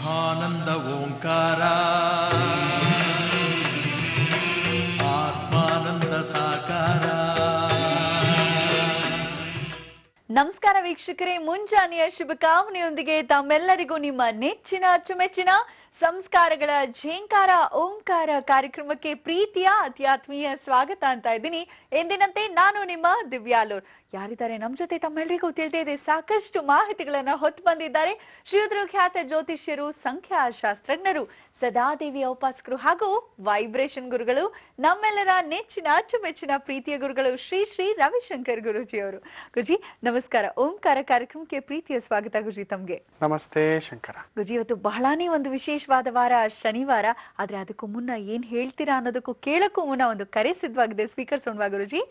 ಬ್ರಹ್ಮಾನಂದ ಓಂಕಾರ ಆತ್ಮಾನಂದ ಸಾಕಾರ. ನಮಸ್ಕಾರ ವೀಕ್ಷಕರೇ, ಮುಂಜಾನೆಯ ಶುಭಕಾಮನೆಯೊಂದಿಗೆ ತಮ್ಮೆಲ್ಲರಿಗೂ ನಿಮ್ಮ ನೆಚ್ಚಿನ ಅಚ್ಚುಮೆಚ್ಚಿನ ಸಂಸ್ಕಾರಗಳ ಝೇಂಕಾರ ಓಂಕಾರ ಕಾರ್ಯಕ್ರಮಕ್ಕೆ ಪ್ರೀತಿಯ ಅತ್ಯಾತ್ಮೀಯ ಸ್ವಾಗತ ಅಂತ ಇದ್ದೀನಿ. ಎಂದಿನಂತೆ ನಾನು ನಿಮ್ಮ ದಿವ್ಯಾಲೂರ್. ಯಾರಿದ್ದಾರೆ ನಮ್ಮ ಜೊತೆ ತಮ್ಮೆಲ್ಲರಿಗೂ ತಿಳಿದೇ ಇದೆ. ಸಾಕಷ್ಟು ಮಾಹಿತಿಗಳನ್ನ ಹೊತ್ತು ಬಂದಿದ್ದಾರೆ ಶ್ರೀಯುತರು ಖ್ಯಾತ ಜ್ಯೋತಿಷ್ಯರು, ಸಂಖ್ಯಾಶಾಸ್ತ್ರಜ್ಞರು, ಸದಾದೇವಿಯ ಉಪಾಸಕರು ಹಾಗೂ ವೈಬ್ರೇಷನ್ ಗುರುಗಳು, ನಮ್ಮೆಲ್ಲರ ನೆಚ್ಚಿನ ಅಚ್ಚುಮೆಚ್ಚಿನ ಪ್ರೀತಿಯ ಗುರುಗಳು ಶ್ರೀ ಶ್ರೀ ರವಿಶಂಕರ್ ಗುರುಜಿ ಅವರು. ಗುರುಜಿ ನಮಸ್ಕಾರ. ಓಂಕಾರ ಕಾರ್ಯಕ್ರಮಕ್ಕೆ ಪ್ರೀತಿಯ ಸ್ವಾಗತ ಗುರುಜಿ ತಮ್ಗೆ. ನಮಸ್ತೆ ಶಂಕರ. ಗುರುಜಿ ಇವತ್ತು ಬಹಳಾನೇ ಒಂದು ವಿಶೇಷವಾದ ವಾರ, ಶನಿವಾರ. ಆದ್ರೆ ಅದಕ್ಕೂ ಮುನ್ನ ಏನ್ ಹೇಳ್ತೀರಾ ಅನ್ನೋದಕ್ಕೂ ಕೇಳಕ್ಕೂ ಮುನ್ನ ಒಂದು ಕರೆ ಸಿದ್ಧವಾಗಿದೆ. ಸ್ಪೀಕರ್ ಸೋಣ್ವಾ ಗುರುಜಿ.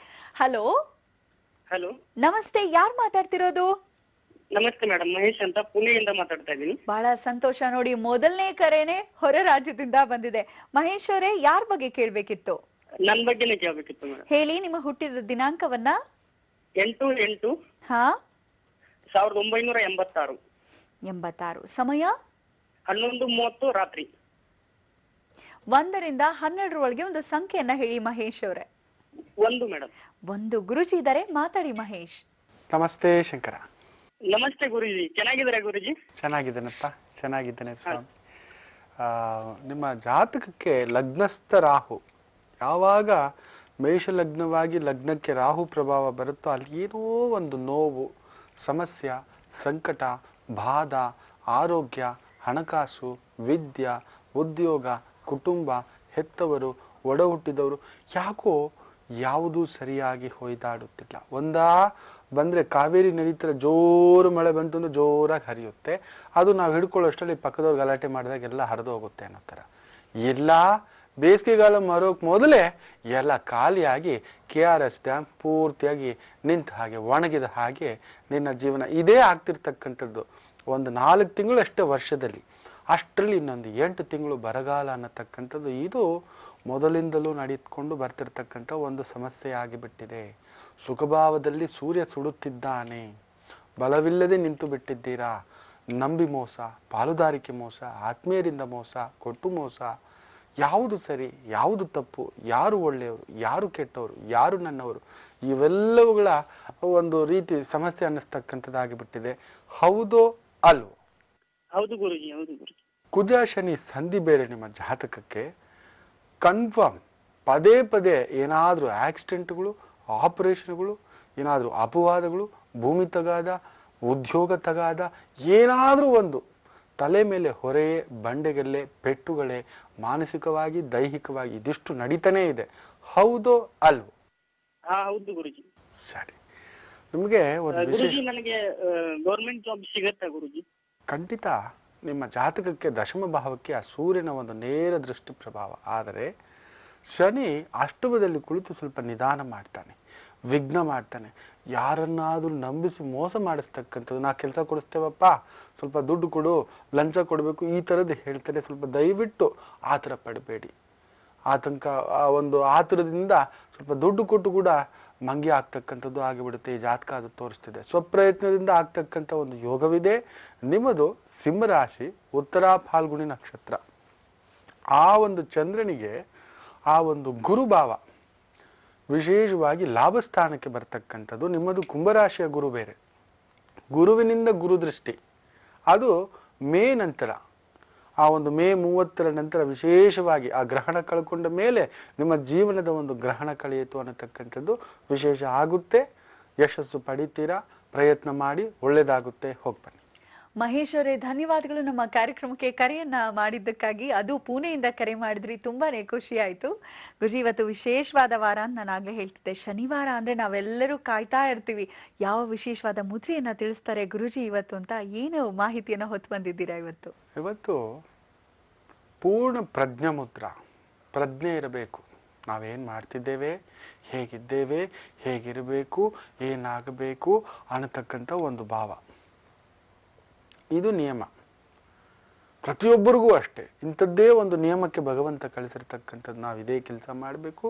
ಹಲೋ ಹಲೋ, ನಮಸ್ತೆ. ಯಾರು ಮಾತಾಡ್ತಿರೋದು? ನಮಸ್ತೆ ಮೇಡಮ್, ಮಹೇಶ್ ಅಂತ ಪುಣೆಯಿಂದ ಮಾತಾಡ್ತಾ ಇದ್ದೀನಿ. ಬಹಳ ಸಂತೋಷ. ನೋಡಿ, ಮೊದಲನೇ ಕರೆನೆ ಹೊರ ರಾಜ್ಯದಿಂದ ಬಂದಿದೆ. ಮಹೇಶ್ ಅವರೇ, ಯಾರ ಬಗ್ಗೆ ಕೇಳ್ಬೇಕಿತ್ತು? ನನ್ ಬಗ್ಗೆನೇ ಕೇಳ್ಬೇಕಿತ್ತು ಮೇಡಮ್. ಹೇಳಿ, ನಿಮ್ಮ ಹುಟ್ಟಿದ ದಿನಾಂಕವನ್ನ. 8/8/1986. ಹಾ, 1986. 86. ಸಮಯ 11:30 ರಾತ್ರಿ. 1 ರಿಂದ 12 ಒಳಗೆ ಒಂದು ಸಂಖ್ಯೆಯನ್ನ ಹೇಳಿ ಮಹೇಶ್ ಅವರೇ. 1 ಮೇಡಮ್. 1. ಗುರುಜಿ ಇದ್ದಾರೆ, ಮಾತಾಡಿ ಮಹೇಶ್. ನಮಸ್ತೆ ಶಂಕರ. ನಮಸ್ತೆ ಗುರುಜಿ, ಚೆನ್ನಾಗಿದ್ದೀರಾ ಗುರುಜಿ? ಚೆನ್ನಾಗಿದ್ದೇನಪ್ಪ, ಚೆನ್ನಾಗಿದ್ದೇನೆ ಸ್ವಾಮಿ. ನಿಮ್ಮ ಜಾತಕಕ್ಕೆ ಲಗ್ನಸ್ಥ ರಾಹು ಯಾವಾಗ ಮೇಷ ಲಗ್ನವಾಗಿ ಲಗ್ನಕ್ಕೆ ರಾಹು ಪ್ರಭಾವ ಬರುತ್ತೋ ಅಲ್ಲಿ ಏನೋ ಒಂದು ನೋವು, ಸಮಸ್ಯೆ, ಸಂಕಟ, ಬಾಧ, ಆರೋಗ್ಯ, ಹಣಕಾಸು, ವಿದ್ಯೆ, ಉದ್ಯೋಗ, ಕುಟುಂಬ, ಹೆತ್ತವರು, ಒಡ ಹುಟ್ಟಿದವರು, ಯಾಕೋ ಯಾವುದೂ ಸರಿಯಾಗಿ ಹೊಯ್ದಾಡುತ್ತಿಲ್ಲ. ಬಂದ್ರೆ ಕಾವೇರಿ ನದಿ ತರ ಜೋರು ಮಳೆ ಬಂತು ಅಂದ್ರೆ ಜೋರಾಗಿ ಹರಿಯುತ್ತೆ. ಅದು ನಾವು ಹಿಡ್ಕೊಳ್ಳೋಷ್ಟರಲ್ಲಿ ಪಕ್ಕದವ್ರು ಗಲಾಟೆ ಮಾಡಿದಾಗ ಎಲ್ಲ ಹರಿದು ಹೋಗುತ್ತೆ ಅನ್ನೋ ತರ. ಎಲ್ಲ ಬೇಸಿಗೆಗಾಲ ಮರೋಕ್ ಮೊದಲೇ ಎಲ್ಲ ಖಾಲಿಯಾಗಿ KRS ಡ್ಯಾಮ್ ಪೂರ್ತಿಯಾಗಿ ನಿಂತ ಹಾಗೆ, ಒಣಗಿದ ಹಾಗೆ ನಿನ್ನ ಜೀವನ ಇದೇ ಆಗ್ತಿರ್ತಕ್ಕಂಥದ್ದು. ಒಂದು 4 ತಿಂಗಳು ಅಷ್ಟೇ ವರ್ಷದಲ್ಲಿ, ಅಷ್ಟರಲ್ಲಿ ಇನ್ನೊಂದು 8 ತಿಂಗಳು ಬರಗಾಲ ಅನ್ನತಕ್ಕಂಥದ್ದು ಇದು ಮೊದಲಿಂದಲೂ ನಡೆದುಕೊಂಡು ಬರ್ತಿರ್ತಕ್ಕಂಥ ಒಂದು ಸಮಸ್ಯೆ ಆಗಿಬಿಟ್ಟಿದೆ. ಸುಖಭಾವದಲ್ಲಿ ಸೂರ್ಯ ಸುಡುತ್ತಿದ್ದಾನೆ, ಬಲವಿಲ್ಲದೆ ನಿಂತು ಬಿಟ್ಟಿದ್ದೀರಾ. ನಂಬಿ ಮೋಸ, ಪಾಲುದಾರಿಕೆ ಮೋಸ, ಆತ್ಮೀಯರಿಂದ ಮೋಸ, ಕೊಟ್ಟು ಮೋಸ. ಯಾವುದು ಸರಿ, ಯಾವುದು ತಪ್ಪು, ಯಾರು ಒಳ್ಳೆಯವರು, ಯಾರು ಕೆಟ್ಟವರು, ಯಾರು ನನ್ನವರು, ಇವೆಲ್ಲವುಗಳ ಒಂದು ರೀತಿ ಸಮಸ್ಯೆ ಅನ್ನಿಸ್ತಕ್ಕಂಥದ್ದಾಗಿಬಿಟ್ಟಿದೆ. ಹೌದೋ ಅಲ್ವೋ? ಹೌದು ಗುರುಜಿ, ಹೌದು ಗುರುಜಿ. ಕುಜ ಶನಿ ಸಂಧಿ ಬೇರೆ ನಿಮ್ಮ ಜಾತಕಕ್ಕೆ. ಕನ್ಫರ್ಮ್ ಪದೇ ಪದೇ ಏನಾದ್ರೂ ಆಕ್ಸಿಡೆಂಟ್ಗಳು, ಆಪರೇಷನ್ಗಳು, ಏನಾದ್ರೂ ಅಪವಾದಗಳು, ಭೂಮಿ ತಗಾದ, ಉದ್ಯೋಗ ತಗಾದ, ಏನಾದ್ರೂ ಒಂದು ತಲೆ ಮೇಲೆ ಹೊರೆ, ಬಂಡೆಗಲ್ಲೇ, ಪೆಟ್ಟುಗಳೇ, ಮಾನಸಿಕವಾಗಿ ದೈಹಿಕವಾಗಿ ಇದಿಷ್ಟು ನಡೀತಾನೆ ಇದೆ. ಹೌದೋ ಅಲ್ವೋ? ಹೌದು ಗುರುಜಿ. ಸರಿ, ನಿಮ್ಗೆ ಗುರುಜಿ ನನಗೆ ಗೌರ್ಮೆಂಟ್ ಜಾಬ್ ಸಿಗತ್ತಾ ಗುರುಜಿ? ಖಂಡಿತ. ನಿಮ್ಮ ಜಾತಕಕ್ಕೆ ದಶಮ ಭಾವಕ್ಕೆ ಆ ಸೂರ್ಯನ ಒಂದು ನೇರ ದೃಷ್ಟಿ ಪ್ರಭಾವ. ಆದರೆ ಶನಿ ಅಷ್ಟಮದಲ್ಲಿ ಕುಳಿತು ಸ್ವಲ್ಪ ನಿಧಾನ ಮಾಡ್ತಾನೆ, ವಿಘ್ನ ಮಾಡ್ತಾನೆ. ಯಾರನ್ನಾದ್ರೂ ನಂಬಿಸಿ ಮೋಸ ಮಾಡಿಸ್ತಕ್ಕಂಥದ್ದು. ನಾ ಕೆಲಸ ಕೊಡಿಸ್ತೇವಪ್ಪ, ಸ್ವಲ್ಪ ದುಡ್ಡು ಕೊಡು, ಲಂಚ ಕೊಡಬೇಕು, ಈ ಥರದ್ದು ಹೇಳ್ತಾರೆ. ಸ್ವಲ್ಪ ದಯವಿಟ್ಟು ಆ ಥರ ಪಡಬೇಡಿ. ಆತಂಕ, ಒಂದು ಆತುರದಿಂದ ಸ್ವಲ್ಪ ದುಡ್ಡು ಕೊಟ್ಟು ಕೂಡ ಮಂಗಿ ಆಗ್ತಕ್ಕಂಥದ್ದು ಆಗಿಬಿಡುತ್ತೆ. ಈ ಜಾತಕ ಅದು ತೋರಿಸ್ತಿದೆ. ಸ್ವಪ್ರಯತ್ನದಿಂದ ಆಗ್ತಕ್ಕಂಥ ಒಂದು ಯೋಗವಿದೆ. ನಿಮ್ಮದು ಸಿಂಹರಾಶಿ, ಉತ್ತರ ಫಾಲ್ಗುಣಿ ನಕ್ಷತ್ರ. ಆ ಒಂದು ಚಂದ್ರನಿಗೆ ಆ ಒಂದು ಗುರುಭಾವ ವಿಶೇಷವಾಗಿ ಲಾಭಸ್ಥಾನಕ್ಕೆ ಬರ್ತಕ್ಕಂಥದ್ದು. ನಿಮ್ಮದು ಕುಂಭರಾಶಿಯ ಗುರು ಬೇರೆ. ಗುರುವಿನಿಂದ ಗುರುದೃಷ್ಟಿ ಅದು ಮೇ ನಂತರ, ಆ ಒಂದು ಮೇ 30ರ ನಂತರ ವಿಶೇಷವಾಗಿ ಆ ಗ್ರಹಣ ಕಳ್ಕೊಂಡ ಮೇಲೆ ನಿಮ್ಮ ಜೀವನದ ಒಂದು ಗ್ರಹಣ ಕಳೆಯಿತು ಅನ್ನತಕ್ಕಂಥದ್ದು ವಿಶೇಷ ಆಗುತ್ತೆ. ಯಶಸ್ಸು ಪಡಿತೀರಾ, ಪ್ರಯತ್ನ ಮಾಡಿ, ಒಳ್ಳೇದಾಗುತ್ತೆ. ಹೋಗ್ಬನ್ನಿ. ಮಹೇಶ್ ಅವರೇ, ಧನ್ಯವಾದಗಳು ನಮ್ಮ ಕಾರ್ಯಕ್ರಮಕ್ಕೆ ಕರೆಯನ್ನ ಮಾಡಿದ್ದಕ್ಕಾಗಿ. ಅದು ಪುಣೆಯಿಂದ ಕರೆ ಮಾಡಿದ್ರಿ, ತುಂಬಾನೇ ಖುಷಿ ಆಯ್ತು. ಗುರುಜಿ, ಇವತ್ತು ವಿಶೇಷವಾದ ವಾರ ಅಂತ ನಾನು ಆಗ್ಲೇ ಹೇಳ್ತಿದ್ದೆ. ಶನಿವಾರ ಅಂದ್ರೆ ನಾವೆಲ್ಲರೂ ಕಾಯ್ತಾ ಇರ್ತೀವಿ, ಯಾವ ವಿಶೇಷವಾದ ಮುದ್ರೆಯನ್ನ ತಿಳಿಸ್ತಾರೆ ಗುರುಜಿ ಇವತ್ತು ಅಂತ. ಏನು ಮಾಹಿತಿಯನ್ನ ಹೊತ್ತು ಬಂದಿದ್ದೀರಾ ಇವತ್ತು? ಇವತ್ತು ಪೂರ್ಣ ಪ್ರಜ್ಞಾ ಮುದ್ರಾ. ಪ್ರಜ್ಞೆ ಇರಬೇಕು. ನಾವೇನ್ ಮಾಡ್ತಿದ್ದೇವೆ, ಹೇಗಿದ್ದೇವೆ, ಹೇಗಿರಬೇಕು, ಏನಾಗಬೇಕು ಅನ್ನತಕ್ಕಂಥ ಒಂದು ಭಾವ. ಇದು ನಿಯಮ. ಪ್ರತಿಯೊಬ್ಬರಿಗೂ ಅಷ್ಟೇ ಇಂಥದ್ದೇ ಒಂದು ನಿಯಮಕ್ಕೆ ಭಗವಂತ ಕಳಿಸಿರ್ತಕ್ಕಂಥದ್ದು. ನಾವು ಇದೇ ಕೆಲಸ ಮಾಡಬೇಕು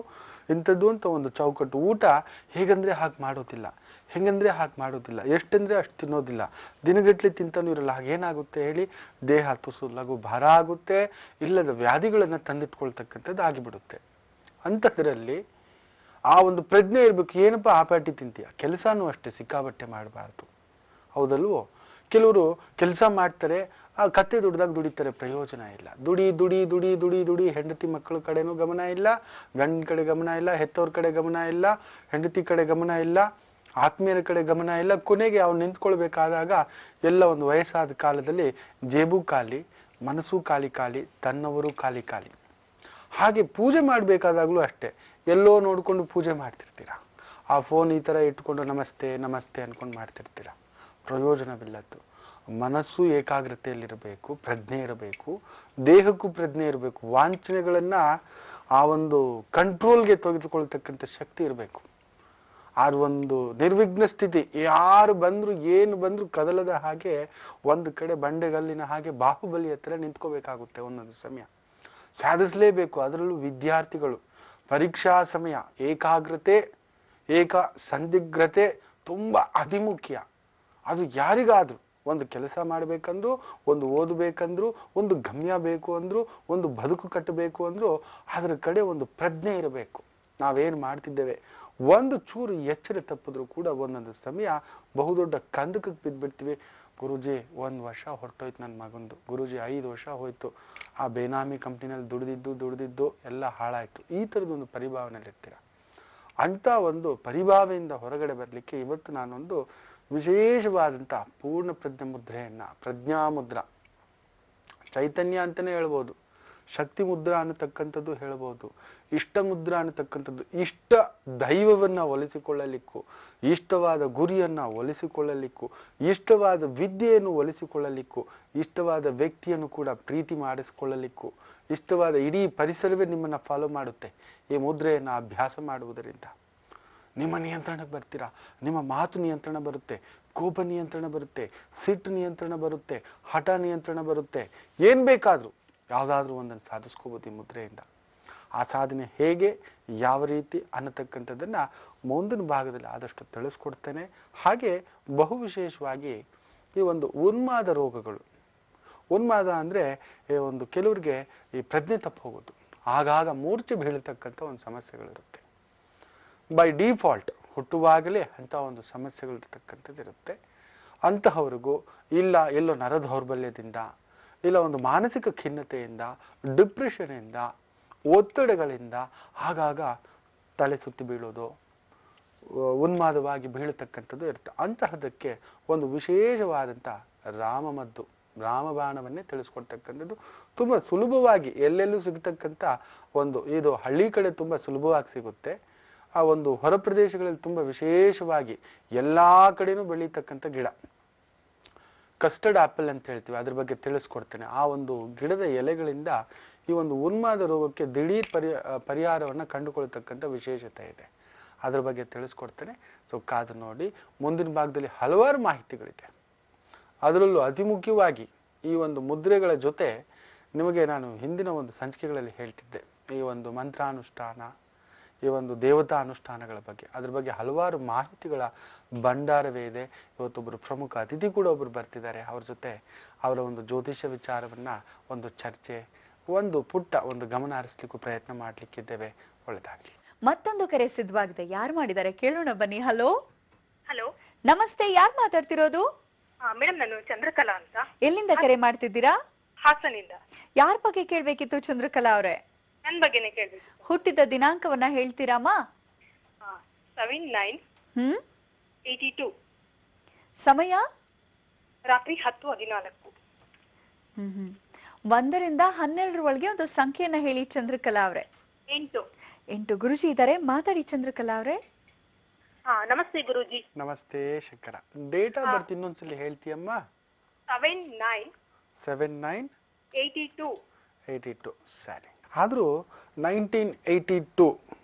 ಇಂಥದ್ದು ಅಂತ ಒಂದು ಚೌಕಟ್ಟು. ಊಟ ಹೇಗಂದ್ರೆ ಹಾಗೆ ಮಾಡೋದಿಲ್ಲ, ಹೆಂಗಂದ್ರೆ ಹಾಗೆ ಮಾಡೋದಿಲ್ಲ, ಎಷ್ಟಂದ್ರೆ ಅಷ್ಟು ತಿನ್ನೋದಿಲ್ಲ, ದಿನಗಟ್ಲೆ ತಿಂತಾನೂ ಇರಲ್ಲ. ಹಾಗೇನಾಗುತ್ತೆ ಹೇಳಿ, ದೇಹ ತುಸು ಲಘು ಭಾರ ಆಗುತ್ತೆ, ಇಲ್ಲದ ವ್ಯಾಧಿಗಳನ್ನ ತಂದಿಟ್ಕೊಳ್ತಕ್ಕಂಥದ್ದು ಆಗಿಬಿಡುತ್ತೆ. ಅಂಥದ್ರಲ್ಲಿ ಆ ಒಂದು ಪ್ರಜ್ಞೆ ಇರ್ಬೇಕು. ಏನಪ್ಪಾ ಆ ಪಾಟಿ ತಿಂತೀಯ, ಕೆಲಸನೂ ಅಷ್ಟೇ ಸಿಕ್ಕಾಬಟ್ಟೆ ಮಾಡಬಾರ್ದು, ಹೌದಲ್ವೋ? ಕೆಲವರು ಕೆಲಸ ಮಾಡ್ತಾರೆ, ಆ ಕತ್ತೆ ದುಡ್ದಾಗ ದುಡಿತಾರೆ, ಪ್ರಯೋಜನ ಇಲ್ಲ. ದುಡಿ ದುಡಿ ದುಡಿ ದುಡಿ ದುಡಿ ಹೆಂಡತಿ ಮಕ್ಕಳ ಕಡೆನೂ ಗಮನ ಇಲ್ಲ, ಗಂಡನ ಕಡೆ ಗಮನ ಇಲ್ಲ, ಹೆತ್ತವ್ರ ಕಡೆ ಗಮನ ಇಲ್ಲ, ಹೆಂಡತಿ ಕಡೆ ಗಮನ ಇಲ್ಲ, ಆತ್ಮೀಯರ ಕಡೆ ಗಮನ ಇಲ್ಲ. ಕೊನೆಗೆ ಅವ್ನು ನಿಂತ್ಕೊಳ್ಬೇಕಾದಾಗ ಎಲ್ಲ ಒಂದು ವಯಸ್ಸಾದ ಕಾಲದಲ್ಲಿ ಜೇಬು ಖಾಲಿ, ಮನಸ್ಸು ಖಾಲಿ ಖಾಲಿ, ತನ್ನವರು ಖಾಲಿ ಖಾಲಿ. ಹಾಗೆ ಪೂಜೆ ಮಾಡ್ಬೇಕಾದಾಗ್ಲೂ ಅಷ್ಟೇ, ಎಲ್ಲೋ ನೋಡ್ಕೊಂಡು ಪೂಜೆ ಮಾಡ್ತಿರ್ತೀರ, ಆ ಫೋನ್ ಈ ತರ ಇಟ್ಕೊಂಡು ನಮಸ್ತೆ ನಮಸ್ತೆ ಅನ್ಕೊಂಡು ಮಾಡ್ತಿರ್ತೀರ, ಪ್ರಯೋಜನವಿಲ್ಲದ್ದು. ಮನಸ್ಸು ಏಕಾಗ್ರತೆಯಲ್ಲಿರಬೇಕು, ಪ್ರಜ್ಞೆ ಇರಬೇಕು, ದೇಹಕ್ಕೂ ಪ್ರಜ್ಞೆ ಇರಬೇಕು, ವಾಂಛನೆಗಳನ್ನ ಆ ಒಂದು ಕಂಟ್ರೋಲ್ಗೆ ತೆಗೆದುಕೊಳ್ತಕ್ಕಂಥ ಶಕ್ತಿ ಇರಬೇಕು. ಆ ಒಂದು ನಿರ್ವಿಘ್ನ ಸ್ಥಿತಿ, ಯಾರು ಬಂದ್ರು ಏನು ಬಂದ್ರು ಕದಲದ ಹಾಗೆ ಒಂದು ಕಡೆ ಬಂಡೆಗಲ್ಲಿನ ಹಾಗೆ ಬಾಹುಬಲಿ ಹತ್ರ ನಿಂತ್ಕೋಬೇಕಾಗುತ್ತೆ. ಒಂದೊಂದು ಸಮಯ ಸಾಧಿಸಲೇಬೇಕು. ಅದರಲ್ಲೂ ವಿದ್ಯಾರ್ಥಿಗಳು ಪರೀಕ್ಷಾ ಸಮಯ ಏಕಾಗ್ರತೆ, ಸಂದಿಗ್ಧತೆ ತುಂಬಾ ಅತಿಮುಖ್ಯ. ಅದು ಯಾರಿಗಾದ್ರೂ ಒಂದು ಕೆಲಸ ಮಾಡ್ಬೇಕಂದ್ರು, ಒಂದು ಓದಬೇಕಂದ್ರು, ಒಂದು ಗಮ್ಯ ಬೇಕು ಅಂದ್ರು, ಒಂದು ಬದುಕು ಕಟ್ಟಬೇಕು ಅಂದ್ರು ಅದರ ಕಡೆ ಒಂದು ಪ್ರಜ್ಞೆ ಇರಬೇಕು. ನಾವೇನ್ ಮಾಡ್ತಿದ್ದೇವೆ ಒಂದು ಚೂರು ಎಚ್ಚರ ತಪ್ಪಿದ್ರು ಕೂಡ ಒಂದೊಂದು ಸಮಯ ಬಹುದೊಡ್ಡ ಕಂದಕಕ್ಕೆ ಬಿದ್ದ್ಬಿಡ್ತೀವಿ. ಗುರುಜಿ 1 ವರ್ಷ ಹೊರಟೋಯ್ತು ನನ್ನ ಮಗಂದು, ಗುರುಜಿ 5 ವರ್ಷ ಹೋಯ್ತು, ಆ ಬೇನಾಮಿ ಕಂಪ್ನಿನಲ್ಲಿ ದುಡಿದಿದ್ದು ಎಲ್ಲ ಹಾಳಾಯ್ತು. ಈ ತರದೊಂದು ಪರಿಭಾವನೆಯಲ್ಲಿ ಇರ್ತೀರ. ಅಂತ ಒಂದು ಪರಿಭಾವೆಯಿಂದ ಹೊರಗಡೆ ಬರ್ಲಿಕ್ಕೆ ಇವತ್ತು ನಾನೊಂದು ವಿಶೇಷವಾದಂತ ಪೂರ್ಣ ಪ್ರಜ್ಞೆ ಮುದ್ರೆಯನ್ನ, ಪ್ರಜ್ಞಾ ಮುದ್ರಾ, ಚೈತನ್ಯ ಅಂತಾನೆ ಹೇಳ್ಬೋದು, ಶಕ್ತಿ ಮುದ್ರಾ ಅನ್ನತಕ್ಕಂಥದ್ದು ಹೇಳ್ಬೋದು, ಇಷ್ಟ ಮುದ್ರಾ ಅನ್ನತಕ್ಕಂಥದ್ದು. ಇಷ್ಟ ದೈವವನ್ನ ಒಲಿಸಿಕೊಳ್ಳಲಿಕ್ಕೂ, ಇಷ್ಟವಾದ ಗುರಿಯನ್ನ ಒಲಿಸಿಕೊಳ್ಳಲಿಕ್ಕೂ, ಇಷ್ಟವಾದ ವಿದ್ಯೆಯನ್ನು ಒಲಿಸಿಕೊಳ್ಳಲಿಕ್ಕೂ, ಇಷ್ಟವಾದ ವ್ಯಕ್ತಿಯನ್ನು ಕೂಡ ಪ್ರೀತಿ ಮಾಡಿಸಿಕೊಳ್ಳಲಿಕ್ಕೂ, ಇಷ್ಟವಾದ ಇಡೀ ಪರಿಸರವೇ ನಿಮ್ಮನ್ನ ಫಾಲೋ ಮಾಡುತ್ತೆ ಈ ಮುದ್ರೆಯನ್ನ ಅಭ್ಯಾಸ ಮಾಡುವುದರಿಂದ. ನಿಮ್ಮ ನಿಯಂತ್ರಣಕ್ಕೆ ಬರ್ತೀರಾ, ನಿಮ್ಮ ಮಾತು ನಿಯಂತ್ರಣ ಬರುತ್ತೆ, ಕೋಪ ನಿಯಂತ್ರಣ ಬರುತ್ತೆ, ಸಿಟ್ಟು ನಿಯಂತ್ರಣ ಬರುತ್ತೆ, ಹಠ ನಿಯಂತ್ರಣ ಬರುತ್ತೆ. ಏನ್ ಬೇಕಾದ್ರೂ ಯಾವ್ದಾದ್ರೂ ಒಂದನ್ನು ಸಾಧಿಸ್ಕೋಬಹುದು ಈ ಮುದ್ರೆಯಿಂದ. ಆ ಸಾಧನೆ ಹೇಗೆ, ಯಾವ ರೀತಿ ಅನ್ನತಕ್ಕಂಥದ್ದನ್ನ ಮುಂದಿನ ಭಾಗದಲ್ಲಿ ಆದಷ್ಟು ತಿಳಿಸ್ಕೊಡ್ತೇನೆ. ಹಾಗೆ ಬಹು ವಿಶೇಷವಾಗಿ ಈ ಒಂದು ಉನ್ಮಾದ ರೋಗಗಳು, ಉನ್ಮಾದ ಅಂದ್ರೆ ಒಂದು ಕೆಲವ್ರಿಗೆ ಈ ಪ್ರಜ್ಞೆ ತಪ್ಪು ಹೋಗೋದು, ಆಗಾಗ ಮೂರ್ಛೆ ಬೀಳತಕ್ಕಂಥ ಒಂದು ಸಮಸ್ಯೆಗಳಿರುತ್ತೆ. ಬೈ ಡಿಫಾಲ್ಟ್ ಹುಟ್ಟುವಾಗಲೇ ಅಂತ ಒಂದು ಸಮಸ್ಯೆಗಳಿರ್ತಕ್ಕಂಥದ್ದು ಇರುತ್ತೆ. ಅಂತಹವರಿಗೂ ಇಲ್ಲ ಎಲ್ಲೋ ನರ ದೌರ್ಬಲ್ಯದಿಂದ, ಇಲ್ಲ ಒಂದು ಮಾನಸಿಕ ಖಿನ್ನತೆಯಿಂದ, ಡಿಪ್ರೆಷನ್ ಇಂದ, ಒತ್ತಡಗಳಿಂದ ಆಗಾಗ ತಲೆ ಸುತ್ತಿ ಬೀಳೋದು, ಉನ್ಮಾದವಾಗಿ ಬೀಳತಕ್ಕಂಥದ್ದು ಇರುತ್ತೆ. ಅಂತಹದಕ್ಕೆ ಒಂದು ವಿಶೇಷವಾದಂಥ ರಾಮಮದ್ದು, ರಾಮಬಾಣವನ್ನೇ ತಿಳಿಸ್ಕೊಡ್ತಕ್ಕಂಥದ್ದು ತುಂಬಾ ಸುಲಭವಾಗಿ ಎಲ್ಲೆಲ್ಲೂ ಸಿಗತಕ್ಕಂಥ ಒಂದು, ಇದು ಹಳ್ಳಿ ಕಡೆ ತುಂಬಾ ಸುಲಭವಾಗಿ ಸಿಗುತ್ತೆ. ಆ ಒಂದು ಹೊರ ಪ್ರದೇಶಗಳಲ್ಲಿ ತುಂಬಾ ವಿಶೇಷವಾಗಿ ಎಲ್ಲಾ ಕಡೆನೂ ಬೆಳೀತಕ್ಕಂಥ ಗಿಡ ಕಸ್ಟರ್ಡ್ ಆಪಲ್ ಅಂತ ಹೇಳ್ತೀವಿ, ಅದ್ರ ಬಗ್ಗೆ ತಿಳಿಸ್ಕೊಡ್ತೇನೆ. ಆ ಒಂದು ಗಿಡದ ಎಲೆಗಳಿಂದ ಈ ಒಂದು ಉನ್ಮಾದ ರೋಗಕ್ಕೆ ದಿಢೀರ್ ಪರಿಹಾರವನ್ನ ಕಂಡುಕೊಳ್ತಕ್ಕಂಥ ವಿಶೇಷತೆ ಇದೆ, ಅದ್ರ ಬಗ್ಗೆ ತಿಳಿಸ್ಕೊಡ್ತೇನೆ. ಸೊ ಕಾದು ನೋಡಿ. ಮುಂದಿನ ಭಾಗದಲ್ಲಿ ಹಲವಾರು ಮಾಹಿತಿಗಳಿದೆ. ಅದರಲ್ಲೂ ಅತಿ ಮುಖ್ಯವಾಗಿ ಈ ಒಂದು ಮುದ್ರೆಗಳ ಜೊತೆ ನಿಮಗೆ ನಾನು ಹಿಂದಿನ ಒಂದು ಸಂಚಿಕೆಗಳಲ್ಲಿ ಹೇಳ್ತಿದ್ದೆ, ಈ ಒಂದು ಮಂತ್ರಾನುಷ್ಠಾನ, ಈ ಒಂದು ದೇವತಾ ಅನುಷ್ಠಾನಗಳ ಬಗ್ಗೆ, ಅದ್ರ ಬಗ್ಗೆ ಹಲವಾರು ಮಾಹಿತಿಗಳ ಭಂಡಾರವೇ ಇದೆ. ಇವತ್ತೊಬ್ಬರು ಪ್ರಮುಖ ಅತಿಥಿ ಕೂಡ ಒಬ್ರು ಬರ್ತಿದ್ದಾರೆ, ಅವ್ರ ಜೊತೆ ಅವರ ಒಂದು ಜ್ಯೋತಿಷ್ಯ ವಿಚಾರವನ್ನ ಒಂದು ಚರ್ಚೆ, ಒಂದು ಪುಟ್ಟ ಒಂದು ಗಮನ ಹರಿಸ್ಲಿಕ್ಕೂ ಪ್ರಯತ್ನ ಮಾಡ್ಲಿಕ್ಕಿದ್ದೇವೆ. ಒಳ್ಳೆದಾಗ್ಲಿ. ಮತ್ತೊಂದು ಕರೆ ಸಿದ್ಧವಾಗಿದೆ, ಯಾರು ಮಾಡಿದ್ದಾರೆ ಕೇಳೋಣ ಬನ್ನಿ. ಹಲೋ ಹಲೋ, ನಮಸ್ತೆ, ಯಾರು ಮಾತಾಡ್ತಿರೋದು? ಮೇಡಮ್ ನಾನು ಚಂದ್ರಕಲಾ ಅಂತ. ಎಲ್ಲಿಂದ ಕರೆ ಮಾಡ್ತಿದ್ದೀರಾ? ಹಾಸನಿಂದ. ಯಾರ ಬಗ್ಗೆ ಕೇಳ್ಬೇಕಿತ್ತು ಚಂದ್ರಕಲಾ ಅವರೇ? ನನ್ ಬಗ್ಗೆನೇ ಕೇಳ್ಬೇಕು. ಹುಟ್ಟಿದ ದಿನಾಂಕವನ್ನ ಹೇಳ್ತೀರಾಮಾ? 7/9/82. ಸಮಯ ರಾತ್ರಿ 10:14. 1ರಿಂದ 12 ಒಂದು ಸಂಖ್ಯೆಯನ್ನ ಹೇಳಿ ಚಂದ್ರಕಲಾ ಅವರೇ. 8. ಗುರುಜಿ ಇದ್ದಾರೆ, ಮಾತಾಡಿ ಚಂದ್ರಕಲಾ ಅವರೇ. ನಮಸ್ತೆ ಗುರುಜಿ. ನಮಸ್ತೆ ಶಂಕರ. ಡೇಟ್ ಆಫ್ ಬರ್ತ್ ಇನ್ನೊಂದ್ಸಲಿ ಹೇಳ್ತೀಯಮ್ಮ? 7/9/82. ಸರಿ. ಆದ್ರೂ 1982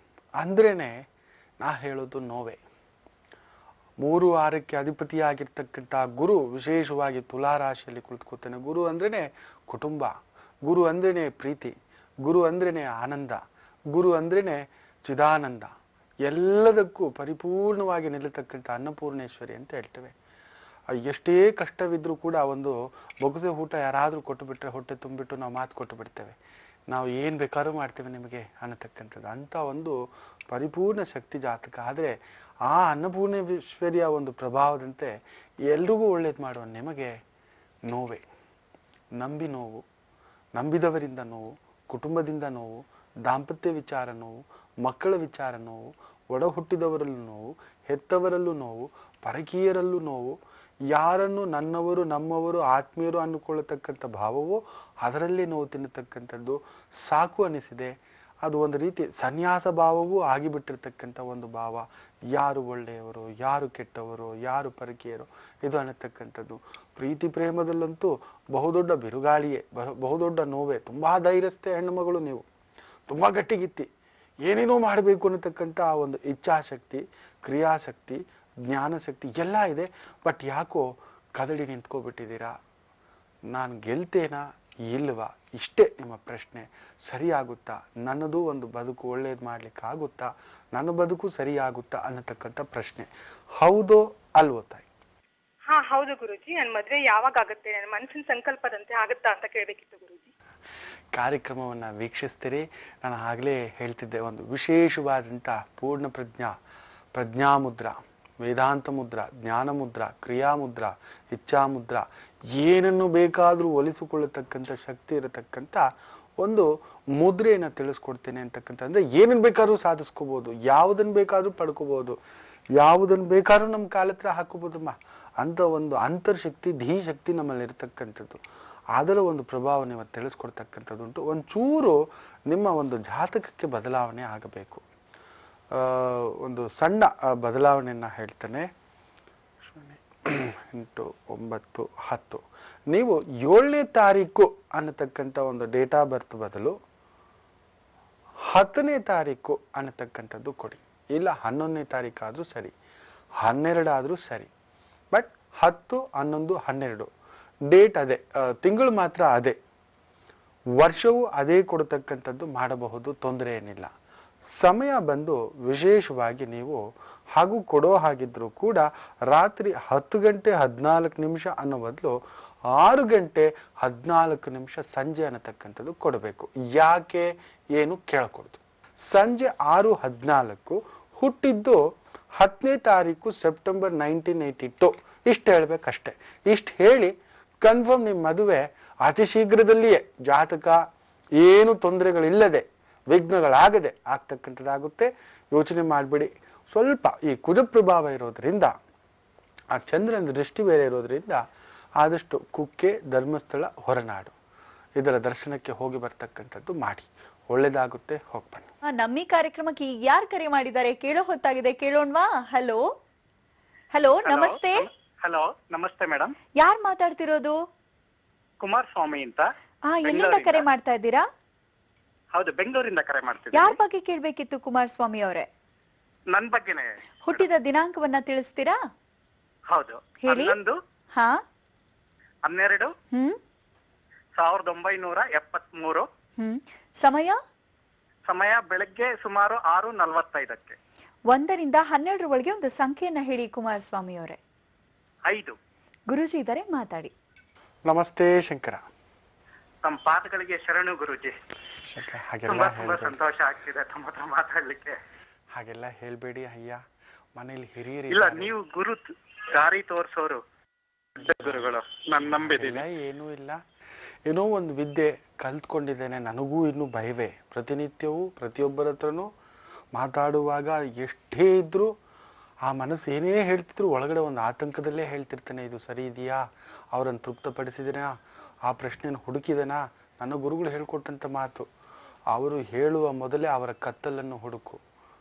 ಅಂದ್ರೇನೆ ನಾ ಹೇಳೋದು ನೋವೇ. 3 6ಕ್ಕೆ ಅಧಿಪತಿಯಾಗಿರ್ತಕ್ಕಂಥ ಗುರು ವಿಶೇಷವಾಗಿ ತುಲಾ ರಾಶಿಯಲ್ಲಿ ಕುಳಿತುಕೊತಾನೆ. ಗುರು ಅಂದ್ರೇನೆ ಕುಟುಂಬ, ಗುರು ಅಂದ್ರೇನೆ ಪ್ರೀತಿ, ಗುರು ಅಂದ್ರೇನೆ ಆನಂದ, ಗುರು ಅಂದ್ರೇನೆ ಚಿದಾನಂದ, ಎಲ್ಲದಕ್ಕೂ ಪರಿಪೂರ್ಣವಾಗಿ ನಿಲ್ಲತಕ್ಕಂಥ ಅನ್ನಪೂರ್ಣೇಶ್ವರಿ ಅಂತ ಹೇಳ್ತೇವೆ. ಎಷ್ಟೇ ಕಷ್ಟವಿದ್ರೂ ಕೂಡ ಒಂದು ಬೊಗಸೆ ಊಟ ಯಾರಾದ್ರೂ ಕೊಟ್ಟು ಬಿಟ್ರೆ ಹೊಟ್ಟೆ ತುಂಬಿಟ್ಟು ನಾವು ಮಾತು ಕೊಟ್ಟು ಬಿಡ್ತೇವೆ, ನಾವು ಏನ್ ಬೇಕಾದ್ರೂ ಮಾಡ್ತೇವೆ ನಿಮಗೆ ಅನ್ನತಕ್ಕಂಥದ್ದು. ಅಂತ ಒಂದು ಪರಿಪೂರ್ಣ ಶಕ್ತಿ ಜಾತಕ. ಆದ್ರೆ ಆ ಅನ್ನಪೂರ್ಣೇಶ್ವರಿಯ ಒಂದು ಪ್ರಭಾವದಂತೆ ಎಲ್ರಿಗೂ ಒಳ್ಳೇದು ಮಾಡುವ ನಿಮಗೆ ನೋವೇ, ನಂಬಿ ನೋವು, ನಂಬಿದವರಿಂದ ನೋವು, ಕುಟುಂಬದಿಂದ ನೋವು, ದಾಂಪತ್ಯ ವಿಚಾರ ನೋವು, ಮಕ್ಕಳ ವಿಚಾರ ನೋವು, ಒಡ ಹುಟ್ಟಿದವರಲ್ಲೂ ನೋವು, ಹೆತ್ತವರಲ್ಲೂ ನೋವು, ಪರಕೀಯರಲ್ಲೂ ನೋವು, ಯಾರನ್ನು ನನ್ನವರು ನಮ್ಮವರು ಆತ್ಮೀಯರು ಅಂದುಕೊಳ್ಳತಕ್ಕಂಥ ಭಾವವೋ ಅದರಲ್ಲೇ ನೋವು ತಿನ್ನತಕ್ಕಂಥದ್ದು ಸಾಕು ಅನಿಸಿದೆ. ಅದು ಒಂದು ರೀತಿ ಸನ್ಯಾಸ ಭಾವವೂ ಆಗಿಬಿಟ್ಟಿರ್ತಕ್ಕಂಥ ಒಂದು ಭಾವ. ಯಾರು ಒಳ್ಳೆಯವರು, ಯಾರು ಕೆಟ್ಟವರು, ಯಾರು ಪರಕೀಯರು ಇದು ಅನ್ನತಕ್ಕಂಥದ್ದು. ಪ್ರೀತಿ ಪ್ರೇಮದಲ್ಲಂತೂ ಬಹುದೊಡ್ಡ ಬಿರುಗಾಳಿಯೇ, ಬಹುದೊಡ್ಡ ನೋವೇ. ತುಂಬಾ ಧೈರ್ಯಸ್ಥೆ ಹೆಣ್ಣುಮಗಳು ನೀವು, ತುಂಬಾ ಗಟ್ಟಿಗಿತ್ತಿ, ಏನೇನೋ ಮಾಡಬೇಕು ಅನ್ನತಕ್ಕಂಥ ಒಂದು ಇಚ್ಛಾಶಕ್ತಿ, ಕ್ರಿಯಾಶಕ್ತಿ, ಜ್ಞಾನಶಕ್ತಿ ಎಲ್ಲ ಇದೆ. ಬಟ್ ಯಾಕೋ ಕದಡಿ ನಿಂತ್ಕೊಬಿಟ್ಟಿದ್ದೀರಾ. ನಾನು ಗೆಲ್ತೇನಾ ಇಲ್ವಾ ಇಷ್ಟೇ ನಿಮ್ಮ ಪ್ರಶ್ನೆ. ಸರಿಯಾಗುತ್ತಾ, ನನ್ನದು ಒಂದು ಬದುಕು ಒಳ್ಳೇದು ಮಾಡ್ಲಿಕ್ಕೆ ಆಗುತ್ತಾ, ನನ್ನ ಬದುಕು ಸರಿಯಾಗುತ್ತಾ ಅನ್ನತಕ್ಕಂಥ ಪ್ರಶ್ನೆ. ಹೌದೋ ಅಲ್ವೋ ತಾಯಿ? ಹಾ ಹೌದು ಗುರುಜಿ. ನನ್ನ ಮದ್ವೆ ಯಾವಾಗ ಆಗುತ್ತೆ, ನನ್ನ ಮನಸ್ಸಿನ ಸಂಕಲ್ಪದಂತೆ ಆಗುತ್ತಾ ಅಂತ ಕೇಳಬೇಕಿತ್ತು ಗುರುಜಿ. ಕಾರ್ಯಕ್ರಮವನ್ನ ವೀಕ್ಷಿಸ್ತೀರಿ. ನಾನು ಆಗ್ಲೇ ಹೇಳ್ತಿದ್ದೆ, ಒಂದು ವಿಶೇಷವಾದಂಥ ಪೂರ್ಣ ಪ್ರಜ್ಞಾಮುದ್ರ, ವೇದಾಂತ ಮುದ್ರ, ಜ್ಞಾನ ಮುದ್ರ, ಕ್ರಿಯಾ ಮುದ್ರ, ಇಚ್ಛಾ ಮುದ್ರ, ಏನನ್ನು ಬೇಕಾದ್ರೂ ಒಲಿಸಿಕೊಳ್ಳತಕ್ಕಂಥ ಶಕ್ತಿ ಇರತಕ್ಕಂಥ ಒಂದು ಮುದ್ರೆಯನ್ನ ತಿಳಿಸ್ಕೊಡ್ತೇನೆ ಅಂತಕ್ಕಂಥ. ಅಂದ್ರೆ ಏನನ್ ಬೇಕಾದ್ರೂ ಸಾಧಿಸ್ಕೋಬಹುದು, ಯಾವುದನ್ ಬೇಕಾದ್ರೂ ಪಡ್ಕೋಬಹುದು, ಯಾವುದನ್ ಬೇಕಾದ್ರೂ ನಮ್ಮ ಕಾಲತ್ರ ಹಾಕೋಬಹುದಮ್ಮ ಅಂತ ಒಂದು ಅಂತರ್ಶಕ್ತಿ, ಧೀಶಕ್ತಿ ನಮ್ಮಲ್ಲಿ ಇರತಕ್ಕಂಥದ್ದು. ಅದರ ಒಂದು ಪ್ರಭಾವ ನೀವು ತಿಳಿಸ್ಕೊಡ್ತಕ್ಕಂಥದ್ದುಂಟು. ಒಂಚೂರು ನಿಮ್ಮ ಒಂದು ಜಾತಕಕ್ಕೆ ಬದಲಾವಣೆ ಆಗಬೇಕು. ಒಂದು ಸಣ್ಣ ಬದಲಾವಣೆಯನ್ನ ಹೇಳ್ತೇನೆ. 8 9 10 ನೀವು 7ನೇ ತಾರೀಕು ಅನ್ನತಕ್ಕಂಥ ಒಂದು ಡೇಟ್ ಆಫ್ ಬರ್ತ್ ಬದಲು 10ನೇ ತಾರೀಕು ಅನ್ನತಕ್ಕಂಥದ್ದು ಕೊಡಿ. ಇಲ್ಲ 11ನೇ ತಾರೀಕು ಆದ್ರೂ ಸರಿ, 12 ಆದ್ರೂ ಸರಿ. ಬಟ್ 10 11 12 ಡೇಟ್ ಅದೇ, ತಿಂಗಳು ಮಾತ್ರ ಅದೇ, ವರ್ಷವೂ ಅದೇ ಕೊಡತಕ್ಕಂಥದ್ದು ಮಾಡಬಹುದು, ತೊಂದರೆ ಏನಿಲ್ಲ. ಸಮಯ ಬಂದು ವಿಶೇಷವಾಗಿ ನೀವು ಹಾಗೂ ಕೊಡೋ ಹಾಗಿದ್ರು ಕೂಡ ರಾತ್ರಿ 10 ಗಂಟೆ 14 ನಿಮಿಷ ಅನ್ನೋ ಬದಲು 6 ಗಂಟೆ 14 ನಿಮಿಷ ಸಂಜೆ ಅನ್ನತಕ್ಕಂಥದ್ದು ಕೊಡಬೇಕು. ಯಾಕೆ ಏನು ಕೇಳಕೂಡದು. ಸಂಜೆ 6:14 ಹುಟ್ಟಿದ್ದು 10ನೇ ತಾರೀಕು ಸೆಪ್ಟೆಂಬರ್ 1982 ಇಷ್ಟು ಹೇಳ್ಬೇಕಷ್ಟೆ. ಇಷ್ಟು ಹೇಳಿ ಕನ್ಫರ್ಮ್ ನಿಮ್ಮ ಮದುವೆ ಅತಿ ಶೀಘ್ರದಲ್ಲಿಯೇ ಜಾತಕ ಏನು ತೊಂದರೆಗಳಿಲ್ಲದೆ ವಿಘ್ನಗಳಾಗದೆ ಆಗ್ತಕ್ಕಂಥದ್ದಾಗುತ್ತೆ. ಯೋಚನೆ ಮಾಡಬೇಡಿ. ಸ್ವಲ್ಪ ಈ ಕುಜ ಪ್ರಭಾವ ಇರೋದ್ರಿಂದ, ಆ ಚಂದ್ರನ ದೃಷ್ಟಿ ಬೇರೆ ಇರೋದ್ರಿಂದ ಆದಷ್ಟು ಕುಕ್ಕೆ, ಧರ್ಮಸ್ಥಳ, ಹೊರನಾಡು ಇದರ ದರ್ಶನಕ್ಕೆ ಹೋಗಿ ಬರ್ತಕ್ಕಂಥದ್ದು ಮಾಡಿ, ಒಳ್ಳೇದಾಗುತ್ತೆ. ಹೋಗಿ ಬನ್ನಿ. ನಮ್ಮ ಈ ಕಾರ್ಯಕ್ರಮಕ್ಕೆ ಈಗ ಯಾರು ಕರೆ ಮಾಡಿದ್ದಾರೆ ಕೇಳೋ ಹೊತ್ತಾಗಿದೆ, ಕೇಳೋಣವಾ? ಹಲೋ ಹಲೋ, ನಮಸ್ತೆ. ಹಲೋ ನಮಸ್ತೆ ಮೇಡಮ್. ಯಾರು ಮಾತಾಡ್ತಿರೋದು? ಕುಮಾರಸ್ವಾಮಿ ಅಂತ. ಎಲ್ಲಿಂದ ಕರೆ ಮಾಡ್ತಾ ಇದ್ದೀರಾ? ಹೌದು, ಬೆಂಗಳೂರಿಂದ ಕರೆ ಮಾಡ್ತಿದ್ದೀನಿ. ಯಾರ ಬಗ್ಗೆ ಕೇಳ್ಬೇಕಿತ್ತು ಕುಮಾರಸ್ವಾಮಿ ಅವರೇ? ನನ್ ಬಗ್ಗೆನೇ. ಹುಟ್ಟಿದ ದಿನಾಂಕವನ್ನ ತಿಳಿಸ್ತೀರಾ? ಹೌದು, ಹೇಳಿ. 11 ಹಾ 12 1973. ಸಮಯ? ಸಮಯ ಬೆಳಗ್ಗೆ ಸುಮಾರು 6:45. 1 ರಿಂದ 12 ಒಳಗೆ ಒಂದು ಸಂಖ್ಯೆಯನ್ನ ಹೇಳಿ ಕುಮಾರಸ್ವಾಮಿ ಅವರೇ. 5. ಗುರುಜಿ ಇದ್ದಾರೆ, ಮಾತಾಡಿ. ನಮಸ್ತೆ ಶಂಕರ. ತಮ್ಮ ಪಾದಗಳಿಗೆ ಶರಣು ಗುರುಜಿ. ತುಂಬಾ ಸಂತೋಷ ಆಗ್ತಿದೆ ತಮ್ಮ ಹತ್ರ ಮಾತಾಡ್ಲಿಕ್ಕೆ. ಹಾಗೆಲ್ಲ ಹೇಳ್ಬೇಡಿ ಅಯ್ಯ, ಮನೇಲಿ ಹಿರಿಯರು ಇಲ್ಲ, ನೀವು ಗುರು ದಾರಿ ತೋರ್ಸೋರು, ಗುರುಗಳು, ನಾನು ನಂಬಿದ್ದೀನಿ. ಏನೂ ಇಲ್ಲ, ಏನೋ ಒಂದು ವಿದ್ಯೆ ಕಲ್ತ್ಕೊಂಡಿದ್ದೇನೆ. ನನಗೂ ಇನ್ನೂ ಭಯವೇ. ಪ್ರತಿನಿತ್ಯವೂ ಪ್ರತಿಯೊಬ್ಬರ ಹತ್ರನೂ ಮಾತಾಡುವಾಗ ಎಷ್ಟೇ ಇದ್ರೂ ಆ ಮನಸ್ಸು ಏನೇ ಹೇಳ್ತಿದ್ರು ಒಳಗಡೆ ಒಂದು ಆತಂಕದಲ್ಲೇ ಹೇಳ್ತಿರ್ತಾನೆ. ಇದು ಸರಿ ಇದೆಯಾ, ಅವರನ್ನು ತೃಪ್ತಪಡಿಸಿದೆನಾ, ಆ ಪ್ರಶ್ನೆಯನ್ನು ಹುಡುಕಿದೆನಾ? ನನ್ನ ಗುರುಗಳು ಹೇಳ್ಕೊಟ್ಟಂತ ಮಾತು, ಅವರು ಹೇಳುವ ಮೊದಲೇ ಅವರ ಕತ್ತಲನ್ನು ಹುಡುಕು,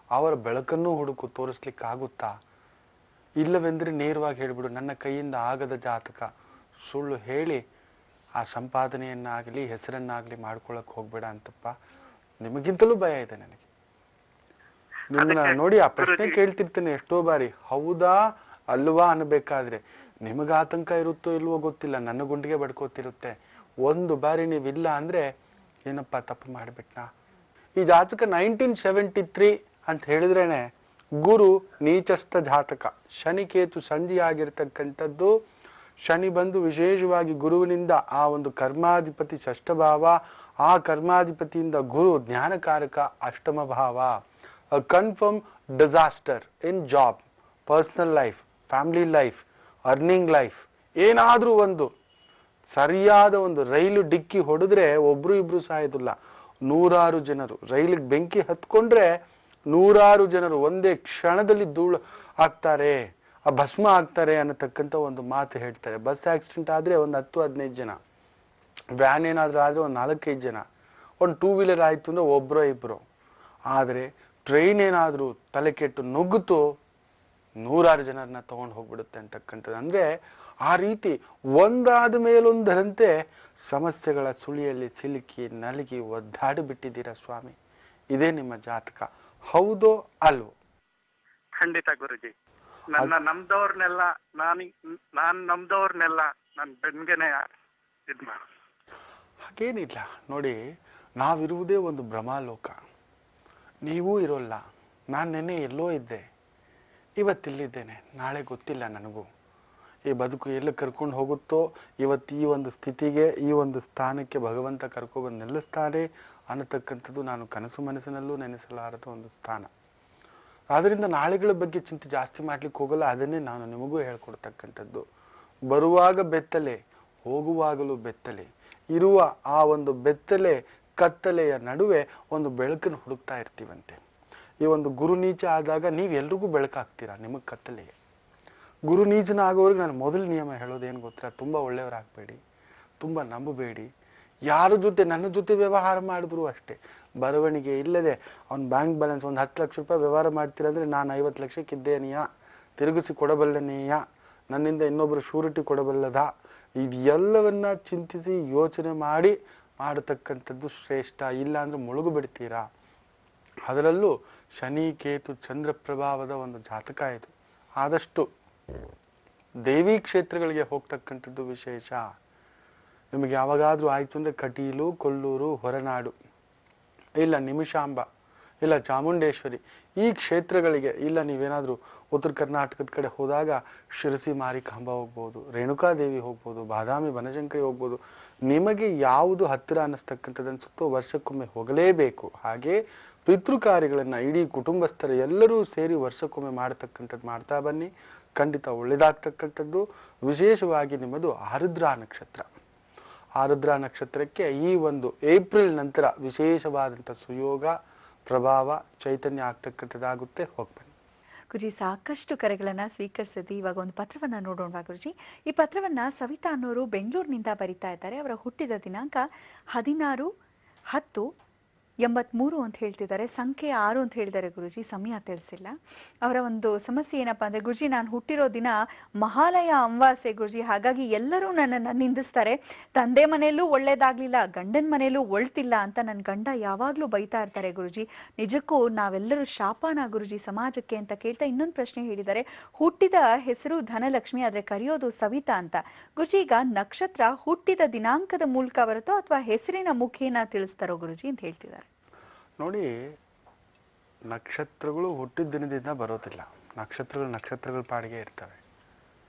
ಅವರ ಬೆಳಕನ್ನು ಹುಡುಕು. ತೋರಿಸ್ಲಿಕ್ಕಾಗುತ್ತಾ? ಇಲ್ಲವೆಂದ್ರೆ ನೇರವಾಗಿ ಹೇಳ್ಬಿಡು, ನನ್ನ ಕೈಯಿಂದ ಆಗದ ಜಾತಕ. ಸುಳ್ಳು ಹೇಳಿ ಆ ಸಂಪಾದನೆಯನ್ನಾಗಲಿ ಹೆಸರನ್ನಾಗಲಿ ಮಾಡ್ಕೊಳಕ್ ಹೋಗ್ಬೇಡ ಅಂತಪ್ಪ. ನಿಮಗಿಂತಲೂ ಭಯ ಇದೆ ನನಗೆ. ನಿಮ್ಮನ್ನ ನೋಡಿ ಆ ಪ್ರಶ್ನೆ ಕೇಳ್ತಿರ್ತೇನೆ ಎಷ್ಟೋ ಬಾರಿ, ಹೌದಾ ಅಲ್ವಾ ಅನ್ಬೇಕಾದ್ರೆ ನಿಮಗೆ ಆತಂಕ ಇರುತ್ತೋ ಇಲ್ವೋ ಗೊತ್ತಿಲ್ಲ, ನನ್ನ ಗುಂಡಿಗೆ ಬಡ್ಕೋತಿರುತ್ತೆ. ಒಂದು ಬಾರಿ ನೀವಿಲ್ಲ ಅಂದ್ರೆ ಏನಪ್ಪಾ ತಪ್ಪು ಮಾಡ್ಬಿಟ್ನಾ. ಈ ಜಾತಕ 1973 ಅಂತ ಹೇಳಿದ್ರೇನೆ ಗುರು ನೀಚಸ್ಥ ಜಾತಕ, ಶನಿಕೇತು ಸಂಧಿ ಆಗಿರ್ತಕ್ಕಂಥದ್ದು. ಶನಿ ಬಂದು ವಿಶೇಷವಾಗಿ ಗುರುವಿನಿಂದ ಆ ಒಂದು ಕರ್ಮಾಧಿಪತಿ ಷಷ್ಠಭಾವ, ಆ ಕರ್ಮಾಧಿಪತಿಯಿಂದ ಗುರು ಜ್ಞಾನಕಾರಕ ಅಷ್ಟಮ ಭಾವ. Confirm disaster in job, personal life, family life, earning life. ಏನಾದ್ರೂ ಒಂದು ಸರಿಯಾದ ಒಂದು ರೈಲು ಡಿಕ್ಕಿ ಹೊಡೆದ್ರೆ ಒಬ್ರು ಇಬ್ರು ಸಾಯೋದಿಲ್ಲ, 100 ಜನರು. ರೈಲಿಗೆ ಬೆಂಕಿ ಹತ್ಕೊಂಡ್ರೆ 100 ಜನರು ಒಂದೇ ಕ್ಷಣದಲ್ಲಿ ಧೂಳು ಆಗ್ತಾರೆ, ಭಸ್ಮ ಆಗ್ತಾರೆ ಅನ್ನತಕ್ಕಂಥ ಒಂದು ಮಾತು ಹೇಳ್ತಾರೆ. ಬಸ್ ಆಕ್ಸಿಡೆಂಟ್ ಆದ್ರೆ ಒಂದು 10-15 ಜನ, ವ್ಯಾನ್ ಏನಾದ್ರೂ ಆದ್ರೆ ಒಂದು 4-5 ಜನ, ಒಂದು 2 ವೀಲರ್ ಆಯ್ತು ಅಂದ್ರೆ ಒಬ್ರೋ ಇಬ್ರು. ಆದ್ರೆ ಟ್ರೈನ್ ಏನಾದ್ರೂ ತಲೆ ಕೆಟ್ಟು ನುಗ್ಗುತ್ತು 100 ಜನರನ್ನ ತಗೊಂಡು ಹೋಗ್ಬಿಡುತ್ತೆ ಅಂತಕ್ಕಂಥದ್ದು. ಅಂದ್ರೆ ಆ ರೀತಿ ಒಂದಾದ ಮೇಲೊಂದರಂತೆ ಸಮಸ್ಯೆಗಳ ಸುಳಿಯಲ್ಲಿ ಸಿಲುಕಿ ನಲಗಿ ಒದ್ದಾಡಿ ಬಿಟ್ಟಿದ್ದೀರಾ ಸ್ವಾಮಿ. ಇದೇ ನಿಮ್ಮ ಜಾತಕ, ಹೌದೋ ಅಲ್ವೋ? ಖಂಡಿತ ಗುರುಜಿ. ನಮ್ದವ್ರನ್ನೆಲ್ಲ ನಾನ್ ನಮ್ದವ್ರನ್ನೆಲ್ಲ ನನ್ ಬೆನ್ಗೆನೆ ಇದ್ ಮಾಡ. ಹಾಗೇನಿಲ್ಲ ನೋಡಿ, ನಾವಿರುವುದೇ ಒಂದು ಭ್ರಮಾಲೋಕ. ನೀವೂ ಇರೋಲ್ಲ. ನಾನು ನೆನ್ನೆ ಎಲ್ಲೋ ಇದ್ದೆ, ಇವತ್ತಿಲ್ಲಿದ್ದೇನೆ, ನಾಳೆ ಗೊತ್ತಿಲ್ಲ ನನಗೂ. ಈ ಬದುಕು ಎಲ್ಲ ಕರ್ಕೊಂಡು ಹೋಗುತ್ತೋ, ಇವತ್ತು ಈ ಒಂದು ಸ್ಥಿತಿಗೆ, ಈ ಒಂದು ಸ್ಥಾನಕ್ಕೆ ಭಗವಂತ ಕರ್ಕೊಬಂದು ನಿಲ್ಲಿಸ್ತಾನೆ ಅನ್ನತಕ್ಕಂಥದ್ದು ನಾನು ಕನಸು ಮನಸ್ಸಿನಲ್ಲೂ ನೆನೆಸಲಾರದ ಒಂದು ಸ್ಥಾನ. ಆದ್ರಿಂದ ನಾಳೆಗಳ ಬಗ್ಗೆ ಚಿಂತೆ ಜಾಸ್ತಿ ಮಾಡ್ಲಿಕ್ಕೆ ಹೋಗಲ್ಲ. ಅದನ್ನೇ ನಾನು ನಿಮಗೂ ಹೇಳ್ಕೊಡ್ತಕ್ಕಂಥದ್ದು. ಬರುವಾಗ ಬೆತ್ತಲೆ, ಹೋಗುವಾಗಲೂ ಬೆತ್ತಲೆ. ಇರುವ ಆ ಒಂದು ಬೆತ್ತಲೆ ಕತ್ತಲೆಯ ನಡುವೆ ಒಂದು ಬೆಳಕನ್ನು ಹುಡುಕ್ತಾ ಇರ್ತೀವಂತೆ. ಈ ಒಂದು ಗುರು ನೀಚ ಆದಾಗ ನೀವೆಲ್ರಿಗೂ ಬೆಳಕಾಗ್ತೀರಾ ನಿಮಗ್ ಕತ್ತಲೆಗೆ. ಗುರು ನೀಚನ ಆಗೋರಿಗೆ ನಾನು ಮೊದಲ ನಿಯಮ ಹೇಳೋದೇನು ಗೊತ್ತಾ, ತುಂಬಾ ಒಳ್ಳೆಯವರಾಗಬೇಡಿ, ತುಂಬಾ ನಂಬಬೇಡಿ. ಯಾರ ಜೊತೆ, ನನ್ನ ಜೊತೆ ವ್ಯವಹಾರ ಮಾಡಿದ್ರು ಅಷ್ಟೇ, ಬರವಣಿಗೆ ಇಲ್ಲದೆ ಅವ್ನ ಬ್ಯಾಂಕ್ ಬ್ಯಾಲೆನ್ಸ್ ಒಂದು 10 ಲಕ್ಷ ರೂಪಾಯಿ ವ್ಯವಹಾರ ಮಾಡ್ತೀರಂದ್ರೆ ನಾನು 50 ಲಕ್ಷಕ್ಕಿದ್ದೇನೆಯಾ, ತಿರುಗಿಸಿ ಕೊಡಬಲ್ಲನೆಯಾ, ನನ್ನಿಂದ ಇನ್ನೊಬ್ರು ಶೂರಿಟಿ ಕೊಡಬಲ್ಲದ, ಇದೆಲ್ಲವನ್ನ ಚಿಂತಿಸಿ ಯೋಚನೆ ಮಾಡಿ ಮಾಡತಕ್ಕಂಥದ್ದು ಶ್ರೇಷ್ಠ. ಇಲ್ಲ ಅಂದ್ರೆ ಮುಳುಗು ಬಿಡ್ತೀರಾ. ಅದರಲ್ಲೂ ಶನಿ ಕೇತು ಚಂದ್ರ ಪ್ರಭಾವದ ಒಂದು ಜಾತಕ ಇದು. ಆದಷ್ಟು ದೇವಿ ಕ್ಷೇತ್ರಗಳಿಗೆ ಹೋಗ್ತಕ್ಕಂಥದ್ದು ವಿಶೇಷ. ನಿಮಗೆ ಯಾವಾಗಾದ್ರೂ ಆಯ್ತು ಅಂದ್ರೆ ಕಟೀಲು, ಕೊಲ್ಲೂರು, ಹೊರನಾಡು, ಇಲ್ಲ ನಿಮಿಷಾಂಬ, ಇಲ್ಲ ಚಾಮುಂಡೇಶ್ವರಿ, ಈ ಕ್ಷೇತ್ರಗಳಿಗೆ, ಇಲ್ಲ ನೀವೇನಾದ್ರೂ ಉತ್ತರ ಕರ್ನಾಟಕದ ಕಡೆ ಹೋದಾಗ ಶಿರಸಿ ಮಾರಿಕಾಂಬ ಹೋಗ್ಬೋದು, ರೇಣುಕಾದೇವಿ ಹೋಗ್ಬೋದು, ಬಾದಾಮಿ ಬನಶಂಕರಿ ಹೋಗ್ಬೋದು. ನಿಮಗೆ ಯಾವುದು ಹತ್ತಿರ ಅನ್ನಿಸ್ತಕ್ಕಂಥದ್ದು ಅನ್ಸುತ್ತೋ ವರ್ಷಕ್ಕೊಮ್ಮೆ ಹೋಗಲೇಬೇಕು. ಹಾಗೆ ಪಿತೃಕಾರ್ಯಗಳನ್ನ ಇಡೀ ಕುಟುಂಬಸ್ಥರು ಎಲ್ಲರೂ ಸೇರಿ ವರ್ಷಕ್ಕೊಮ್ಮೆ ಮಾಡತಕ್ಕಂಥದ್ದು ಮಾಡ್ತಾ ಬನ್ನಿ, ಖಂಡಿತ ಒಳ್ಳೇದಾಗ್ತಕ್ಕಂಥದ್ದು. ವಿಶೇಷವಾಗಿ ನಿಮ್ಮದು ಆರುದ್ರಾ ನಕ್ಷತ್ರ. ಆರುದ್ರಾ ನಕ್ಷತ್ರಕ್ಕೆ ಈ ಒಂದು ಏಪ್ರಿಲ್ ನಂತರ ವಿಶೇಷವಾದಂಥ ಸುಯೋಗ, ಪ್ರಭಾವ, ಚೈತನ್ಯ ಆಗ್ತಕ್ಕಂಥದ್ದಾಗುತ್ತೆ. ಹೋಗ್ಬನ್ನಿ ಗುರುಜಿ. ಸಾಕಷ್ಟು ಕರೆಗಳನ್ನ ಸ್ವೀಕರಿಸಿದ್ವಿ. ಇವಾಗ ಒಂದು ಪತ್ರವನ್ನ ನೋಡೋಣ ಗುರುಜಿ. ಈ ಪತ್ರವನ್ನ ಸವಿತಾ ಅನ್ನೋರು ಬೆಂಗಳೂರಿನಿಂದ ಬರಿತಾ ಇದ್ದಾರೆ. ಅವರ ಹುಟ್ಟಿದ ದಿನಾಂಕ 16/10/83 ಅಂತ ಹೇಳ್ತಿದ್ದಾರೆ. ಸಂಖ್ಯೆ 6 ಅಂತ ಹೇಳಿದ್ದಾರೆ ಗುರುಜಿ, ಸಮಯ ತಿಳಿಸಿಲ್ಲ. ಅವರ ಒಂದು ಸಮಸ್ಯೆ ಏನಪ್ಪಾ ಅಂದ್ರೆ, ಗುರುಜಿ ನಾನು ಹುಟ್ಟಿರೋ ದಿನ ಮಹಾಲಯ ಅಮಾವಾಸ್ಯೆ ಗುರುಜಿ, ಹಾಗಾಗಿ ಎಲ್ಲರೂ ನನ್ನನ್ನು ನಿಂದಿಸ್ತಾರೆ. ತಂದೆ ಮನೆಯಲ್ಲೂ ಒಳ್ಳೇದಾಗ್ಲಿಲ್ಲ, ಗಂಡನ ಮನೆಯಲ್ಲೂ ಒಳ್ತಿಲ್ಲ ಅಂತ ನನ್ನ ಗಂಡ ಯಾವಾಗ್ಲೂ ಬೈತಾ ಇರ್ತಾರೆ ಗುರುಜಿ. ನಿಜಕ್ಕೂ ನಾವೆಲ್ಲರೂ ಶಾಪನ ಗುರುಜಿ ಸಮಾಜಕ್ಕೆ ಅಂತ ಕೇಳ್ತಾ ಇನ್ನೊಂದು ಪ್ರಶ್ನೆ ಹೇಳಿದ್ದಾರೆ. ಹುಟ್ಟಿದ ಹೆಸರು ಧನಲಕ್ಷ್ಮಿ, ಆದ್ರೆ ಕರೆಯೋದು ಸವಿತಾ ಅಂತ. ಗುರುಜಿ ಈಗ ನಕ್ಷತ್ರ ಹುಟ್ಟಿದ ದಿನಾಂಕದ ಮೂಲಕ ಬರುತ್ತೋ ಅಥವಾ ಹೆಸರಿನ ಮುಖೇನ ತಿಳಿಸ್ತಾರೋ ಗುರುಜಿ ಅಂತ ಹೇಳ್ತಿದ್ದಾರೆ. ನೋಡಿ, ನಕ್ಷತ್ರಗಳು ಹುಟ್ಟಿದ ದಿನದಿಂದ ಬರೋದಿಲ್ಲ. ನಕ್ಷತ್ರಗಳ ಪಾಡಿಗೆ ಇರ್ತವೆ.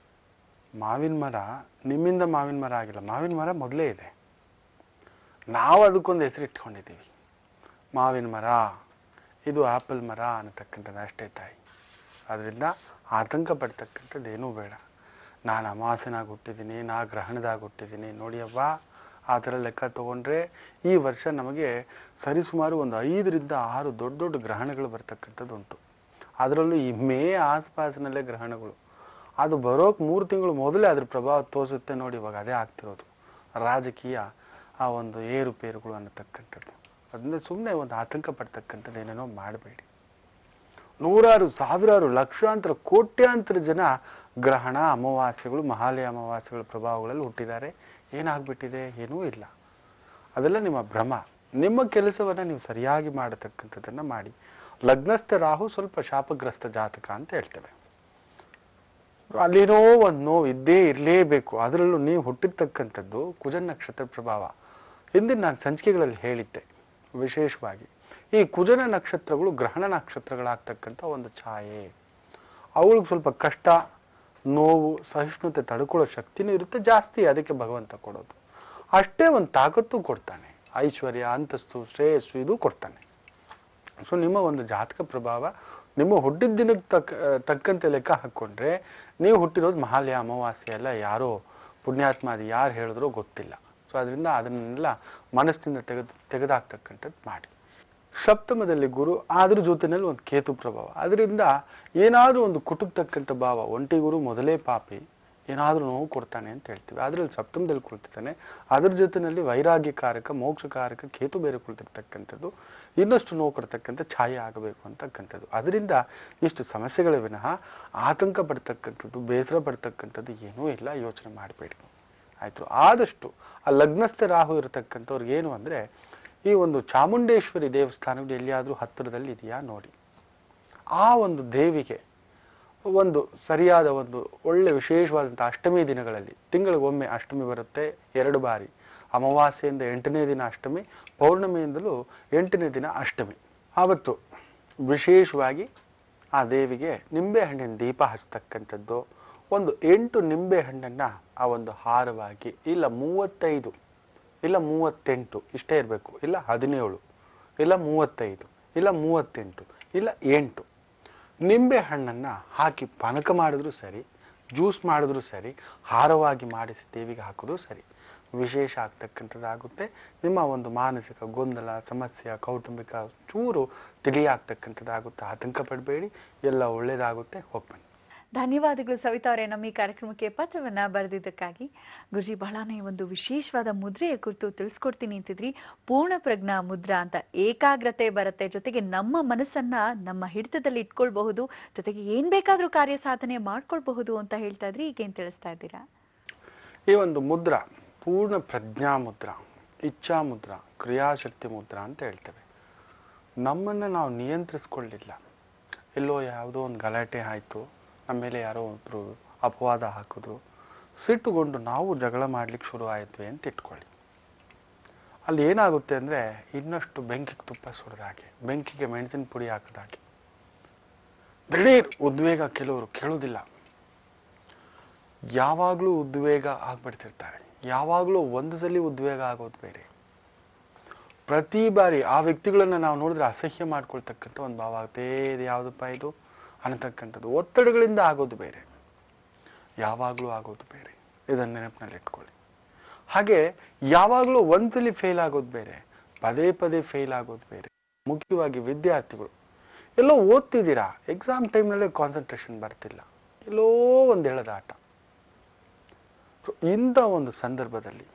ಮಾವಿನ ಮರ ನಿಮ್ಮಿಂದ ಮಾವಿನ ಮರ ಆಗಿಲ್ಲ, ಮಾವಿನ ಮರ ಮೊದಲೇ ಇದೆ. ನಾವು ಅದಕ್ಕೊಂದು ಹೆಸರು ಇಟ್ಕೊಂಡಿದ್ದೀವಿ, ಮಾವಿನ ಮರ, ಇದು ಆಪಲ್ ಮರ ಅನ್ನತಕ್ಕಂಥದ್ದು ಅಷ್ಟೇ ತಾಯಿ. ಅದರಿಂದ ಆತಂಕ ಪಡ್ತಕ್ಕಂಥದ್ದು ಏನೂ ಬೇಡ. ನಾನು ಅಮಾವಾಸ್ಯನಾಗಿ ಹುಟ್ಟಿದ್ದೀನಿ, ನಾ ಗ್ರಹಣದಾಗ ಹುಟ್ಟಿದ್ದೀನಿ, ನೋಡಿ ಅವ್ವ, ಆ ಥರ ಲೆಕ್ಕ ತಗೊಂಡ್ರೆ ಈ ವರ್ಷ ನಮಗೆ ಸರಿಸುಮಾರು ಒಂದು 5ರಿಂದ 6 ದೊಡ್ಡ ದೊಡ್ಡ ಗ್ರಹಣಗಳು ಬರ್ತಕ್ಕಂಥದ್ದು ಉಂಟು. ಅದರಲ್ಲೂ ಈ ಮೇ ಆಸ್ಪಾಸಿನಲ್ಲೇ ಗ್ರಹಣಗಳು. ಅದು ಬರೋಕ್ 3 ತಿಂಗಳು ಮೊದಲೇ ಅದ್ರ ಪ್ರಭಾವ ತೋರಿಸುತ್ತೆ ನೋಡಿ. ಇವಾಗ ಅದೇ ಆಗ್ತಿರೋದು, ರಾಜಕೀಯ ಆ ಒಂದು ಏರುಪೇರುಗಳು ಅನ್ನತಕ್ಕಂಥದ್ದು. ಅದರಿಂದ ಸುಮ್ಮನೆ ಒಂದು ಆತಂಕ ಪಡ್ತಕ್ಕಂಥದ್ದು ಏನೇನೋ ಮಾಡಬೇಡಿ. 100, 1000, ಲಕ್ಷಾಂತರ, ಕೋಟ್ಯಾಂತರ ಜನ ಗ್ರಹಣ, ಅಮಾವಾಸ್ಯೆಗಳು, ಮಹಾಲಯ ಅಮಾವಾಸ್ಯೆಗಳ ಪ್ರಭಾವಗಳಲ್ಲಿ ಹುಟ್ಟಿದ್ದಾರೆ. ಏನಾಗ್ಬಿಟ್ಟಿದೆ? ಏನೂ ಇಲ್ಲ. ಅದೆಲ್ಲ ನಿಮ್ಮ ಭ್ರಮ. ನಿಮ್ಮ ಕೆಲಸವನ್ನ ನೀವು ಸರಿಯಾಗಿ ಮಾಡತಕ್ಕಂಥದ್ದನ್ನ ಮಾಡಿ. ಲಗ್ನಸ್ಥ ರಾಹು ಸ್ವಲ್ಪ ಶಾಪಗ್ರಸ್ತ ಜಾತಕ ಅಂತ ಹೇಳ್ತೇವೆ. ಅಲ್ಲೇನೋ ಒಂದು ನೋವು ಇದ್ದೇ ಇರಲೇಬೇಕು. ಅದರಲ್ಲೂ ನೀವು ಹುಟ್ಟಿರ್ತಕ್ಕಂಥದ್ದು ಕುಜನ್ ನಕ್ಷತ್ರ ಪ್ರಭಾವ. ಹಿಂದಿನ ನಾನು ಸಂಚಿಕೆಗಳಲ್ಲಿ ಹೇಳಿದ್ದೆ ವಿಶೇಷವಾಗಿ ಈ ಕುಜನ ನಕ್ಷತ್ರಗಳು ಗ್ರಹಣ ನಕ್ಷತ್ರಗಳಾಗ್ತಕ್ಕಂಥ ಒಂದು ಛಾಯೆ. ಅವಳಿಗೆ ಸ್ವಲ್ಪ ಕಷ್ಟ, ನೋವು, ಸಹಿಷ್ಣುತೆ ತಡ್ಕೊಳ್ಳೋ ಶಕ್ತಿನೂ ಇರುತ್ತೆ ಜಾಸ್ತಿ, ಅದಕ್ಕೆ ಭಗವಂತ ಕೊಡೋದು. ಅಷ್ಟೇ ಒಂದು ತಾಕತ್ತು ಕೊಡ್ತಾನೆ, ಐಶ್ವರ್ಯ, ಅಂತಸ್ತು, ಶ್ರೇಯಸ್ಸು ಇದು ಕೊಡ್ತಾನೆ. ಸೊ ನಿಮ್ಮ ಒಂದು ಜಾತಕ ಪ್ರಭಾವ ನಿಮ್ಮ ಹುಟ್ಟಿದ ದಿನಕ್ಕೆ ತಕ್ಕಂತೆ ಲೆಕ್ಕ ಹಾಕ್ಕೊಂಡ್ರೆ ನೀವು ಹುಟ್ಟಿರೋದು ಮಹಾಲಯ ಅಮಾವಾಸ್ಯೆ ಎಲ್ಲ ಯಾರೋ ಪುಣ್ಯಾತ್ಮಾದಿ ಯಾರು ಹೇಳಿದ್ರೋ ಗೊತ್ತಿಲ್ಲ. ಸೊ ಅದರಿಂದ ಅದನ್ನೆಲ್ಲ ಮನಸ್ಸಿನಿಂದ ತೆಗೆದಾಕ್ತಕ್ಕಂಥದ್ದು ಮಾಡಿ. ಸಪ್ತಮದಲ್ಲಿ ಗುರು, ಅದ್ರ ಜೊತೆನಲ್ಲಿ ಒಂದು ಕೇತು ಪ್ರಭಾವ. ಅದರಿಂದ ಏನಾದ್ರೂ ಒಂದು ಕುಟುಕ್ತಕ್ಕಂಥ ಭಾವ, ಒಂಟಿ ಗುರು ಮೊದಲೇ ಪಾಪಿ, ಏನಾದ್ರೂ ನೋವು ಕೊಡ್ತಾನೆ ಅಂತ ಹೇಳ್ತೀವಿ. ಅದ್ರಲ್ಲಿ ಸಪ್ತಮದಲ್ಲಿ ಕುಳಿತಿರ್ತಾನೆ. ಅದ್ರ ಜೊತೆನಲ್ಲಿ ವೈರಾಗ್ಯಕಾರಕ, ಮೋಕ್ಷಕಾರಕ ಕೇತು ಬೇರೆ ಕುಳಿತಿರ್ತಕ್ಕಂಥದ್ದು ಇನ್ನಷ್ಟು ನೋವು ಕೊಡ್ತಕ್ಕಂಥ ಛಾಯೆ ಆಗಬೇಕು ಅಂತಕ್ಕಂಥದ್ದು. ಅದರಿಂದ ಇಷ್ಟು ಸಮಸ್ಯೆಗಳ ವಿನಃ ಆತಂಕ ಪಡ್ತಕ್ಕಂಥದ್ದು, ಬೇಸರ ಪಡ್ತಕ್ಕಂಥದ್ದು ಏನೂ ಇಲ್ಲ. ಯೋಚನೆ ಮಾಡಬೇಡಿ ಆಯ್ತು. ಆದಷ್ಟು ಆ ಲಗ್ನಸ್ಥ ರಾಹು ಇರತಕ್ಕಂಥವ್ರಿಗೆ ಏನು ಅಂದ್ರೆ ಈ ಒಂದು ಚಾಮುಂಡೇಶ್ವರಿ ದೇವಸ್ಥಾನಗಳು ಎಲ್ಲಿಯಾದ್ರೂ ಹತ್ತಿರದಲ್ಲಿ ಇದೆಯಾ ನೋಡಿ. ಆ ಒಂದು ದೇವಿಗೆ ಒಂದು ಸರಿಯಾದ ಒಂದು ಒಳ್ಳೆ ವಿಶೇಷವಾದಂಥ ಅಷ್ಟಮಿ ದಿನಗಳಲ್ಲಿ, ತಿಂಗಳಿಗೊಮ್ಮೆ ಅಷ್ಟಮಿ ಬರುತ್ತೆ 2 ಬಾರಿ, ಅಮಾವಾಸ್ಯೆಯಿಂದ 8ನೇ ದಿನ ಅಷ್ಟಮಿ, ಪೌರ್ಣಮಿಯಿಂದಲೂ 8ನೇ ದಿನ ಅಷ್ಟಮಿ. ಆವತ್ತು ವಿಶೇಷವಾಗಿ ಆ ದೇವಿಗೆ ನಿಂಬೆ ಹಣ್ಣಿನ ದೀಪ ಹಚ್ಚತಕ್ಕಂಥದ್ದು, ಒಂದು 8 ನಿಂಬೆ ಹಣ್ಣನ್ನ ಆ ಒಂದು ಹಾರವಾಗಿ, ಇಲ್ಲ 35 ಇಲ್ಲ 38 ಇಷ್ಟೇ ಇರಬೇಕು, ಇಲ್ಲ 17 ಇಲ್ಲ 35 ಇಲ್ಲ 38 ಇಲ್ಲ 8 ನಿಂಬೆ ಹಣ್ಣನ್ನ ಹಾಕಿ ಪಾನಕ ಮಾಡಿದ್ರು ಸರಿ, ಜ್ಯೂಸ್ ಮಾಡಿದ್ರು ಸರಿ, ಹಾರವಾಗಿ ಮಾಡಿಸಿ ದೇವಿಗೆ ಹಾಕಿದ್ರು ಸರಿ, ವಿಶೇಷ ಆಗ್ತಕ್ಕಂಥದ್ದಾಗುತ್ತೆ. ನಿಮ್ಮ ಒಂದು ಮಾನಸಿಕ ಗೊಂದಲ, ಸಮಸ್ಯೆ, ಕೌಟುಂಬಿಕ ಚೂರು ತಿಳಿಯಾಗ್ತಕ್ಕಂಥದ್ದಾಗುತ್ತೆ. ಆತಂಕ ಪಡಬೇಡಿ, ಎಲ್ಲ ಒಳ್ಳೇದಾಗುತ್ತೆ. ಹೋಗ್ಬನ್ನಿ. ಧನ್ಯವಾದಗಳು ಸವಿತಾ ಅವರೇ, ನಮ್ಮ ಈ ಕಾರ್ಯಕ್ರಮಕ್ಕೆ ಪತ್ರವನ್ನ ಬರೆದಿದ್ದಕ್ಕಾಗಿ. ಗುರುಜಿ, ಬಹಳನೇ ಒಂದು ವಿಶೇಷವಾದ ಮುದ್ರೆಯ ಕುರಿತು ತಿಳಿಸ್ಕೊಡ್ತೀನಿ ಅಂತಿದ್ರಿ. ಪೂರ್ಣ ಪ್ರಜ್ಞಾ ಮುದ್ರಾ ಅಂತ, ಏಕಾಗ್ರತೆ ಬರುತ್ತೆ, ಜೊತೆಗೆ ನಮ್ಮ ಮನಸ್ಸನ್ನ ನಮ್ಮ ಹಿಡಿತದಲ್ಲಿ ಇಟ್ಕೊಳ್ಬಹುದು, ಜೊತೆಗೆ ಏನ್ ಬೇಕಾದ್ರೂ ಕಾರ್ಯ ಸಾಧನೆ ಮಾಡ್ಕೊಳ್ಬಹುದು ಅಂತ ಹೇಳ್ತಾ ಇದ್ರಿ. ಈಗೇನ್ ತಿಳಿಸ್ತಾ ಇದ್ದೀರಾ? ಈ ಒಂದು ಮುದ್ರಾ ಪೂರ್ಣ ಪ್ರಜ್ಞಾ ಮುದ್ರಾ, ಇಚ್ಛಾ ಮುದ್ರಾ, ಕ್ರಿಯಾಶಕ್ತಿ ಮುದ್ರಾ ಅಂತ ಹೇಳ್ತೇವೆ. ನಮ್ಮನ್ನ ನಾವು ನಿಯಂತ್ರಿಸ್ಕೊಳ್ಳಿಲ್ಲ. ಎಲ್ಲೋ ಯಾವುದೋ ಒಂದು ಗಲಾಟೆ ಆಯ್ತು, ನಮ್ಮ ಮೇಲೆ ಯಾರೋ ಒಬ್ರು ಅಪವಾದ ಹಾಕಿದ್ರು, ಸಿಟ್ಟುಗೊಂಡು ನಾವು ಜಗಳ ಮಾಡ್ಲಿಕ್ಕೆ ಶುರು ಆಯ್ತು ಅಂತ ಇಟ್ಕೊಳ್ಳಿ. ಅಲ್ಲಿ ಏನಾಗುತ್ತೆ ಅಂದ್ರೆ ಇನ್ನಷ್ಟು ಬೆಂಕಿಗೆ ತುಪ್ಪ ಸುರಿದಾಗೆ, ಬೆಂಕಿಗೆ ಮೆಣಸಿನ ಪುಡಿ ಹಾಕಿದಾಗೆ. ದಿಢೀರ್ ಉದ್ವೇಗ ಕೆಲವರು ಕೇಳೋದಿಲ್ಲ, ಯಾವಾಗ್ಲೂ ಉದ್ವೇಗ ಆಗ್ಬಿಡ್ತಿರ್ತಾರೆ. ಯಾವಾಗ್ಲೂ ಒಂದು ಸಲ ಉದ್ವೇಗ ಆಗೋದು ಬೇರೆ. ಪ್ರತಿ ಬಾರಿ ಆ ವ್ಯಕ್ತಿಗಳನ್ನ ನಾವು ನೋಡಿದ್ರೆ ಅಸಹ್ಯ ಮಾಡ್ಕೊಳ್ತಕ್ಕಂಥ ಒಂದು ಭಾವ ಆಗುತ್ತೆ. ಇದು ಯಾವುದಪ್ಪ ಇದು ಅನ್ನತಕ್ಕಂಥದ್ದು. ಒತ್ತಡಗಳಿಂದ ಆಗೋದು ಬೇರೆ, ಯಾವಾಗ್ಲೂ ಆಗೋದು ಬೇರೆ. ಇದನ್ನ ನೆನಪಿನಲ್ಲಿ ಇಟ್ಕೊಳ್ಳಿ. ಹಾಗೆ ಯಾವಾಗ್ಲೂ ಒಂದ್ಸಲಿ ಫೇಲ್ ಆಗೋದು ಬೇರೆ, ಪದೇ ಪದೇ ಫೇಲ್ ಆಗೋದು ಬೇರೆ. ಮುಖ್ಯವಾಗಿ ವಿದ್ಯಾರ್ಥಿಗಳು ಎಲ್ಲೋ ಓದ್ತಿದ್ದೀರಾ, ಎಕ್ಸಾಮ್ ಟೈಮ್ನಲ್ಲೇ ಕಾನ್ಸಂಟ್ರೇಷನ್ ಬರ್ತಿಲ್ಲ, ಎಲ್ಲೋ ಒಂದು ಎಳೆದಾಟ. ಇಂಥ ಒಂದು ಸಂದರ್ಭದಲ್ಲಿ,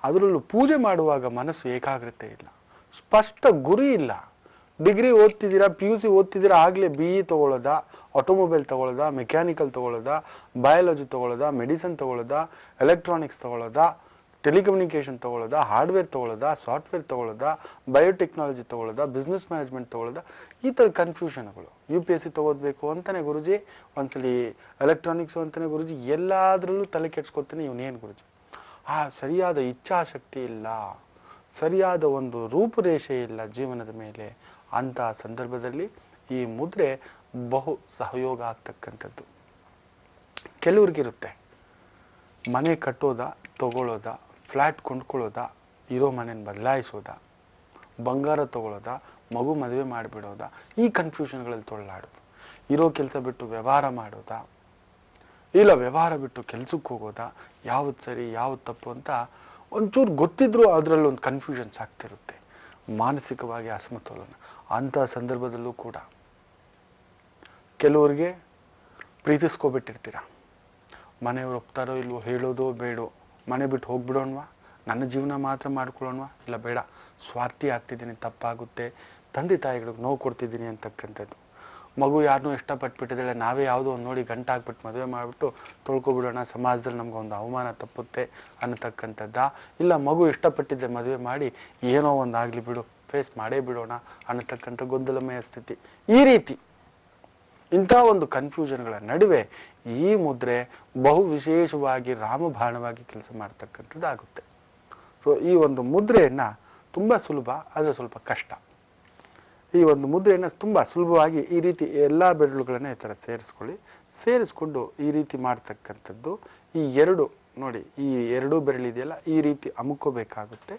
ಅದರಲ್ಲೂ ಪೂಜೆ ಮಾಡುವಾಗ ಮನಸ್ಸು ಏಕಾಗ್ರತೆ ಇಲ್ಲ, ಸ್ಪಷ್ಟ ಗುರಿ ಇಲ್ಲ. ಡಿಗ್ರಿ ಓದ್ತಿದ್ದೀರಾ, PUC ಓದ್ತಿದ್ದೀರಾ, ಆಗ್ಲೇ BE ತಗೊಳ್ಳೋದಾ, ಆಟೋಮೊಬೈಲ್ ತಗೊಳ್ಳೋದಾ, ಮೆಕ್ಯಾನಿಕಲ್ ತಗೊಳ್ಳೋದಾ, ಬಯಾಲಜಿ ತಗೊಳ್ಳೋದಾ, ಮೆಡಿಸಿನ್ ತಗೊಳ್ಳೋದಾ, ಎಲೆಕ್ಟ್ರಾನಿಕ್ಸ್ ತಗೊಳ್ಳೋದಾ, ಟೆಲಿಕಮ್ಯುನಿಕೇಶನ್ ತಗೊಳ್ಳೋದಾ, ಹಾರ್ಡ್ವೇರ್ ತಗೊಳ್ಳೋದಾ, ಸಾಫ್ಟ್ವೇರ್ ತಗೊಳ್ಳೋದಾ, ಬಯೋಟೆಕ್ನಾಲಜಿ ತಗೊಳ್ಳೋದಾ, ಬಿಸ್ನೆಸ್ ಮ್ಯಾನೇಜ್ಮೆಂಟ್ ತಗೊಳ್ಳೋದಾ, ಈ ತರ ಕನ್ಫ್ಯೂಷನ್ಗಳು. UPSC ತಗೋಬೇಕು ಅಂತಾನೆ ಗುರುಜಿ, ಒಂದ್ಸಲಿ ಎಲೆಕ್ಟ್ರಾನಿಕ್ಸ್ ಅಂತಾನೆ ಗುರುಜಿ, ಎಲ್ಲಾದ್ರಲ್ಲೂ ತಲೆ ಕೆಡ್ಸ್ಕೊತಾನೆ ಇವನೇನ್ ಗುರುಜಿ. ಆ ಸರಿಯಾದ ಇಚ್ಛಾಶಕ್ತಿ ಇಲ್ಲ, ಸರಿಯಾದ ಒಂದು ರೂಪುರೇಷೆ ಇಲ್ಲ ಜೀವನದ ಮೇಲೆ. ಅಂತ ಸಂದರ್ಭದಲ್ಲಿ ಈ ಮುದ್ರೆ ಬಹು ಸಹಯೋಗ ಆಗ್ತಕ್ಕಂಥದ್ದು. ಕೆಲವ್ರಿಗಿರುತ್ತೆ, ಮನೆ ಕಟ್ಟೋದಾ, ತಗೊಳ್ಳೋದಾ, ಫ್ಲಾಟ್ ಕೊಂಡ್ಕೊಳ್ಳೋದಾ, ಇರೋ ಮನೆಯನ್ನು ಬದಲಾಯಿಸೋದಾ, ಬಂಗಾರ ತಗೊಳ್ಳೋದಾ, ಮಗು ಮದುವೆ ಮಾಡಿಬಿಡೋದಾ, ಈ ಕನ್ಫ್ಯೂಷನ್ಗಳಲ್ಲಿ ತೊಳ್ಳಾಡೋದು. ಇರೋ ಕೆಲಸ ಬಿಟ್ಟು ವ್ಯವಹಾರ ಮಾಡೋದಾ, ಇಲ್ಲ ವ್ಯವಹಾರ ಬಿಟ್ಟು ಕೆಲ್ಸಕ್ಕೆ ಹೋಗೋದಾ, ಯಾವ್ದು ಸರಿ ಯಾವ್ದು ತಪ್ಪು ಅಂತ ಒಂಚೂರು ಗೊತ್ತಿದ್ರು ಅದರಲ್ಲಿ ಒಂದು ಕನ್ಫ್ಯೂಷನ್ಸ್ ಆಗ್ತಿರುತ್ತೆ. ಮಾನಸಿಕವಾಗಿ ಅಸಮತೋಲನ. ಅಂತ ಸಂದರ್ಭದಲ್ಲೂ ಕೂಡ ಕೆಲವರಿಗೆ ಪ್ರೀತಿಸ್ಕೊಬಿಟ್ಟಿರ್ತೀರ, ಮನೆಯವ್ರು ಒಪ್ತಾರೋ ಇಲ್ವೋ, ಹೇಳೋದೋ ಬೇಡೋ, ಮನೆ ಬಿಟ್ಟು ಹೋಗ್ಬಿಡೋಣವಾ, ನನ್ನ ಜೀವನ ಮಾತ್ರ ಮಾಡ್ಕೊಳ್ಳೋಣವಾ, ಇಲ್ಲ ಬೇಡ ಸ್ವಾರ್ಥಿ ಆಗ್ತಿದ್ದೀನಿ, ತಪ್ಪಾಗುತ್ತೆ, ತಂದೆ ತಾಯಿಗಳಿಗೆ ನೋವು ಕೊಡ್ತಿದ್ದೀನಿ ಅಂತಕ್ಕಂಥದ್ದು. ಮಗು ಯಾರನ್ನೂ ಇಷ್ಟಪಟ್ಬಿಟ್ಟಿದ್ದಾಳೆ, ನಾವೇ ಯಾವುದೋ ಒಂದು ನೋಡಿ ಗಂಟೆ ಹಾಕ್ಬಿಟ್ಟು ಮದುವೆ ಮಾಡಿಬಿಟ್ಟು ತೊಳ್ಕೊಬಿಡೋಣ, ಸಮಾಜದಲ್ಲಿ ನಮ್ಗೆ ಒಂದು ಅವಮಾನ ತಪ್ಪುತ್ತೆ ಅನ್ನತಕ್ಕಂಥದ್ದ, ಇಲ್ಲ ಮಗು ಇಷ್ಟಪಟ್ಟಿದ್ದೆ ಮದುವೆ ಮಾಡಿ ಏನೋ ಒಂದು ಆಗಲಿ ಬಿಡು, ಫೇಸ್ ಮಾಡೇ ಬಿಡೋಣ ಅನ್ನತಕ್ಕಂಥ ಗೊಂದಲಮಯ ಸ್ಥಿತಿ. ಈ ರೀತಿ ಇಂಥ ಒಂದು ಕನ್ಫ್ಯೂಷನ್ಗಳ ನಡುವೆ ಈ ಮುದ್ರೆ ಬಹು ವಿಶೇಷವಾಗಿ ರಾಮಬಾಣವಾಗಿ ಕೆಲಸ ಮಾಡ್ತಕ್ಕಂಥದ್ದಾಗುತ್ತೆ. ಸೊ ಈ ಒಂದು ಮುದ್ರೆಯನ್ನ ತುಂಬಾ ಸುಲಭ, ಆದರೆ ಸ್ವಲ್ಪ ಕಷ್ಟ. ಈ ಒಂದು ಮುದ್ರೆಯನ್ನ ತುಂಬಾ ಸುಲಭವಾಗಿ ಈ ರೀತಿ ಎಲ್ಲಾ ಬೆರಳುಗಳನ್ನ ಈ ತರ ಸೇರಿಸ್ಕೊಂಡು ಈ ರೀತಿ ಮಾಡ್ತಕ್ಕಂಥದ್ದು. ಈ ಎರಡು ನೋಡಿ, ಈ ಎರಡು ಬೆರಳಿದೆಯಲ್ಲ, ಈ ರೀತಿ ಅಮುಕೋಬೇಕಾಗುತ್ತೆ.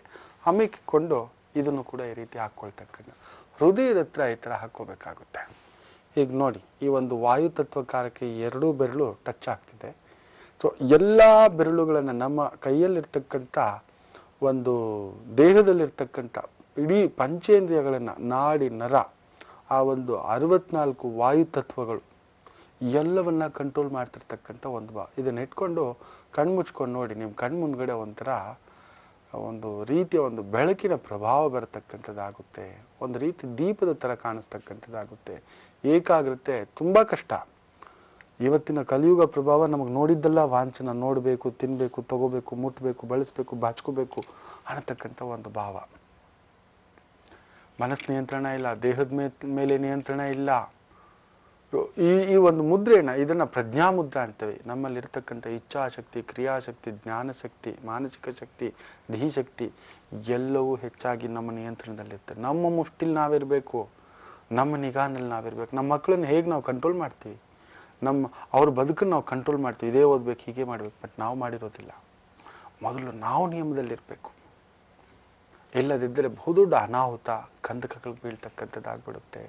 ಅಮುಕಿಕೊಂಡು ಇದನ್ನು ಕೂಡ ಈ ರೀತಿ ಹಾಕೊಳ್ತಕ್ಕಂಥ, ಹೃದಯದ ಹತ್ರ ಈ ತರ ಹಾಕೋಬೇಕಾಗುತ್ತೆ. ಈಗ ನೋಡಿ, ಈ ಒಂದು ವಾಯು ತತ್ವಕಾರಕ್ಕೆ ಎರಡೂ ಬೆರಳು ಟಚ್ ಆಗ್ತಿದೆ. ಸೊ ಎಲ್ಲಾ ಬೆರಳುಗಳನ್ನ ನಮ್ಮ ಕೈಯಲ್ಲಿರ್ತಕ್ಕಂಥ ಒಂದು ದೇಹದಲ್ಲಿರ್ತಕ್ಕಂಥ ಇಡೀ ಪಂಚೇಂದ್ರಿಯಗಳನ್ನ, ನಾಡಿ ನರ, ಆ ಒಂದು 64 ವಾಯು ತತ್ವಗಳು ಎಲ್ಲವನ್ನ ಕಂಟ್ರೋಲ್ ಮಾಡ್ತಿರ್ತಕ್ಕಂಥ ಒಂದು ಇದನ್ನ ಇಟ್ಕೊಂಡು ಕಣ್ಮುಚ್ಕೊಂಡು ನೋಡಿ, ನಿಮ್ ಕಣ್ ಮುಂದ್ಗಡೆ ಒಂಥರ ಒಂದು ರೀತಿಯ ಒಂದು ಬೆಳಕಿನ ಪ್ರಭಾವ ಬರತಕ್ಕಂಥದ್ದಾಗುತ್ತೆ. ಒಂದು ರೀತಿ ದೀಪದ ತರ ಕಾಣಿಸ್ತಕ್ಕಂಥದ್ದಾಗುತ್ತೆ. ಏಕಾಗ್ರತೆ ತುಂಬಾ ಕಷ್ಟ. ಇವತ್ತಿನ ಕಲಿಯುಗ ಪ್ರಭಾವ ನಮಗೆ ನೋಡಿದ್ದೆಲ್ಲ ವಾಂಛನ, ನೋಡ್ಬೇಕು, ತಿನ್ಬೇಕು, ತಗೋಬೇಕು, ಮುಟ್ಬೇಕು, ಬಳಸ್ಬೇಕು, ಬಾಚ್ಕೋಬೇಕು ಅನ್ನತಕ್ಕಂಥ ಒಂದು ಭಾವ. ಮನಸ್ಸು ನಿಯಂತ್ರಣ ಇಲ್ಲ, ದೇಹದ ಮೇಲೆ ನಿಯಂತ್ರಣ ಇಲ್ಲ. ಈ ಒಂದು ಮುದ್ರೆನ, ಇದನ್ನ ಪ್ರಜ್ಞಾ ಮುದ್ರಾ ಅಂತೇವೆ. ನಮ್ಮಲ್ಲಿರ್ತಕ್ಕಂಥ ಇಚ್ಛಾಶಕ್ತಿ, ಕ್ರಿಯಾಶಕ್ತಿ, ಜ್ಞಾನಶಕ್ತಿ, ಮಾನಸಿಕ ಶಕ್ತಿ, ಧೀಶಕ್ತಿ ಎಲ್ಲವೂ ಹೆಚ್ಚಾಗಿ ನಮ್ಮ ನಿಯಂತ್ರಣದಲ್ಲಿರ್ತದೆ. ನಮ್ಮ ಮುಷ್ಟಿಲ್ ನಾವಿರ್ಬೇಕು, ನಮ್ಮ ನಿಗಾನಲ್ಲಿ ನಾವಿರ್ಬೇಕು. ನಮ್ಮ ಮಕ್ಕಳನ್ನ ಹೇಗೆ ನಾವು ಕಂಟ್ರೋಲ್ ಮಾಡ್ತೀವಿ, ಅವ್ರ ಬದುಕನ್ನು ನಾವು ಕಂಟ್ರೋಲ್ ಮಾಡ್ತೀವಿ. ಇದೇ ಓದ್ಬೇಕು, ಹೀಗೆ ಮಾಡ್ಬೇಕು, ಬಟ್ ನಾವು ಮಾಡಿರೋದಿಲ್ಲ. ಮೊದಲು ನಾವು ನಿಯಮದಲ್ಲಿರ್ಬೇಕು. ಇಲ್ಲದಿದ್ದರೆ ಬಹುದೊಡ್ಡ ಅನಾಹುತ, ಕಂದಕಗಳು ಬೀಳ್ತಕ್ಕಂಥದ್ದಾಗ್ಬಿಡುತ್ತೆ.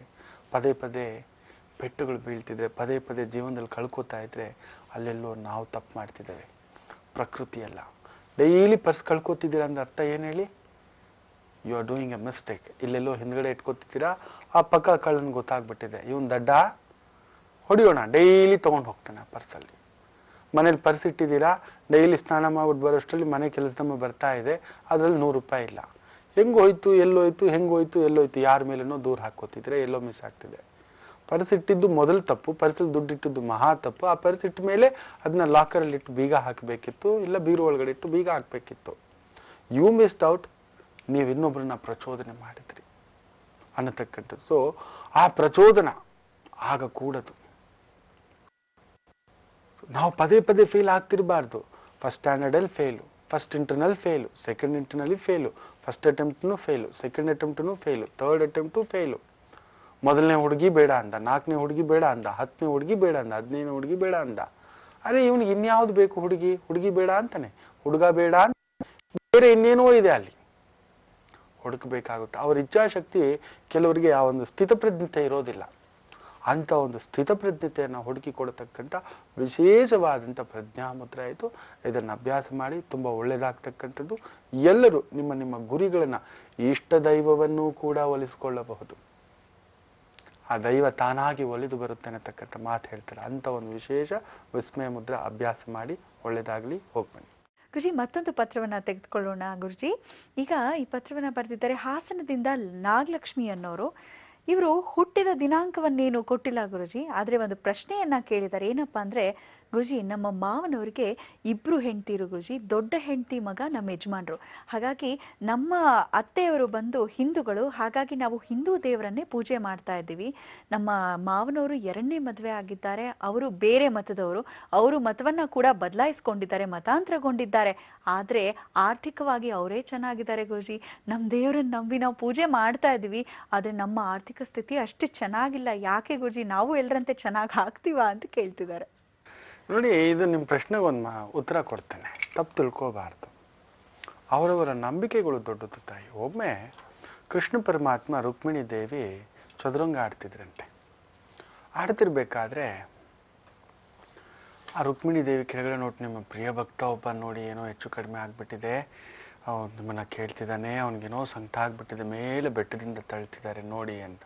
ಪದೇ ಪದೇ ಪೆಟ್ಟುಗಳು ಬೀಳ್ತಿದ್ರೆ, ಪದೇ ಪದೇ ಜೀವನದಲ್ಲಿ ಕಳ್ಕೊತಾ ಇದ್ರೆ ಅಲ್ಲೆಲ್ಲೋ ನಾವು ತಪ್ಪು ಮಾಡ್ತಿದ್ದೇವೆ. ಪ್ರಕೃತಿ ಅಲ್ಲ. ಡೈಲಿ ಪರ್ಸ್ ಕಳ್ಕೊತಿದ್ದೀರಾ ಅಂದ್ರೆ ಅರ್ಥ ಏನ್ ಹೇಳಿ? You are doing a mistake. ಇಲ್ಲೆಲ್ಲೋ ಹಿಂದ್ಗಡೆ ಇಟ್ಕೊತಿದ್ದೀರಾ, ಆ ಪಕ್ಕ ಕಳ್ಳನ್ ಗೊತ್ತಾಗ್ಬಿಟ್ಟಿದೆ, ಇವನ್ ದಡ್ಡ, ಹೊಡಿಯೋಣ, ಡೈಲಿ ತಗೊಂಡು ಹೋಗ್ತಾನೆ ಆ ಪರ್ಸಲ್ಲಿ. ಮನೇಲಿ ಪರ್ಸ್ ಇಟ್ಟಿದ್ದೀರಾ, ಡೈಲಿ ಸ್ನಾನ ಮಾಡ್ಬಿಟ್ಟು ಬರೋಷ್ಟರಲ್ಲಿ ಮನೆ ಕೆಲಸದಮ್ಮ ಬರ್ತಾ ಇದೆ, ಅದ್ರಲ್ಲಿ 100 ರೂಪಾಯಿ ಇಲ್ಲ. ಹೆಂಗೋಯ್ತು, ಎಲ್ಲೋಯ್ತು, ಹೆಂಗೋಯ್ತು, ಎಲ್ಲೋಯ್ತು, ಯಾರ ಮೇಲೇನೋ ದೂರ ಹಾಕೋತಿದ್ರೆ ಎಲ್ಲೋ ಮಿಸ್ ಆಗ್ತಿದೆ. ಪರ್ಸ್ ಇಟ್ಟಿದ್ದು ಮೊದಲು ತಪ್ಪು, ಪರ್ಸಲ್ಲಿ ದುಡ್ಡು ಇಟ್ಟಿದ್ದು ಮಹಾ ತಪ್ಪು. ಆ ಪರ್ಸ್ ಇಟ್ಟ ಮೇಲೆ ಅದನ್ನ ಲಾಕರಲ್ಲಿ ಇಟ್ಟು ಬೀಗ ಹಾಕಬೇಕಿತ್ತು, ಇಲ್ಲ ಬೀರು ಒಳಗಡೆ ಇಟ್ಟು ಬೀಗ ಹಾಕ್ಬೇಕಿತ್ತು. You missed out. ನೀವು ಇನ್ನೊಬ್ಬರನ್ನ ಪ್ರಚೋದನೆ ಮಾಡಿದ್ರಿ ಅನ್ನತಕ್ಕಂಥದ್ದು. ಸೊ ಆ ಪ್ರಚೋದನ ಆಗಕೂಡದು. ನಾವು ಪದೇ ಪದೇ ಫೇಲ್ ಆಗ್ತಿರಬಾರ್ದು. ಫಸ್ಟ್ ಸ್ಟ್ಯಾಂಡರ್ಡ್ ಅಲ್ಲಿ fail, first internal fail, second ಇಂಟರ್ನಲ್ಲಿ ಫೇಲು, ಫಸ್ಟ್ ಅಟೆಂಪ್ಟ್ನು ಫೇಲು, ಸೆಕೆಂಡ್ ಅಟೆಂಪ್ಟ್ನು ಫೇಲು, ಥರ್ಡ್ ಅಟೆಂಪ್ಟು ಫೇಲು. ಮೊದಲನೇ ಹುಡುಗಿ ಬೇಡ ಅಂದ, 4ನೇ ಹುಡುಗಿ ಬೇಡ ಅಂದ, 10ನೇ ಹುಡುಗಿ ಬೇಡ ಅಂದ, 15ನೇ ಹುಡುಗಿ ಬೇಡ ಅಂದ. ಅರೆ ಇವನಿಗೆ ಇನ್ಯಾವ್ದು ಬೇಕು? ಹುಡುಗಿ ಬೇಡ ಅಂತಾನೆ, ಹುಡುಗ ಬೇಡ ಅಂತ, ಬೇರೆ ಇನ್ನೇನೋ ಇದೆ ಅಲ್ಲಿ, ಹುಡುಕಬೇಕಾಗುತ್ತೆ. ಅವ್ರ ಇಚ್ಛಾಶಕ್ತಿ ಕೆಲವರಿಗೆ ಆ ಒಂದು ಸ್ಥಿತಪ್ರಜ್ಞತೆ ಇರೋದಿಲ್ಲ. ಅಂತ ಒಂದು ಸ್ಥಿತಪ್ರಜ್ಞತೆಯನ್ನು ಹುಡುಕಿ ಕೊಡತಕ್ಕಂಥ ವಿಶೇಷವಾದಂಥ ಪ್ರಜ್ಞಾ ಮುದ್ರೆ ಆಯಿತು. ಇದನ್ನು ಅಭ್ಯಾಸ ಮಾಡಿ ತುಂಬ ಒಳ್ಳೆಯದಾಗ್ತಕ್ಕಂಥದ್ದು. ಎಲ್ಲರೂ ನಿಮ್ಮ ನಿಮ್ಮ ಗುರಿಗಳನ್ನ, ಇಷ್ಟ ದೈವವನ್ನು ಕೂಡ ಒಲಿಸಿಕೊಳ್ಳಬಹುದು. ಆ ದೈವ ತಾನಾಗಿ ಒಲಿದು ಬರುತ್ತೆ ಅನ್ನತಕ್ಕಂಥ ಮಾತು ಹೇಳ್ತಾರೆ. ಅಂತ ಒಂದು ವಿಶೇಷ ವಿಸ್ಮಯ ಮುದ್ರೆ ಅಭ್ಯಾಸ ಮಾಡಿ ಒಳ್ಳೆಯದಾಗಲಿ. ಹೋಗ್ಬನ್ನಿ ಗುರುಜಿ. ಮತ್ತೊಂದು ಪತ್ರವನ್ನ ತೆಗೆದುಕೊಳ್ಳೋಣ ಗುರುಜಿ. ಈಗ ಈ ಪತ್ರವನ್ನ ಬರೆದಿದ್ದಾರೆ ಹಾಸನದಿಂದ ನಾಗಲಕ್ಷ್ಮಿ ಅನ್ನೋರು. ಇವರು ಹುಟ್ಟಿದ ದಿನಾಂಕವನ್ನೇನು ಕೊಟ್ಟಿಲ್ಲ ಗುರುಜಿ, ಆದ್ರೆ ಒಂದು ಪ್ರಶ್ನೆಯನ್ನ ಕೇಳಿದ್ದಾರೆ. ಏನಪ್ಪಾ ಅಂದ್ರೆ, ಗುರುಜಿ ನಮ್ಮ ಮಾವನವರಿಗೆ 2 ಹೆಂಡತಿರು ಗುರುಜಿ. ದೊಡ್ಡ ಹೆಂಡತಿ ಮಗ ನಮ್ಮ ಯಜಮಾನ್ರು. ಹಾಗಾಗಿ ನಮ್ಮ ಅತ್ತೆಯವರು ಬಂದು ಹಿಂದೂಗಳು, ಹಾಗಾಗಿ ನಾವು ಹಿಂದೂ ದೇವರನ್ನೇ ಪೂಜೆ ಮಾಡ್ತಾ ಇದ್ದೀವಿ. ನಮ್ಮ ಮಾವನವರು 2ನೇ ಮದುವೆ ಆಗಿದ್ದಾರೆ, ಅವರು ಬೇರೆ ಮತದವರು. ಅವರು ಮತವನ್ನ ಕೂಡ ಬದಲಾಯಿಸ್ಕೊಂಡಿದ್ದಾರೆ, ಮತಾಂತರಗೊಂಡಿದ್ದಾರೆ. ಆದ್ರೆ ಆರ್ಥಿಕವಾಗಿ ಅವರೇ ಚೆನ್ನಾಗಿದ್ದಾರೆ ಗುರುಜಿ. ನಮ್ಮ ದೇವರನ್ನ ನಂಬಿ ನಾವು ಪೂಜೆ ಮಾಡ್ತಾ ಇದೀವಿ, ಆದ್ರೆ ನಮ್ಮ ಆರ್ಥಿಕ ಸ್ಥಿತಿ ಅಷ್ಟು ಚೆನ್ನಾಗಿಲ್ಲ. ಯಾಕೆ ಗುರುಜಿ, ನಾವು ಎಲ್ಲರಂತೆ ಚೆನ್ನಾಗಿ ಆಗ್ತೀವಾ ಅಂತ ಕೇಳ್ತಿದ್ದಾರೆ. ನೋಡಿ, ಇದು ನಿಮ್ಮ ಪ್ರಶ್ನೆಗೆ ಒಂದು ಉತ್ತರ ಕೊಡ್ತೇನೆ. ತಪ್ಪು ತಿಳ್ಕೋಬಾರ್ದು. ಅವರವರ ನಂಬಿಕೆಗಳು ದೊಡ್ಡದು ತಾಯಿ. ಒಮ್ಮೆ ಕೃಷ್ಣ ಪರಮಾತ್ಮ ರುಕ್ಮಿಣಿ ದೇವಿ ಚದುರಂಗ ಆಡ್ತಿದ್ರಂತೆ. ಆಡ್ತಿರ್ಬೇಕಾದ್ರೆ ಆ ರುಕ್ಮಿಣಿ ದೇವಿ ಕೆಳಗಡೆ ನೋಡಿ, ನಿಮ್ಮ ಪ್ರಿಯ ಭಕ್ತ ಒಬ್ಬ ನೋಡಿ ಏನೋ ಹೆಚ್ಚು ಕಡಿಮೆ ಆಗ್ಬಿಟ್ಟಿದೆ, ನಿಮ್ಮನ್ನ ಕೇಳ್ತಿದ್ದಾನೆ, ಅವನಿಗೇನೋ ಸಂಕಟ ಆಗ್ಬಿಟ್ಟಿದೆ, ಮೇಲೆ ಬೆಟ್ಟದಿಂದ ತಳ್ತಿದ್ದಾರೆ ನೋಡಿ ಅಂತ.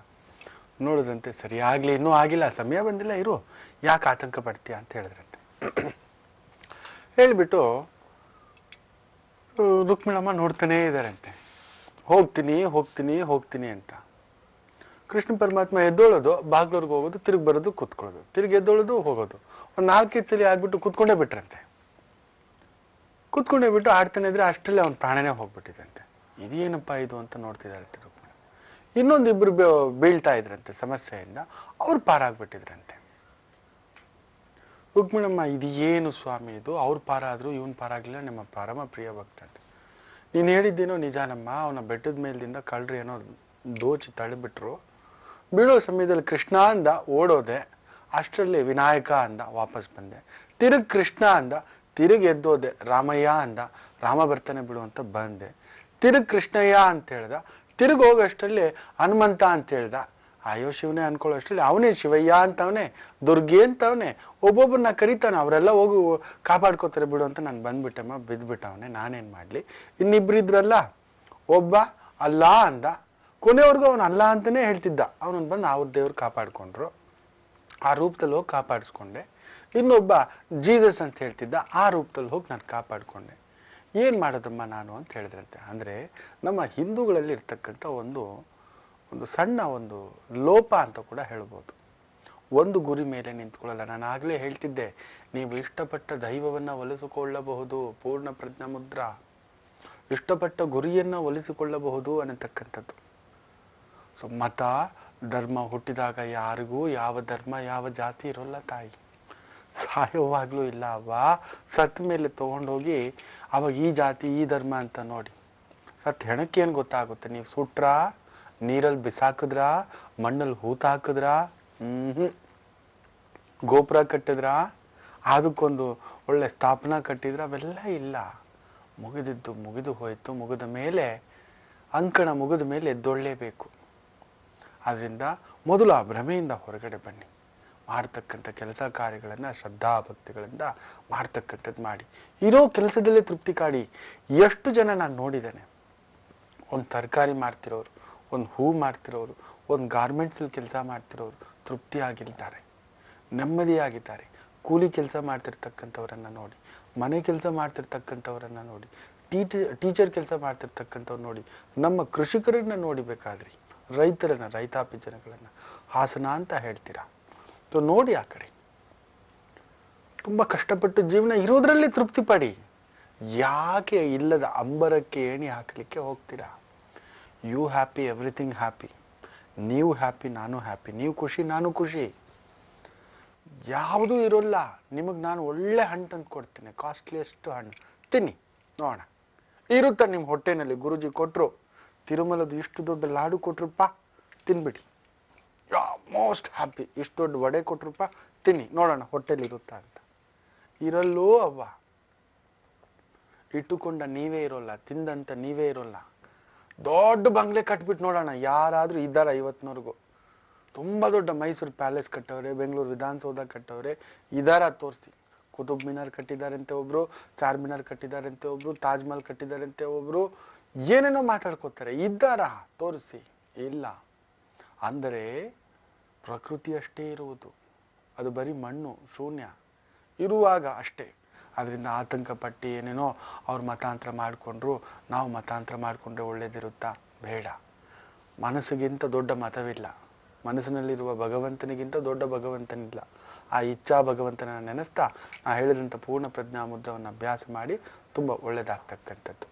ನೋಡಿದ್ರಂತೆ, ಸರಿಯಾಗ್ಲಿ, ಇನ್ನೂ ಆಗಿಲ್ಲ, ಸಮಯ ಬಂದಿಲ್ಲ, ಇರು, ಯಾಕೆ ಆತಂಕ ಪಡ್ತೀಯ ಅಂತ ಹೇಳಿದ್ರಂತೆ. ಹೇಳ್ಬಿಟ್ಟು ರುಕ್ಮಿಣಮ್ಮ ನೋಡ್ತಾನೇ ಇದ್ದಾರಂತೆ. ಹೋಗ್ತೀನಿ ಹೋಗ್ತೀನಿ ಹೋಗ್ತೀನಿ ಅಂತ. ಕೃಷ್ಣ ಪರಮಾತ್ಮ ಎದ್ದೋಳೋದು, ಬಾಗ್ಲೂರ್ಗೆ ಹೋಗೋದು, ತಿರುಗಿ ಬರೋದು, ಕುತ್ಕೊಳ್ಳೋದು, ತಿರುಗಿ ಎದ್ದೋಳೋದು, ಹೋಗೋದು. ಒಂದು 4 ಸಲ ಆಗ್ಬಿಟ್ಟು ಕುತ್ಕೊಂಡೇ ಬಿಟ್ರಂತೆ. ಕುತ್ಕೊಂಡೇ ಬಿಟ್ಟು ಆಡ್ತಾನೆ ಇದ್ರೆ ಅಷ್ಟರಲ್ಲಿ ಅವ್ನ ಪ್ರಾಣನೇ ಹೋಗ್ಬಿಟ್ಟಿದಂತೆ. ಇದೇನಪ್ಪ ಇದು ಅಂತ ನೋಡ್ತಿದ್ದಾರೆ ರುಕ್ಮಿಣ. ಇನ್ನೊಂದಿಬ್ರು ಬೀಳ್ತಾ ಇದ್ರಂತೆ ಸಮಸ್ಯೆಯಿಂದ. ಅವ್ರು ಪಾರಾಗ್ಬಿಟ್ಟಿದ್ರಂತೆ. ರುಕ್ಮಿಣಮ್ಮ ಇದು ಏನು ಸ್ವಾಮಿ ಇದು, ಅವ್ರ ಪಾರ ಆದ್ರು ಇವನ್ ಪಾರ ಆಗ್ಲಿಲ್ಲ, ನಿಮ್ಮ ಪರಮ ಪ್ರಿಯ ಭಕ್ತ ಅಂತ. ನೀನ್ ಹೇಳಿದ್ದೇನೋ ನಿಜಾನಮ್ಮ, ಅವನ ಬೆಟ್ಟದ ಮೇಲಿಂದ ಕಳ್ರು ಏನೋ ದೋಚಿ ತಳ್ಳಿಬಿಟ್ರು. ಬೀಳೋ ಸಮಯದಲ್ಲಿ ಕೃಷ್ಣ ಅಂದ, ಓಡೋದೆ. ಅಷ್ಟರಲ್ಲಿ ವಿನಾಯಕ ಅಂದ, ವಾಪಸ್ ಬಂದೆ. ತಿರುಗ್ ಕೃಷ್ಣ ಅಂದ, ತಿರುಗ್ ಎದ್ದೋದೆ. ರಾಮಯ್ಯ ಅಂದ, ರಾಮ ಬರ್ತಾನೆ ಬಿಡು ಅಂತ ಬಂದೆ. ತಿರುಗ್ ಕೃಷ್ಣಯ್ಯ ಅಂತ ಹೇಳ್ದ. ತಿರುಗ್ ಹೋಗೋಷ್ಟರಲ್ಲಿ ಹನುಮಂತ ಅಂತ ಹೇಳ್ದ. ಅಯ್ಯೋ ಶಿವನೇ ಅನ್ಕೊಳ್ಳೋ ಅಷ್ಟರಲ್ಲಿ ಅವನೇ ಶಿವಯ್ಯ ಅಂತವನೇ, ದುರ್ಗೆ ಅಂತವನೇ, ಒಬ್ಬೊಬ್ಬರನ್ನ ಕರೀತಾನೆ, ಅವರೆಲ್ಲ ಹೋಗಿ ಕಾಪಾಡ್ಕೋತಾರೆ ಬಿಡು ಅಂತ ನಾನು ಬಂದ್ಬಿಟ್ಟಮ್ಮ, ಬಿದ್ದ್ಬಿಟ್ಟವನೇ, ನಾನೇನ್ ಮಾಡ್ಲಿ. ಇನ್ನಿಬ್ರಿದ್ರಲ್ಲ, ಒಬ್ಬ ಅಲ್ಲ ಅಂದ, ಕೊನೆವರೆಗೂ ಅವನು ಅಲ್ಲ ಅಂತಾನೆ ಹೇಳ್ತಿದ್ದ. ಅವನನ್ನು ಬಂದು ಅವ್ರ ದೇವ್ರು ಕಾಪಾಡ್ಕೊಂಡ್ರು, ಆ ರೂಪದಲ್ಲಿ ಹೋಗಿ ಕಾಪಾಡಿಸ್ಕೊಂಡೆ. ಇನ್ನೊಬ್ಬ ಜೀಸಸ್ ಅಂತ ಹೇಳ್ತಿದ್ದ, ಆ ರೂಪದಲ್ಲಿ ಹೋಗಿ ನಾನು ಕಾಪಾಡ್ಕೊಂಡೆ. ಏನ್ ಮಾಡೋದಮ್ಮ ನಾನು ಅಂತ ಹೇಳಿದ್ರಂತೆ. ಅಂದ್ರೆ ನಮ್ಮ ಹಿಂದೂಗಳಲ್ಲಿ ಇರ್ತಕ್ಕಂಥ ಒಂದು ಸಣ್ಣ ಒಂದು ಲೋಪ ಅಂತ ಕೂಡ ಹೇಳ್ಬೋದು. ಒಂದು ಗುರಿ ಮೇಲೆ ನಿಂತ್ಕೊಳ್ಳಲ್ಲ. ನಾನು ಆಗ್ಲೇ ಹೇಳ್ತಿದ್ದೆ, ನೀವು ಇಷ್ಟಪಟ್ಟ ದೈವವನ್ನ ಒಲಿಸಿಕೊಳ್ಳಬಹುದು, ಪೂರ್ಣ ಪ್ರಜ್ಞಾ ಮುದ್ರಾ, ಇಷ್ಟಪಟ್ಟ ಗುರಿಯನ್ನ ಒಲಿಸಿಕೊಳ್ಳಬಹುದು ಅನ್ನತಕ್ಕಂಥದ್ದು. ಸೊ ಮತ ಧರ್ಮ ಹುಟ್ಟಿದಾಗ ಯಾರಿಗೂ ಯಾವ ಧರ್ಮ ಯಾವ ಜಾತಿ ಇರೋಲ್ಲ ತಾಯಿ, ಸಾಯೋವಾಗ್ಲೂ ಇಲ್ಲ. ಸತ್ ಮೇಲೆ ತಗೊಂಡೋಗಿ ಅವಾಗ ಈ ಜಾತಿ ಈ ಧರ್ಮ ಅಂತ ನೋಡಿ, ಸತ್ ಹೆಣಕ್ಕೆ ಏನ್ ಗೊತ್ತಾಗುತ್ತೆ? ನೀವು ಸುಟ್ರ, ನೀರಲ್ಲಿ ಬಿಸಾಕಿದ್ರ, ಮಣ್ಣಲ್ಲಿ ಹೂತ ಹಾಕಿದ್ರ, ಗೋಪುರ ಕಟ್ಟಿದ್ರ, ಅದಕ್ಕೊಂದು ಒಳ್ಳೆ ಸ್ಥಾಪನಾ ಕಟ್ಟಿದ್ರ, ಅವೆಲ್ಲ ಇಲ್ಲ. ಮುಗಿದಿದ್ದು ಮುಗಿದು ಹೋಯ್ತು. ಮುಗಿದ ಮೇಲೆ ಅಂಕಣ ಮುಗಿದ ಮೇಲೆ ಎದ್ದೊಳ್ಳೇಬೇಕು. ಆದ್ರಿಂದ ಮೊದಲು ಆ ಭ್ರಮೆಯಿಂದ ಹೊರಗಡೆ ಬನ್ನಿ. ಮಾಡ್ತಕ್ಕಂಥ ಕೆಲಸ ಕಾರ್ಯಗಳನ್ನ ಶ್ರದ್ಧಾ ಭಕ್ತಿಗಳಿಂದ ಮಾಡ್ತಕ್ಕಂಥದ್ದು ಮಾಡಿ. ಇರೋ ಕೆಲಸದಲ್ಲೇ ತೃಪ್ತಿ ಕಾಡಿ. ಎಷ್ಟು ಜನ ನಾನು ನೋಡಿದ್ದೇನೆ, ಒಂದು ತರಕಾರಿ ಮಾಡ್ತಿರೋರು, ಒಂದು ಹೂ ಮಾಡ್ತಿರೋರು, ಒಂದು ಗಾರ್ಮೆಂಟ್ಸ್ ಅಲ್ಲಿ ಕೆಲಸ ಮಾಡ್ತಿರೋರು ತೃಪ್ತಿಯಾಗಿರ್ತಾರೆ, ನೆಮ್ಮದಿಯಾಗಿದ್ದಾರೆ. ಕೂಲಿ ಕೆಲಸ ಮಾಡ್ತಿರ್ತಕ್ಕಂಥವ್ರನ್ನ ನೋಡಿ, ಮನೆ ಕೆಲಸ ಮಾಡ್ತಿರ್ತಕ್ಕಂಥವ್ರನ್ನ ನೋಡಿ, ಟೀಚರ್ ಕೆಲಸ ಮಾಡ್ತಿರ್ತಕ್ಕಂಥವ್ರು ನೋಡಿ, ನಮ್ಮ ಕೃಷಿಕರನ್ನ ನೋಡಿಬೇಕಾದ್ರಿ, ರೈತರನ್ನ, ರೈತಾಪಿ ಜನಗಳನ್ನ ಹಾಸನ ಅಂತ ಹೇಳ್ತೀರಾ. ಸೊ ನೋಡಿ, ಆ ಕಡೆ ತುಂಬಾ ಕಷ್ಟಪಟ್ಟು ಜೀವನ ಇರೋದ್ರಲ್ಲಿ ತೃಪ್ತಿ ಪಡಿ. ಯಾಕೆ ಇಲ್ಲದ ಅಂಬರಕ್ಕೆ ಏಣಿ ಹಾಕ್ಲಿಕ್ಕೆ ಹೋಗ್ತೀರಾ? You happy, everything happy. ನೀವು ಹ್ಯಾಪಿ, ನಾನು ಹ್ಯಾಪಿ. ನೀವು ಖುಷಿ, ನಾನು ಖುಷಿ. ಯಾವುದೂ ಇರೋಲ್ಲ. ನಿಮಗ್ ನಾನು ಒಳ್ಳೆ ಹಣ್ಣು ತಂದು ಕೊಡ್ತೀನಿ, ಕಾಸ್ಟ್ಲಿಯೆಸ್ಟ್ ಹಣ್ಣು, ತಿನ್ನಿ ನೋಡೋಣ. ಇರುತ್ತ ನಿಮ್ಮ ಹೊಟ್ಟೆನಲ್ಲಿ. ಗುರುಜಿ ಕೊಟ್ರು, ತಿರುಮಲದು ಇಷ್ಟು ದೊಡ್ಡ ಲಾಡು ಕೊಟ್ರಪ್ಪ, ತಿನ್ಬಿಡಿ, ಮೋಸ್ಟ್ ಹ್ಯಾಪಿ. ಇಷ್ಟು ದೊಡ್ಡ ವಡೆ ಕೊಟ್ರಪ್ಪ, ತಿನ್ನಿ ನೋಡೋಣ ಹೊಟ್ಟೆಲಿ ಇರುತ್ತಾ ಅಂತ. ಇರಲ್ಲೋ ಅವ್ವ. ಇಟ್ಟುಕೊಂಡ ನೀವೇ ಇರೋಲ್ಲ, ತಿಂದಂತ ನೀವೇ ಇರೋಲ್ಲ. ದೊಡ್ಡ ಬಂಗ್ಲೆ ಕಟ್ಬಿಟ್ಟು ನೋಡೋಣ, ಯಾರಾದ್ರೂ ಇದ್ದಾರ ಇವತ್ತಿನವರೆಗೂ? ತುಂಬಾ ದೊಡ್ಡ ಮೈಸೂರು ಪ್ಯಾಲೇಸ್ ಕಟ್ಟವ್ರೆ, ಬೆಂಗಳೂರು ವಿಧಾನಸೌಧ ಕಟ್ಟವ್ರೆ, ಇದಾರ ತೋರಿಸಿ. ಕುತುಬ್ ಮಿನಾರ್ ಕಟ್ಟಿದಾರಂತೆ ಒಬ್ರು, ಚಾರ್ ಮಿನಾರ್ ಕಟ್ಟಿದಾರಂತೆ ಒಬ್ರು, ತಾಜ್ ಮಹಲ್ ಕಟ್ಟಿದಾರಂತೆ ಒಬ್ರು, ಏನೇನೋ ಮಾತಾಡ್ಕೋತಾರೆ. ಇದ್ದಾರ ತೋರಿಸಿ. ಇಲ್ಲ. ಅಂದರೆ ಪ್ರಕೃತಿ ಅಷ್ಟೇ ಇರುವುದು, ಅದು ಬರೀ ಮಣ್ಣು, ಶೂನ್ಯ ಇರುವಾಗ ಅಷ್ಟೇ. ಅದರಿಂದ ಆತಂಕ ಪಟ್ಟಿ ಏನೇನೋ ಅವ್ರು ಮತಾಂತರ ಮಾಡಿಕೊಂಡ್ರು, ನಾವು ಮತಾಂತರ ಮಾಡಿಕೊಂಡ್ರೆ ಒಳ್ಳೇದಿರುತ್ತಾ? ಬೇಡ. ಮನಸ್ಸಿಗಿಂತ ದೊಡ್ಡ ಮತವಿಲ್ಲ, ಮನಸ್ಸಿನಲ್ಲಿರುವ ಭಗವಂತನಿಗಿಂತ ದೊಡ್ಡ ಭಗವಂತನಿಲ್ಲ. ಆ ಇಚ್ಛಾ ಭಗವಂತನ ನೆನೆಸ್ತಾ ನಾ ಹೇಳಿದಂಥ ಪೂರ್ಣ ಪ್ರಜ್ಞಾ ಮುದ್ರವನ್ನು ಅಭ್ಯಾಸ ಮಾಡಿ ತುಂಬ ಒಳ್ಳೇದಾಗ್ತಕ್ಕಂಥದ್ದು.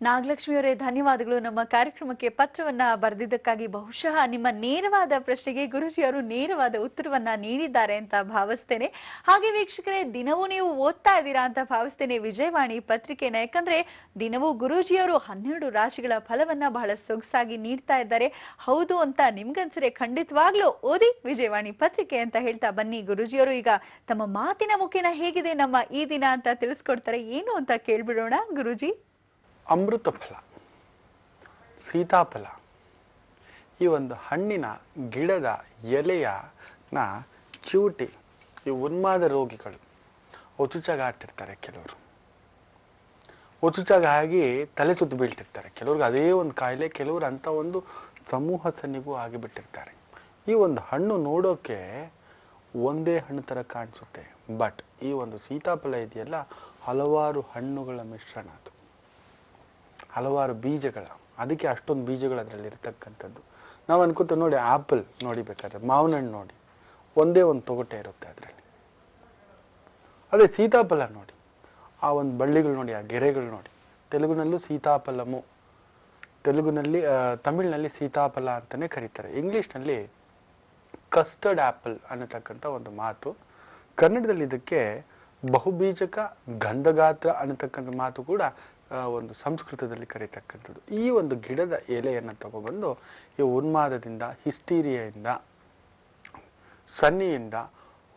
ನಾಗಲಕ್ಷ್ಮಿಯವರೇ, ಧನ್ಯವಾದಗಳು. ನಮ್ಮ ಕಾರ್ಯಕ್ರಮಕ್ಕೆ ಪತ್ರವನ್ನ ಬರೆದಿದ್ದಕ್ಕಾಗಿ. ಬಹುಶಃ ನಿಮ್ಮ ನೇರವಾದ ಪ್ರಶ್ನೆಗೆ ಗುರುಜಿಯವರು ನೇರವಾದ ಉತ್ತರವನ್ನ ನೀಡಿದ್ದಾರೆ ಅಂತ ಭಾವಿಸ್ತೇನೆ. ಹಾಗೆ ವೀಕ್ಷಕರೇ, ದಿನವೂ ನೀವು ಓದ್ತಾ ಇದ್ದೀರಾ ಅಂತ ಭಾವಿಸ್ತೇನೆ ವಿಜಯವಾಣಿ ಪತ್ರಿಕೆನ. ಯಾಕಂದ್ರೆ ದಿನವೂ ಗುರೂಜಿಯವರು 12 ರಾಶಿಗಳ ಫಲವನ್ನ ಬಹಳ ಸೊಗಸಾಗಿ ನೀಡ್ತಾ ಇದ್ದಾರೆ. ಹೌದು ಅಂತ ನಿಮ್ಗನ್ಸರೆ ಖಂಡಿತವಾಗ್ಲೂ ಓದಿ ವಿಜಯವಾಣಿ ಪತ್ರಿಕೆ ಅಂತ ಹೇಳ್ತಾ ಬನ್ನಿ. ಗುರೂಜಿಯವರು ಈಗ ತಮ್ಮ ಮಾತಿನ ಮುಖೇನ ಹೇಗಿದೆ ನಮ್ಮ ಈ ದಿನ ಅಂತ ತಿಳಿಸ್ಕೊಡ್ತಾರೆ. ಏನು ಅಂತ ಕೇಳ್ಬಿಡೋಣ ಗುರೂಜಿ. ಅಮೃತ ಫಲ, ಸೀತಾಫಲ, ಈ ಒಂದು ಹಣ್ಣಿನ ಗಿಡದ ಎಲೆಯನ್ನ ಚಿವುಟಿ ಈ ಉನ್ಮಾದ ರೋಗಿಗಳು ಒಚುಚಾಗಾಡ್ತಿರ್ತಾರೆ. ಕೆಲವರು ಒಚುಚಾಗಿ ತಲೆ ಸುತ್ತು ಬೀಳ್ತಿರ್ತಾರೆ. ಕೆಲವ್ರಿಗೆ ಅದೇ ಒಂದು ಕಾಯಿಲೆ, ಕೆಲವರು ಅಂತ ಒಂದು ಸಮೂಹ ಸನ್ನಿಗೂ ಆಗಿಬಿಟ್ಟಿರ್ತಾರೆ. ಈ ಒಂದು ಹಣ್ಣು ನೋಡೋಕೆ ಒಂದೇ ಹಣ್ಣು ತರ ಕಾಣಿಸುತ್ತೆ, ಬಟ್ ಈ ಒಂದು ಸೀತಾಫಲ ಇದೆಯಲ್ಲ, ಹಲವಾರು ಹಣ್ಣುಗಳ ಮಿಶ್ರಣ, ಅದು ಹಲವಾರು ಬೀಜಗಳ, ಅದಕ್ಕೆ ಅಷ್ಟೊಂದು ಬೀಜಗಳು ಅದರಲ್ಲಿ ಇರ್ತಕ್ಕಂಥದ್ದು. ನಾವು ಅನ್ಕೋತ ನೋಡಿ, ಆಪಲ್ ನೋಡಿ, ಬೇಕಾದ್ರೆ ಮಾವಿನ ಹಣ್ಣು ನೋಡಿ, ಒಂದೇ ಒಂದು ತೊಗಟೆ ಇರುತ್ತೆ ಅದರಲ್ಲಿ. ಅದೇ ಸೀತಾಫಲ ನೋಡಿ, ಆ ಒಂದು ಬಳ್ಳಿಗಳು ನೋಡಿ, ಆ ಗೆರೆಗಳು ನೋಡಿ. ತೆಲುಗಿನಲ್ಲೂ ಸೀತಾಫಲಮು, ತಮಿಳಿನಲ್ಲಿ ಸೀತಾಫಲ ಅಂತಾನೆ ಕರೀತಾರೆ. ಇಂಗ್ಲಿಷ್ನಲ್ಲಿ ಕಸ್ಟರ್ಡ್ ಆಪಲ್ ಅನ್ನತಕ್ಕಂಥ ಒಂದು ಮಾತು ಕನ್ನಡದಲ್ಲಿ ಇದಕ್ಕೆ ಬಹುಬೀಜಕ ಗಂಧಗಾತ್ರ ಅನ್ನತಕ್ಕಂಥ ಮಾತು ಕೂಡ ಒಂದು ಸಂಸ್ಕೃತದಲ್ಲಿ ಕರೀತಕ್ಕಂಥದ್ದು. ಈ ಒಂದು ಗಿಡದ ಎಲೆಯನ್ನು ತಗೊಬಂದು ಈ ಉನ್ಮಾದದಿಂದ, ಹಿಸ್ಟೀರಿಯಿಂದ, ಸನ್ನಿಯಿಂದ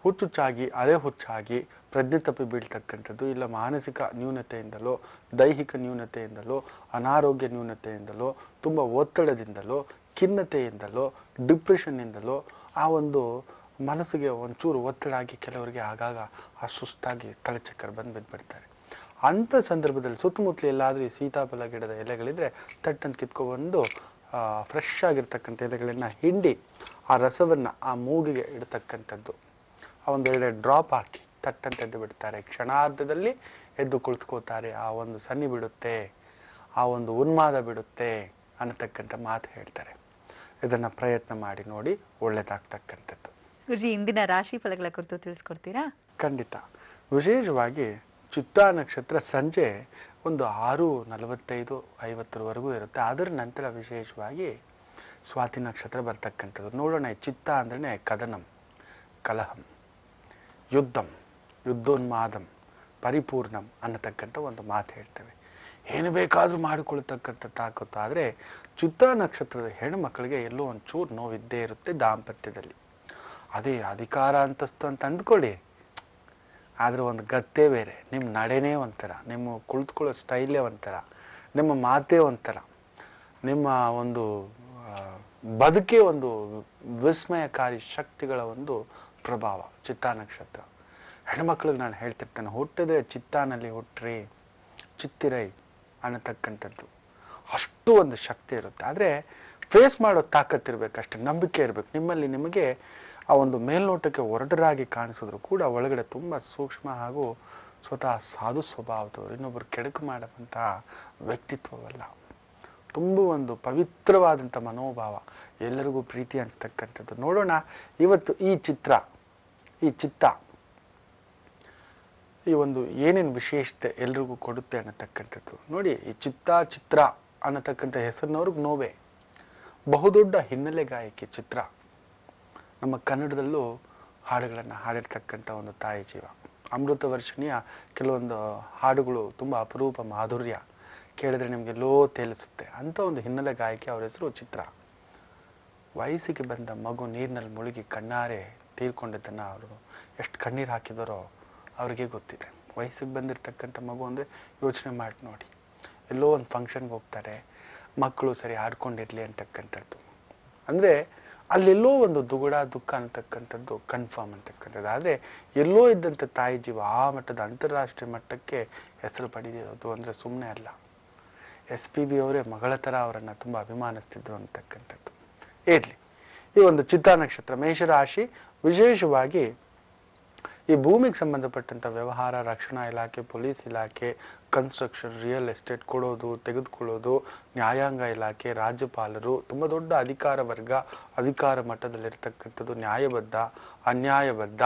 ಹುಚ್ಚುಚ್ಚಾಗಿ ಅರೆ ಹುಚ್ಚಾಗಿ ಪ್ರಜ್ಞೆ ತಪ್ಪಿ ಬೀಳ್ತಕ್ಕಂಥದ್ದು, ಇಲ್ಲ ಮಾನಸಿಕ ನ್ಯೂನತೆಯಿಂದಲೋ, ದೈಹಿಕ ನ್ಯೂನತೆಯಿಂದಲೋ, ಅನಾರೋಗ್ಯ ನ್ಯೂನತೆಯಿಂದಲೋ, ತುಂಬ ಒತ್ತಡದಿಂದಲೋ, ಖಿನ್ನತೆಯಿಂದಲೋ, ಡಿಪ್ರೆಷನ್ನಿಂದಲೋ, ಆ ಒಂದು ಮನಸ್ಸಿಗೆ ಒಂಚೂರು ಒತ್ತಡ ಆಗಿ ಕೆಲವರಿಗೆ ಆಗಾಗ ಆ ಸುಸ್ತಾಗಿ ತಲೆಚಕ್ಕರ್ ಬಂದು ಬಿದ್ದುಬಿಡ್ತಾರೆ. ಅಂಥ ಸಂದರ್ಭದಲ್ಲಿ ಸುತ್ತಮುತ್ತಲು ಎಲ್ಲಾದರೂ ಈ ಸೀತಾಫಲ ಗಿಡದ ಎಲೆಗಳಿದ್ರೆ ತಟ್ಟನ್ನು ಕಿತ್ಕೊಬಂದು ಫ್ರೆಶ್ ಆಗಿರ್ತಕ್ಕಂಥ ಎಲೆಗಳನ್ನ ಹಿಂಡಿ ಆ ರಸವನ್ನ ಆ ಮೂಗಿಗೆ ಇಡತಕ್ಕಂಥದ್ದು. ಆ ಒಂದೆರಡು ಡ್ರಾಪ್ ಹಾಕಿ ತಟ್ಟಂತ ಎದ್ದು ಬಿಡ್ತಾರೆ. ಕ್ಷಣಾರ್ಧದಲ್ಲಿ ಎದ್ದು ಕುಳಿತುಕೋತಾರೆ. ಆ ಒಂದು ಸನ್ನಿ ಬಿಡುತ್ತೆ, ಆ ಒಂದು ಉನ್ಮಾದ ಬಿಡುತ್ತೆ ಅನ್ನತಕ್ಕಂಥ ಮಾತು ಹೇಳ್ತಾರೆ. ಇದನ್ನ ಪ್ರಯತ್ನ ಮಾಡಿ ನೋಡಿ, ಒಳ್ಳೇದಾಗ್ತಕ್ಕಂಥದ್ದು. ಗುರುಜಿ, ಇಂದಿನ ರಾಶಿ ಫಲಗಳ ಕುರಿತು ತಿಳಿಸ್ಕೊಡ್ತೀರಾ? ಖಂಡಿತ. ವಿಶೇಷವಾಗಿ ಚಿತ್ತಾ ನಕ್ಷತ್ರ ಸಂಜೆ ಒಂದು 6:45-50 ಇರುತ್ತೆ. ಅದರ ನಂತರ ವಿಶೇಷವಾಗಿ ಸ್ವಾತಿ ನಕ್ಷತ್ರ ಬರ್ತಕ್ಕಂಥದ್ದು. ನೋಡೋಣ, ಚಿತ್ತ ಅಂದ್ರೆ ಕದನಂ, ಕಲಹಂ, ಯುದ್ಧಂ, ಯುದ್ಧೋನ್ಮಾದಂ, ಪರಿಪೂರ್ಣಂ ಅನ್ನತಕ್ಕಂಥ ಒಂದು ಮಾತು ಹೇಳ್ತೇವೆ. ಏನು ಬೇಕಾದ್ರೂ ಮಾಡಿಕೊಳ್ತಕ್ಕಂಥ ತಾಕತ್ತು. ಆದರೆ ಚಿತ್ತಾ ನಕ್ಷತ್ರದ ಹೆಣ್ಣು ಮಕ್ಕಳಿಗೆ ಎಲ್ಲೋ ಒಂಚೂರು ನೋವಿದ್ದೇ ಇರುತ್ತೆ ದಾಂಪತ್ಯದಲ್ಲಿ. ಅದೇ ಅಧಿಕಾರ ಅಂತಸ್ತು ಅಂತ ಅಂದ್ಕೊಳ್ಳಿ, ಆದ್ರೆ ಒಂದು ಗತ್ತೇ ಬೇರೆ. ನಿಮ್ಮ ನಡೆನೇ ಒಂಥರ, ನಿಮ್ಮ ಕುಳಿತುಕೊಳ್ಳೋ ಸ್ಟೈಲೇ ಒಂಥರ, ನಿಮ್ಮ ಮಾತೇ ಒಂಥರ, ನಿಮ್ಮ ಒಂದು ಬದುಕೇ ಒಂದು ವಿಸ್ಮಯಕಾರಿ ಶಕ್ತಿಗಳ ಒಂದು ಪ್ರಭಾವ ಚಿತ್ತಾ ನಕ್ಷತ್ರ. ಹೆಣ್ಮಕ್ಳಿಗೆ ನಾನು ಹೇಳ್ತಿರ್ತೇನೆ, ಹುಟ್ಟಿದ್ರೆ ಚಿತ್ತಾನಲ್ಲಿ ಹುಟ್ಟ್ರಿ, ಚಿತ್ತಿರೈ ಅನ್ನತಕ್ಕಂಥದ್ದು. ಅಷ್ಟು ಒಂದು ಶಕ್ತಿ ಇರುತ್ತೆ. ಆದರೆ ಫೇಸ್ ಮಾಡೋ ತಾಕತ್ತಿರ್ಬೇಕು, ಅಷ್ಟೇ ನಂಬಿಕೆ ಇರಬೇಕು ನಿಮ್ಮಲ್ಲಿ. ನಿಮಗೆ ಆ ಒಂದು ಮೇಲ್ನೋಟಕ್ಕೆ ಒರಟರಾಗಿ ಕಾಣಿಸಿದ್ರು ಕೂಡ ಒಳಗಡೆ ತುಂಬ ಸೂಕ್ಷ್ಮ ಹಾಗೂ ಸ್ವತಃ ಸಾಧು ಸ್ವಭಾವದವರು, ಇನ್ನೊಬ್ಬರು ಕೆಡಕು ಮಾಡುವಂತಹ ವ್ಯಕ್ತಿತ್ವವಲ್ಲ. ತುಂಬ ಒಂದು ಪವಿತ್ರವಾದಂಥ ಮನೋಭಾವ, ಎಲ್ಲರಿಗೂ ಪ್ರೀತಿ ಅನಿಸ್ತಕ್ಕಂಥದ್ದು. ನೋಡೋಣ ಇವತ್ತು ಈ ಚಿತ್ತ ಈ ಒಂದು ಏನೇನು ವಿಶೇಷತೆ ಎಲ್ರಿಗೂ ಕೊಡುತ್ತೆ ಅನ್ನತಕ್ಕಂಥದ್ದು. ನೋಡಿ, ಈ ಚಿತ್ರ ಅನ್ನತಕ್ಕಂಥ ಹೆಸರಿನವ್ರಿಗೆ ನೋವೇ. ಬಹುದೊಡ್ಡ ಹಿನ್ನೆಲೆ ಗಾಯಕಿ ಚಿತ್ರ. ನಮ್ಮ ಕನ್ನಡದಲ್ಲೂ ಹಾಡುಗಳನ್ನು ಹಾಡಿರ್ತಕ್ಕಂಥ ಒಂದು ತಾಯಿ ಜೀವ. ಅಮೃತ ವರ್ಷಿಣಿಯ ಕೆಲವೊಂದು ಹಾಡುಗಳು ತುಂಬ ಅಪರೂಪ ಮಾಧುರ್ಯ, ಕೇಳಿದ್ರೆ ನಿಮಗೆಲ್ಲೋ ತೇಲಿಸುತ್ತೆ. ಅಂತ ಒಂದು ಹಿನ್ನೆಲೆ ಗಾಯಕಿ, ಅವರ ಹೆಸರು ಚಿತ್ರ. ವಯಸ್ಸಿಗೆ ಬಂದ ಮಗು ನೀರಿನಲ್ಲಿ ಮುಳುಗಿ ಕಣ್ಣಾರೆ ತೀರ್ಕೊಂಡಿದ್ದನ್ನ ಅವರು ಎಷ್ಟು ಕಣ್ಣೀರು ಹಾಕಿದಾರೋ ಅವ್ರಿಗೆ ಗೊತ್ತಿದೆ. ವಯಸ್ಸಿಗೆ ಬಂದಿರತಕ್ಕಂಥ ಮಗು ಅಂದರೆ ಯೋಚನೆ ಮಾಡಿ ನೋಡಿ. ಎಲ್ಲೋ ಒಂದು ಫಂಕ್ಷನ್ಗೆ ಹೋಗ್ತಾರೆ, ಮಕ್ಕಳು ಸರಿ ಆಡ್ಕೊಂಡಿರ್ಲಿ ಅಂತಕ್ಕಂಥದ್ದು. ಅಂದರೆ ಅಲ್ಲೆಲ್ಲೋ ಒಂದು ದುಗುಡ ದುಃಖ ಅಂತಕ್ಕಂಥದ್ದು ಕನ್ಫರ್ಮ್ ಅಂತಕ್ಕಂಥದ್ದು. ಆದರೆ ಎಲ್ಲೋ ಇದ್ದಂಥ ತಾಯಿ ಜೀವ ಆ ಮಟ್ಟದ ಅಂತಾರಾಷ್ಟ್ರೀಯ ಮಟ್ಟಕ್ಕೆ ಹೆಸರು ಪಡೆದಿರೋದು ಅಂದರೆ ಸುಮ್ಮನೆ ಅಲ್ಲ. SPB ಅವರೇ ಮಗಳ ಥರ ಅವರನ್ನು ತುಂಬ ಅಭಿಮಾನಿಸ್ತಿದ್ರು ಅಂತಕ್ಕಂಥದ್ದು. ಇರಲಿ, ಈ ಒಂದು ಚಿತ್ತಾ ನಕ್ಷತ್ರ ಮೇಷರಾಶಿ, ವಿಶೇಷವಾಗಿ ಈ ಭೂಮಿಗೆ ಸಂಬಂಧಪಟ್ಟಂಥ ವ್ಯವಹಾರ, ರಕ್ಷಣಾ ಇಲಾಖೆ, ಪೊಲೀಸ್ ಇಲಾಖೆ, ಕನ್ಸ್ಟ್ರಕ್ಷನ್, ರಿಯಲ್ ಎಸ್ಟೇಟ್ ಕೊಡೋದು ತೆಗೆದುಕೊಳ್ಳೋದು, ನ್ಯಾಯಾಂಗ ಇಲಾಖೆ, ರಾಜ್ಯಪಾಲರು, ತುಂಬ ದೊಡ್ಡ ಅಧಿಕಾರ ವರ್ಗ, ಅಧಿಕಾರ ಮಟ್ಟದಲ್ಲಿರ್ತಕ್ಕಂಥದ್ದು, ನ್ಯಾಯಬದ್ಧ, ಅನ್ಯಾಯಬದ್ಧ,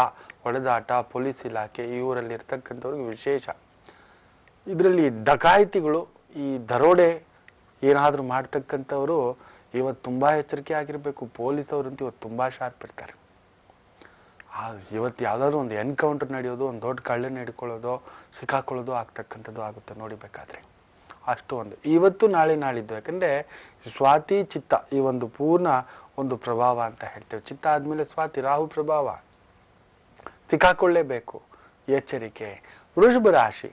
ಹೊಡೆದಾಟ, ಪೊಲೀಸ್ ಇಲಾಖೆ, ಇವರಲ್ಲಿ ಇರ್ತಕ್ಕಂಥವ್ರಿಗೆ ವಿಶೇಷ. ಇದರಲ್ಲಿ ಡಕಾಯಿತಿಗಳು, ಈ ದರೋಡೆ ಏನಾದರೂ ಮಾಡ್ತಕ್ಕಂಥವರು ಇವತ್ತು ತುಂಬಾ ಎಚ್ಚರಿಕೆ ಆಗಿರಬೇಕು. ಪೊಲೀಸ್ ಅವರಂತೂ ಇವತ್ತು ತುಂಬಾ ಶಾರ್ಪ್ ಇರ್ತಾರೆ. ಇವತ್ತು ಯಾವ್ದಾದ್ರು ಒಂದು ಎನ್ಕೌಂಟರ್ ನಡೆಯೋದು, ಒಂದು ದೊಡ್ಡ ಕಳ್ಳನ ಹಿಡ್ಕೊಳ್ಳೋದು, ಸಿಕ್ಕಾಕೊಳ್ಳೋದು ಆಗ್ತಕ್ಕಂಥದ್ದು ಆಗುತ್ತೆ ನೋಡಿಬೇಕಾದ್ರೆ. ಅಷ್ಟು ಒಂದು ಇವತ್ತು ನಾಳೆ ನಾಳಿದ್ದು. ಯಾಕಂದ್ರೆ ಸ್ವಾತಿ ಚಿತ್ತ ಈ ಒಂದು ಪೂರ್ಣ ಒಂದು ಪ್ರಭಾವ ಅಂತ ಹೇಳ್ತೇವೆ. ಚಿತ್ತ ಆದ್ಮೇಲೆ ಸ್ವಾತಿ, ರಾಹು ಪ್ರಭಾವ, ಸಿಕ್ಕಾಕೊಳ್ಳೇಬೇಕು, ಎಚ್ಚರಿಕೆ. ವೃಷಭ ರಾಶಿ,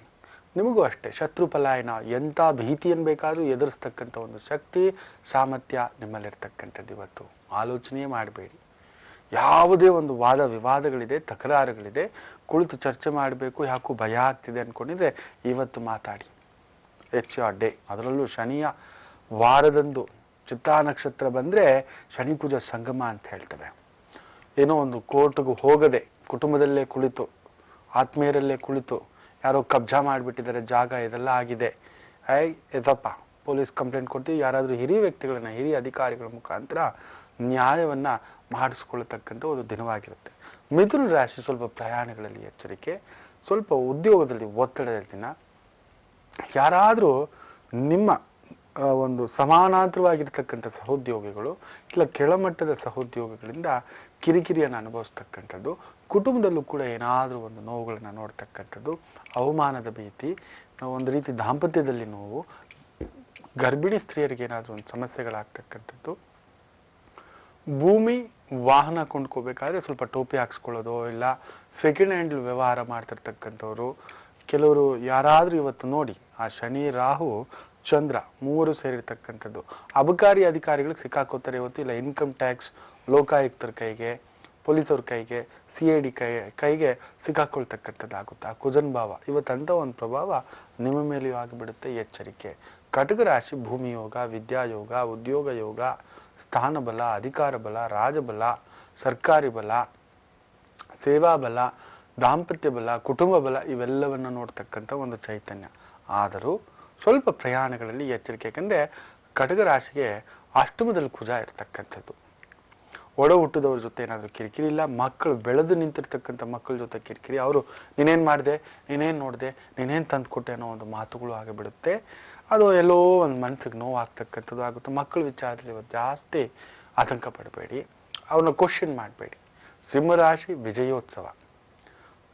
ನಿಮಗೂ ಅಷ್ಟೇ ಶತ್ರು ಪಲಾಯನ, ಎಂಥ ಭೀತಿಯನ್ನು ಬೇಕಾದ್ರೂ ಎದುರಿಸ್ತಕ್ಕಂಥ ಒಂದು ಶಕ್ತಿ ಸಾಮರ್ಥ್ಯ ನಿಮ್ಮಲ್ಲಿರ್ತಕ್ಕಂಥದ್ದು. ಇವತ್ತು ಆಲೋಚನೆಯೇ ಮಾಡಬೇಡಿ. ಯಾವುದೇ ಒಂದು ವಾದ ವಿವಾದಗಳಿದೆ, ತಕರಾರುಗಳಿದೆ, ಕುಳಿತು ಚರ್ಚೆ ಮಾಡಬೇಕು, ಯಾಕೂ ಭಯ ಆಗ್ತಿದೆ ಅನ್ಕೊಂಡಿದ್ರೆ ಇವತ್ತು ಮಾತಾಡಿ. It's your day. ಅದರಲ್ಲೂ ಶನಿಯ ವಾರದಂದು ಚಿತ್ತಾ ನಕ್ಷತ್ರ ಬಂದ್ರೆ ಶನಿ ಕುಜ ಸಂಗಮ ಅಂತ ಹೇಳ್ತೇವೆ. ಏನೋ ಒಂದು ಕೋರ್ಟ್ಗೂ ಹೋಗದೆ ಕುಟುಂಬದಲ್ಲೇ ಕುಳಿತು, ಆತ್ಮೀಯರಲ್ಲೇ ಕುಳಿತು, ಯಾರೋ ಕಬ್ಜಾ ಮಾಡಿಬಿಟ್ಟಿದ್ದಾರೆ ಜಾಗ, ಇದೆಲ್ಲ ಆಗಿದೆ, ಎದಪ್ಪ ಪೊಲೀಸ್ ಕಂಪ್ಲೇಂಟ್ ಕೊಡ್ತೀವಿ, ಯಾರಾದರೂ ಹಿರಿಯ ವ್ಯಕ್ತಿಗಳನ್ನ, ಹಿರಿಯ ಅಧಿಕಾರಿಗಳ ಮುಖಾಂತರ ನ್ಯಾಯವನ್ನ ಮಾಡಿಸ್ಕೊಳ್ತಕ್ಕಂಥ ಒಂದು ದಿನವಾಗಿರುತ್ತೆ. ಮಿಥುನ ರಾಶಿ, ಸ್ವಲ್ಪ ಪ್ರಯಾಣಗಳಲ್ಲಿ ಎಚ್ಚರಿಕೆ, ಸ್ವಲ್ಪ ಉದ್ಯೋಗದಲ್ಲಿ ಒತ್ತಡದ ದಿನ. ಯಾರಾದರೂ ನಿಮ್ಮ ಒಂದು ಸಮಾನಾಂತರವಾಗಿರ್ತಕ್ಕಂಥ ಸಹೋದ್ಯೋಗಿಗಳು ಇಲ್ಲ ಕೆಳಮಟ್ಟದ ಸಹೋದ್ಯೋಗಿಗಳಿಂದ ಕಿರಿಕಿರಿಯನ್ನು ಅನುಭವಿಸ್ತಕ್ಕಂಥದ್ದು, ಕುಟುಂಬದಲ್ಲೂ ಕೂಡ ಏನಾದರೂ ಒಂದು ನೋವುಗಳನ್ನು ನೋಡ್ತಕ್ಕಂಥದ್ದು, ಅವಮಾನದ ಭೀತಿ, ಒಂದು ರೀತಿ ದಾಂಪತ್ಯದಲ್ಲಿ ನೋವು, ಗರ್ಭಿಣಿ ಸ್ತ್ರೀಯರಿಗೆ ಏನಾದರೂ ಒಂದು ಸಮಸ್ಯೆಗಳಾಗ್ತಕ್ಕಂಥದ್ದು, ಭೂಮಿ ವಾಹನ ಕೊಂಡ್ಕೋಬೇಕಾದ್ರೆ ಸ್ವಲ್ಪ ಟೋಪಿ ಹಾಕ್ಸ್ಕೊಳ್ಳೋದು, ಇಲ್ಲ ಸೆಕೆಂಡ್ ಹ್ಯಾಂಡ್ ವ್ಯವಹಾರ ಮಾಡ್ತಿರ್ತಕ್ಕಂಥವ್ರು, ಕೆಲವರು ಯಾರಾದ್ರೂ ಇವತ್ತು ನೋಡಿ ಆ ಶನಿ ರಾಹು ಚಂದ್ರ ಮೂವರು ಸೇರಿರ್ತಕ್ಕಂಥದ್ದು, ಅಬಕಾರಿ ಅಧಿಕಾರಿಗಳಿಗೆ ಸಿಕ್ಕಾಕೋತಾರೆ ಇವತ್ತು, ಇಲ್ಲ ಇನ್ಕಮ್ ಟ್ಯಾಕ್ಸ್ ಲೋಕಾಯುಕ್ತರ ಕೈಗೆ, ಪೊಲೀಸವ್ರ ಕೈಗೆ, CID ಕೈಗೆ ಸಿಕ್ಕಾಕೊಳ್ತಕ್ಕಂಥದ್ದಾಗುತ್ತೆ. ಆ ಕುಜನ್ ಭಾವ ಇವತ್ತಂತ ಒಂದು ಪ್ರಭಾವ ನಿಮ್ಮ ಮೇಲೆಯೂ ಆಗಿಬಿಡುತ್ತೆ, ಎಚ್ಚರಿಕೆ. ಕಟಕ ರಾಶಿ ಭೂಮಿ ಯೋಗ, ವಿದ್ಯಾಯೋಗ, ಉದ್ಯೋಗ ಯೋಗ, ಸ್ಥಾನ ಬಲ, ಅಧಿಕಾರ ಬಲ, ರಾಜಬಲ, ಸರ್ಕಾರಿ ಬಲ, ಸೇವಾ ಬಲ, ದಾಂಪತ್ಯ ಬಲ, ಕುಟುಂಬ ಬಲ ಇವೆಲ್ಲವನ್ನು ನೋಡ್ತಕ್ಕಂಥ ಒಂದು ಚೈತನ್ಯ. ಆದರೂ ಸ್ವಲ್ಪ ಪ್ರಯಾಣಗಳಲ್ಲಿ ಎಚ್ಚರಿಕೆ, ಯಾಕಂದ್ರೆ ಕಟಕ ರಾಶಿಗೆ ಅಷ್ಟಮದಲ್ಲಿ ಕುಜ ಇರ್ತಕ್ಕಂಥದ್ದು. ಒಡ ಹುಟ್ಟಿದವ್ರ ಜೊತೆ ಏನಾದರೂ ಕಿರಿಕಿರಿ, ಇಲ್ಲ ಮಕ್ಕಳು ಬೆಳೆದು ನಿಂತಿರ್ತಕ್ಕಂಥ ಮಕ್ಕಳ ಜೊತೆ ಕಿರಿಕಿರಿ, ಅವರು ನೀನೇನ್ ಮಾಡಿದೆ, ನೀನೇನ್ ನೋಡಿದೆ, ನೀನೇನ್ ತಂದ್ಕೊಟ್ಟೆ ಅನ್ನೋ ಒಂದು ಮಾತುಗಳು ಆಗಿಬಿಡುತ್ತೆ. ಅದು ಎಲ್ಲೋ ಒಂದು ಮನಸ್ಸಿಗೆ ನೋವು ಆಗ್ತಕ್ಕಂಥದ್ದು ಆಗುತ್ತೆ. ಮಕ್ಕಳ ವಿಚಾರದಲ್ಲಿ ಇವತ್ತು ಜಾಸ್ತಿ ಆತಂಕ ಪಡಬೇಡಿ, ಅವ್ರನ್ನ ಕ್ವಶನ್ ಮಾಡಬೇಡಿ. ಸಿಂಹರಾಶಿ ವಿಜಯೋತ್ಸವ,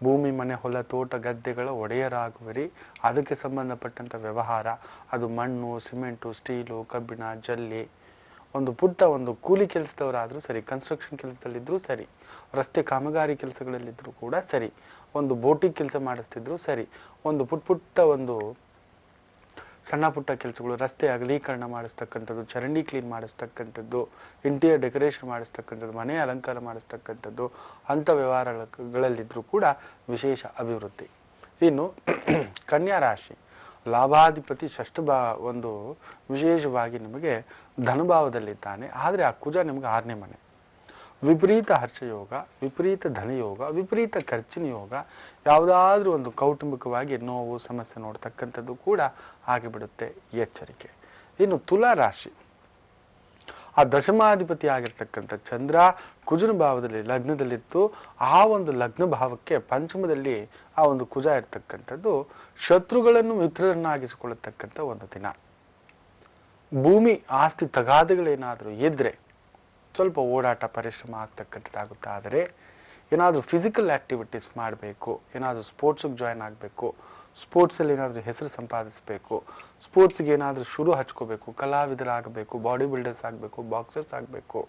ಭೂಮಿ ಮನೆ ಹೊಲ ತೋಟ ಗದ್ದೆಗಳ ಒಡೆಯರಾಗುವರಿ, ಅದಕ್ಕೆ ಸಂಬಂಧಪಟ್ಟಂತ ವ್ಯವಹಾರ, ಅದು ಮಣ್ಣು, ಸಿಮೆಂಟು, ಸ್ಟೀಲು, ಕಬ್ಬಿಣ, ಜಲ್ಲಿ, ಒಂದು ಪುಟ್ಟ ಒಂದು ಕೂಲಿ ಕೆಲಸದವರಾದ್ರೂ ಸರಿ, ಕನ್ಸ್ಟ್ರಕ್ಷನ್ ಕೆಲಸದಲ್ಲಿದ್ರೂ ಸರಿ, ರಸ್ತೆ ಕಾಮಗಾರಿ ಕೆಲಸಗಳಲ್ಲಿದ್ರು ಕೂಡ ಸರಿ, ಒಂದು ಬೋಟಿಂಗ್ ಕೆಲಸ ಮಾಡಿಸ್ತಿದ್ರು ಸರಿ, ಒಂದು ಪುಟ್ಟ ಒಂದು ಸಣ್ಣ ಪುಟ್ಟ ಕೆಲಸಗಳು, ರಸ್ತೆ ಅಗಲೀಕರಣ ಮಾಡಿಸ್ತಕ್ಕಂಥದ್ದು, ಚರಂಡಿ ಕ್ಲೀನ್ ಮಾಡಿಸ್ತಕ್ಕಂಥದ್ದು, ಇಂಟೀರಿಯರ್ ಡೆಕೋರೇಷನ್ ಮಾಡಿಸ್ತಕ್ಕಂಥದ್ದು, ಮನೆ ಅಲಂಕಾರ ಮಾಡಿಸ್ತಕ್ಕಂಥದ್ದು, ಅಂಥ ವ್ಯವಹಾರಗಳಲ್ಲಿದ್ರೂ ಕೂಡ ವಿಶೇಷ ಅಭಿವೃದ್ಧಿ. ಇನ್ನು ಕನ್ಯಾ ರಾಶಿ, ಲಾಭಾಧಿಪತಿ ಒಂದು ವಿಶೇಷವಾಗಿ ನಿಮಗೆ ಧನಭಾವದಲ್ಲಿದ್ದಾನೆ, ಆದರೆ ಆ ಕುಜ ನಿಮಗೆ 6ನೇ ಮನೆ. ವಿಪರೀತ ಹರ್ಷಯೋಗ, ವಿಪರೀತ ಧನಯೋಗ, ವಿಪರೀತ ಖರ್ಚಿನ ಯೋಗ, ಯಾವುದಾದ್ರೂ ಒಂದು ಕೌಟುಂಬಿಕವಾಗಿ ನೋವು ಸಮಸ್ಯೆ ನೋಡ್ತಕ್ಕಂಥದ್ದು ಕೂಡ ಆಗಿಬಿಡುತ್ತೆ, ಎಚ್ಚರಿಕೆ. ಇನ್ನು ತುಲಾ ರಾಶಿ, ಆ ದಶಮಾಧಿಪತಿ ಆಗಿರ್ತಕ್ಕಂಥ ಚಂದ್ರ ಕುಜನ ಭಾವದಲ್ಲಿ ಲಗ್ನದಲ್ಲಿತ್ತು, ಆ ಒಂದು ಲಗ್ನ ಭಾವಕ್ಕೆ ಪಂಚಮದಲ್ಲಿ ಆ ಒಂದು ಕುಜ ಇರ್ತಕ್ಕಂಥದ್ದು ಶತ್ರುಗಳನ್ನು ಮಿತ್ರರನ್ನಾಗಿಸಿಕೊಳ್ಳತಕ್ಕಂಥ ಒಂದು ದಿನ. ಭೂಮಿ ಆಸ್ತಿ ತಗಾದೆಗಳೇನಾದರೂ ಇದ್ರೆ ಸ್ವಲ್ಪ ಓಡಾಟ ಪರಿಶ್ರಮ ಆಗ್ತಕ್ಕಂಥದ್ದಾಗುತ್ತೆ. ಆದರೆ ಏನಾದರೂ ಫಿಸಿಕಲ್ ಆಕ್ಟಿವಿಟೀಸ್ ಮಾಡಬೇಕು, ಏನಾದರೂ ಸ್ಪೋರ್ಟ್ಸ್ಗೆ ಜಾಯ್ನ್ ಆಗಬೇಕು, ಸ್ಪೋರ್ಟ್ಸಲ್ಲಿ ಏನಾದರೂ ಹೆಸರು ಸಂಪಾದಿಸಬೇಕು, ಸ್ಪೋರ್ಟ್ಸ್ಗೆ ಏನಾದರೂ ಶುರು ಹಚ್ಕೋಬೇಕು, ಕಲಾವಿದರಾಗಬೇಕು, ಬಾಡಿ ಬಿಲ್ಡರ್ಸ್ ಆಗಬೇಕು, ಬಾಕ್ಸರ್ಸ್ ಆಗಬೇಕು,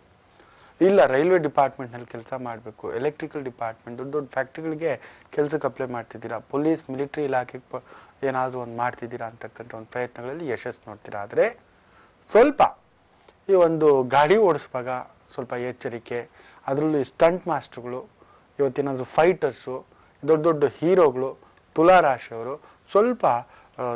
ಇಲ್ಲ ರೈಲ್ವೆ ಡಿಪಾರ್ಟ್ಮೆಂಟ್ನಲ್ಲಿ ಕೆಲಸ ಮಾಡಬೇಕು, ಎಲೆಕ್ಟ್ರಿಕಲ್ ಡಿಪಾರ್ಟ್ಮೆಂಟ್, ದೊಡ್ಡ ದೊಡ್ಡ ಫ್ಯಾಕ್ಟ್ರಿಗಳಿಗೆ ಕೆಲಸಕ್ಕೆ ಅಪ್ಲೈ ಮಾಡ್ತಿದ್ದೀರಾ, ಪೊಲೀಸ್ ಮಿಲಿಟರಿ ಇಲಾಖೆಗೆ ಏನಾದರೂ ಒಂದು ಮಾಡ್ತಿದ್ದೀರಾ ಅಂತಕ್ಕಂಥ ಒಂದು ಪ್ರಯತ್ನಗಳಲ್ಲಿ ಯಶಸ್ಸು ನೋಡ್ತೀರಾ. ಆದರೆ ಸ್ವಲ್ಪ ಈ ಒಂದು ಗಾಡಿ ಓಡಿಸುವಾಗ ಸ್ವಲ್ಪ ಎಚ್ಚರಿಕೆ, ಅದರಲ್ಲೂ ಸ್ಟಂಟ್ ಮಾಸ್ಟರ್ಗಳು, ಇವತ್ತೇನಾದರೂ ಫೈಟರ್ಸು, ದೊಡ್ಡ ದೊಡ್ಡ ಹೀರೋಗಳು, ತುಲಾ ರಾಶಿಯವರು ಸ್ವಲ್ಪ